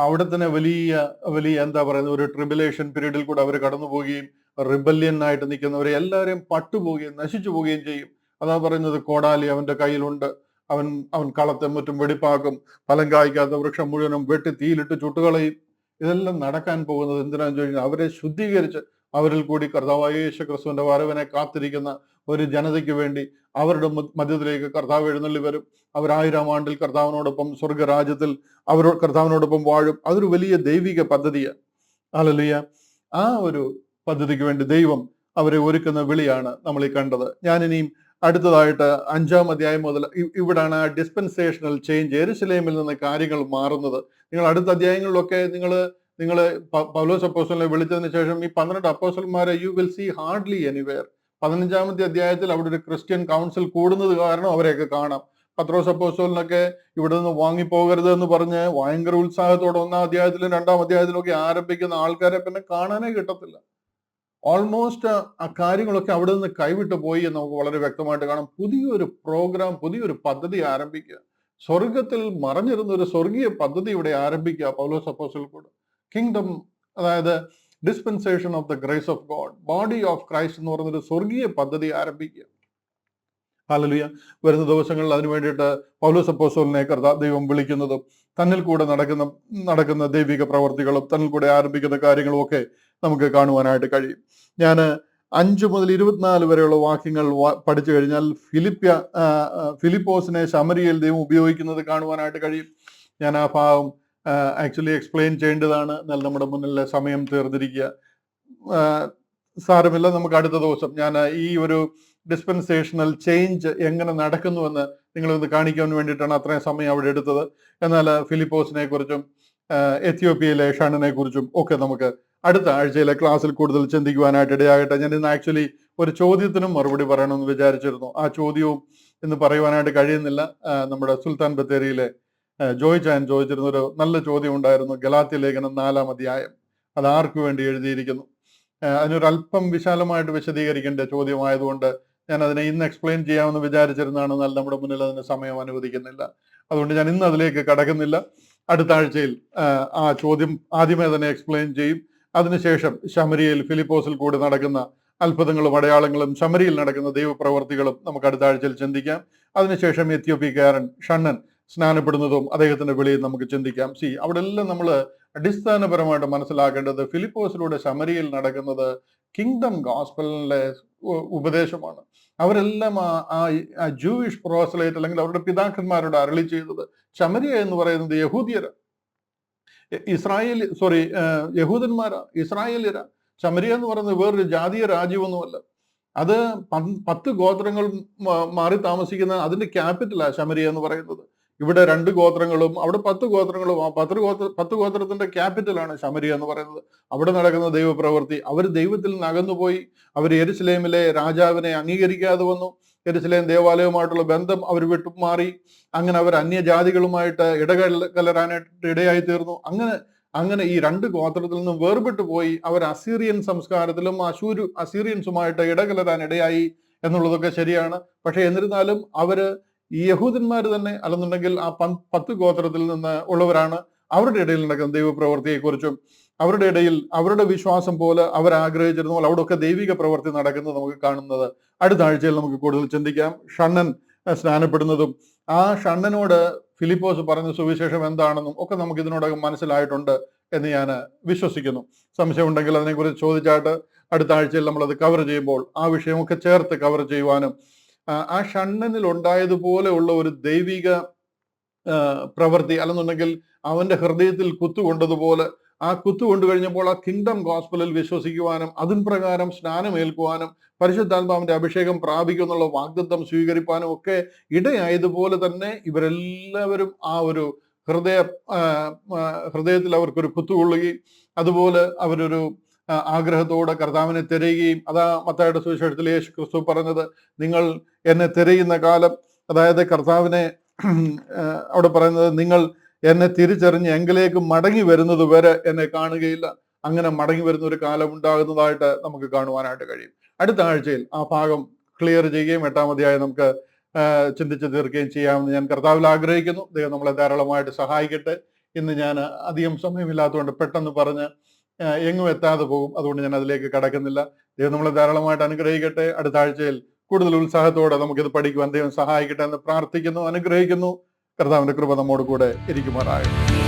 അവിടെ തന്നെ വലിയ വലിയ എന്താ പറയുന്നത് ഒരു ട്രിബുലേഷൻ പീരീഡിൽ കൂടെ അവർ കടന്നു പോവുകയും റിബല്യൻ ആയിട്ട് നിൽക്കുന്നവരെ എല്ലാവരെയും പട്ടുപോവുകയും നശിച്ചു പോവുകയും ചെയ്യും. അതാ പറയുന്നത് കോടാലി അവന്റെ കയ്യിലുണ്ട്, അവൻ കളത്തെ മറ്റും വെടിപ്പാക്കും, ഫലം കായ്ക്കാത്ത വൃക്ഷം മുഴുവനും വെട്ടി തീയിലിട്ട് ചുട്ടുകളയും. ഇതെല്ലാം നടക്കാൻ പോകുന്നത് എന്തിനാന്ന് ചോദിച്ചാൽ അവരെ ശുദ്ധീകരിച്ച് അവരിൽ കൂടി കർത്താവായ യേശു ക്രിസ്തുവിന്റെ വരവിനെ കാത്തിരിക്കുന്ന ഒരു ജനതയ്ക്ക് വേണ്ടി അവരുടെ മധ്യത്തിലേക്ക് കർത്താവ് എഴുന്നള്ളി വരും. അവർ 1000 ആണ്ടിൽ കർത്താവിനോടൊപ്പം സ്വർഗരാജ്യത്തിൽ കർത്താവിനോടൊപ്പം വാഴും. അതൊരു വലിയ ദൈവിക പദ്ധതിയാണ്. ഹല്ലേലൂയ. ആ ഒരു പദ്ധതിക്ക് വേണ്ടി ദൈവം അവരെ ഒരുക്കുന്ന വിളിയാണ് നമ്മൾ ഈ കണ്ടത്. ഞാനിനിയും അടുത്തതായിട്ട് 5-ാം അധ്യായം മുതൽ ഇവിടാണ് ഡിസ്പെൻസേഷണൽ ചേഞ്ച്, യെരുശലേമിൽ നിന്ന് കാര്യങ്ങൾ മാറുന്നത്. നിങ്ങൾ അടുത്ത അധ്യായങ്ങളിലൊക്കെ നിങ്ങൾ പൗലോസ് അപ്പോസ്തലനെ വിളിച്ചതിന് ശേഷം ഈ 12 അപ്പോസ്തലന്മാരെ you will see hardly anywhere. 15-ാമത്തെ അധ്യായത്തിൽ അവിടെ ഒരു ക്രിസ്ത്യൻ കൗൺസിൽ കൂടുന്നത് കാരണം അവരെയൊക്കെ കാണാം. പത്രോസ് അപ്പോസ്തലനൊക്കെ ഇവിടെ നിന്ന് വാങ്ങിപ്പോകരുത് എന്ന് പറഞ്ഞ് ഭയങ്കര ഉത്സാഹത്തോടെ 1-ാം അധ്യായത്തിലും 2-ാം അധ്യായത്തിലും ഒക്കെ ആരംഭിക്കുന്ന ആൾക്കാരെ പിന്നെ കാണാനേ കിട്ടത്തില്ല. ഓൾമോസ്റ്റ് ആ കാര്യങ്ങളൊക്കെ അവിടെ നിന്ന് കൈവിട്ടു പോയി എന്ന് നമുക്ക് വളരെ വ്യക്തമായിട്ട് കാണാം. പുതിയൊരു പ്രോഗ്രാം, പുതിയൊരു പദ്ധതി ആരംഭിക്കുക. സ്വർഗത്തിൽ മറഞ്ഞിരുന്ന ഒരു സ്വർഗീയ പദ്ധതി ഇവിടെ ആരംഭിക്കുക പൗലോസ് അപ്പോസ്തലൻ കൂടെ. കിങ്ഡം, അതായത് dispensation of the grace of God, body of Christ എന്ന് പറയുന്നൊരു സ്വർഗീയ പദ്ധതി ആരംഭിക്കുക. ഹല്ലേലൂയ. വരുന്ന ദിവസങ്ങളിൽ അതിനു വേണ്ടിയിട്ട് പൗലോസ് അപ്പോസ്തലനെ ദൈവം വിളിക്കുന്നതും തന്നിൽ കൂടെ നടക്കുന്ന ദൈവിക പ്രവർത്തികളും തന്നിൽ കൂടെ ആരംഭിക്കുന്ന കാര്യങ്ങളും ഒക്കെ നമുക്ക് കാണുവാനായിട്ട് കഴിയും. ഞാൻ 5 മുതൽ 24 വരെയുള്ള വാക്യങ്ങൾ പഠിച്ചു കഴിഞ്ഞാൽ ഫിലിപ്പോസിനെ ശമരിയയിൽ ദൈവം ഉപയോഗിക്കുന്നത് കാണുവാനായിട്ട് കഴിയും. ഞാൻ ആ ഭാഗം ആക്ച്വലി എക്സ്പ്ലെയിൻ ചെയ്യേണ്ടതാണ്, എന്നാൽ നമ്മുടെ മുന്നിലെ സമയം തീർന്നിരിക്കുക. സാരമില്ല, നമുക്ക് അടുത്ത ദിവസം ഞാൻ ഈ ഒരു ഡിസ്പെൻസേഷണൽ ചേഞ്ച് എങ്ങനെ നടക്കുന്നുവെന്ന് നിങ്ങളൊന്ന് കാണിക്കാൻ വേണ്ടിയിട്ടാണ് അത്രയും സമയം അവിടെ എടുത്തത്. എന്നാൽ ഫിലിപ്പോസിനെ കുറിച്ചും എത്യോപ്യയിലെ ഷണ്ണനെ കുറിച്ചും ഒക്കെ നമുക്ക് അടുത്ത ആഴ്ചയിലെ ക്ലാസ്സിൽ കൂടുതൽ ചിന്തിക്കുവാനായിട്ട് ഇടയാകട്ടെ. ഞാൻ ഇന്ന് ആക്ച്വലി ഒരു ചോദ്യത്തിനും മറുപടി പറയണമെന്ന് വിചാരിച്ചിരുന്നു. ആ ചോദ്യവും ഇന്ന് പറയുവാനായിട്ട് കഴിയുന്നില്ല. നമ്മുടെ സുൽത്താൻ ബത്തേരിയിലെ ജോയ് ചാൻ ചോദിച്ചിരുന്ന ഒരു നല്ല ചോദ്യം ഉണ്ടായിരുന്നു. ഗലാത്യ ലേഖനം 4-ാം അധ്യായം അത് ആർക്ക് വേണ്ടി എഴുതിയിരിക്കുന്നു? അതിനൊരു അല്പം വിശാലമായിട്ട് വിശദീകരിക്കേണ്ട ചോദ്യമായതുകൊണ്ട് ഞാൻ അതിനെ ഇന്ന് എക്സ്പ്ലെയിൻ ചെയ്യാമെന്ന് വിചാരിച്ചിരുന്നതാണ്. എന്നാൽ നമ്മുടെ മുന്നിൽ അതിന് സമയം അനുവദിക്കുന്നില്ല. അതുകൊണ്ട് ഞാൻ ഇന്ന് അതിലേക്ക് കടക്കുന്നില്ല. അടുത്ത ആഴ്ചയിൽ ആ ചോദ്യം ആദ്യമേ തന്നെ എക്സ്പ്ലെയിൻ ചെയ്യും. അതിനുശേഷം ശമരിയയിൽ ഫിലിപ്പോസിൽ കൂടി നടക്കുന്ന അത്ഭുതങ്ങളും അടയാളങ്ങളും ശമരിയിൽ നടക്കുന്ന ദൈവപ്രവർത്തികളും നമുക്ക് അടുത്ത ആഴ്ചയിൽ ചിന്തിക്കാം. അതിനുശേഷം എത്യോപ്യക്കാരൻ ഷണ്ണൻ സ്നാനപ്പെടുന്നതും അദ്ദേഹത്തിന്റെ വിളിയും നമുക്ക് ചിന്തിക്കാം. അവിടെ എല്ലാം നമ്മൾ അടിസ്ഥാനപരമായിട്ട് മനസ്സിലാക്കേണ്ടത് ഫിലിപ്പോസിലൂടെ ശമരിയിൽ നടക്കുന്നത് കിങ്ഡം ഗോസ്പലിലെ ഉപദേശമാണ്. അവരെല്ലാം ആ ജൂയിഷ് പ്രോസലേറ്റ് അല്ലെങ്കിൽ അവരുടെ പിതാക്കന്മാരോട് അരളി ചെയ്തത്. ശമരിയ എന്ന് പറയുന്നത് യഹൂദന്മാരാ, ഇസ്രായേലിയരാ. ശമരിയ എന്ന് പറയുന്നത് വേറൊരു ജാതീയ രാജ്യമൊന്നുമല്ല. അത് 10 ഗോത്രങ്ങൾ മാറി താമസിക്കുന്ന അതിന്റെ ക്യാപിറ്റലാ ശമരിയ എന്ന് പറയുന്നത്. ഇവിടെ 2 ഗോത്രങ്ങളും അവിടെ 10 ഗോത്രങ്ങളും. ആ 10 ഗോത്രത്തിന്റെ ക്യാപിറ്റലാണ് ശമരിയ എന്ന് പറയുന്നത്. അവിടെ നടക്കുന്ന ദൈവപ്രവൃത്തി, അവർ ദൈവത്തിൽ നിന്ന് അകന്നുപോയി. അവർ യെരുശലേമിലെ രാജാവിനെ അംഗീകരിക്കാതെ വന്നു. യെരുശലേം ദേവാലയവുമായിട്ടുള്ള ബന്ധം അവർ വിട്ടുമാറി. അങ്ങനെ അവർ അന്യജാതികളുമായിട്ട് ഇടകലരാനായിട്ട് ഇടയായി തീർന്നു. അങ്ങനെ അങ്ങനെ ഈ രണ്ട് ഗോത്രത്തിൽ നിന്നും വേർപെട്ടു പോയി അവർ അസീറിയൻ സംസ്കാരത്തിലും അസീറിയൻസുമായിട്ട് ഇടകലരാൻ ഇടയായി എന്നുള്ളതൊക്കെ ശരിയാണ്. പക്ഷെ എന്നിരുന്നാലും അവര് ഈ യഹൂദന്മാർ തന്നെ അല്ലെന്നുണ്ടെങ്കിൽ ആ 10 ഗോത്രത്തിൽ നിന്ന് ഉള്ളവരാണ്. അവരുടെ ഇടയിൽ നടക്കുന്ന ദൈവപ്രവൃത്തിയെക്കുറിച്ചും അവരുടെ ഇടയിൽ അവരുടെ വിശ്വാസം പോലെ അവർ ആഗ്രഹിച്ചിരുന്ന പോലെ അവിടെയൊക്കെ ദൈവിക പ്രവൃത്തി നടക്കുന്നത് നമുക്ക് കാണുന്നത് അടുത്ത ആഴ്ചയിൽ നമുക്ക് കൂടുതൽ ചിന്തിക്കാം. ഷണ്ണൻ സ്നാനപ്പെടുന്നതും ആ ഷണ്ണനോട് ഫിലിപ്പോസ് പറഞ്ഞ സുവിശേഷം എന്താണെന്നും ഒക്കെ നമുക്ക് ഇതിനോടകം മനസ്സിലായിട്ടുണ്ട് എന്ന് ഞാൻ വിശ്വസിക്കുന്നു. സംശയമുണ്ടെങ്കിൽ അതിനെക്കുറിച്ച് ചോദിച്ചായിട്ട് അടുത്ത ആഴ്ചയിൽ നമ്മളത് കവർ ചെയ്യുമ്പോൾ ആ വിഷയമൊക്കെ ചേർത്ത് കവർ ചെയ്യുവാനും ആ ഷണ്ണനിൽ ഉണ്ടായതുപോലെ ഉള്ള ഒരു ദൈവിക പ്രവൃത്തി അല്ലെന്നുണ്ടെങ്കിൽ അവന്റെ ഹൃദയത്തിൽ കുത്തുകൊണ്ടതുപോലെ ആ കുത്തു കൊണ്ടു കഴിഞ്ഞപ്പോൾ ആ കിങ്ഡം ഗോസ്പലിൽ വിശ്വസിക്കുവാനും അതിന് പ്രകാരം സ്നാനമേൽക്കുവാനും പരിശുദ്ധാത്മാവിന്റെ അഭിഷേകം പ്രാപിക്കും എന്നുള്ള വാഗ്ദത്തം സ്വീകരിപ്പാനും ഒക്കെ ഇടയായതുപോലെ തന്നെ ഇവരെല്ലാവരും ആ ഒരു ഹൃദയത്തിൽ അവർക്കൊരു കുത്തുകൊള്ളുകയും അതുപോലെ അവരൊരു ആഗ്രഹത്തോടെ കർത്താവിനെ തിരയുകയും അതാ മത്തായിയുടെ സുവിശേഷത്തിൽ യേശു ക്രിസ്തു പറഞ്ഞത്, നിങ്ങൾ എന്നെ തിരയുന്ന കാലം, അതായത് കർത്താവിനെ അവിടെ പറയുന്നത്, നിങ്ങൾ എന്നെ തിരിച്ചറിഞ്ഞ് എങ്കിലേക്ക് മടങ്ങി വരുന്നത് വരെ എന്നെ കാണുകയില്ല. അങ്ങനെ മടങ്ങി വരുന്ന ഒരു കാലം ഉണ്ടാകുന്നതായിട്ട് നമുക്ക് കാണുവാനായിട്ട് കഴിയും. അടുത്ത ആഴ്ചയിൽ ആ ഭാഗം ക്ലിയർ ചെയ്യുകയും 8-ാം അധ്യായം നമുക്ക് ചിന്തിച്ച് തീർക്കുകയും ചെയ്യാമെന്ന് ഞാൻ കർത്താവിൽ ആഗ്രഹിക്കുന്നു. ദൈവം നമ്മളെ ധാരാളമായിട്ട് സഹായിക്കട്ടെ. ഇന്ന് ഞാൻ അധികം സമയമില്ലാത്തതുകൊണ്ട് പെട്ടെന്ന് പറഞ്ഞ് എങ്ങും എത്താതെ പോകും. അതുകൊണ്ട് ഞാൻ അതിലേക്ക് കടക്കുന്നില്ല. ദൈവം നമ്മളെ ധാരാളമായിട്ട് അനുഗ്രഹിക്കട്ടെ. അടുത്ത ആഴ്ചയിൽ കൂടുതൽ ഉത്സാഹത്തോടെ നമുക്കിത് പഠിക്കുവാൻ ദൈവം സഹായിക്കട്ടെ എന്ന് പ്രാർത്ഥിക്കുന്നു, അനുഗ്രഹിക്കുന്നു. കർത്താവിന്റെ കൃപ നമ്മോട് കൂടെ ഇരിക്കുമാറാകട്ടെ.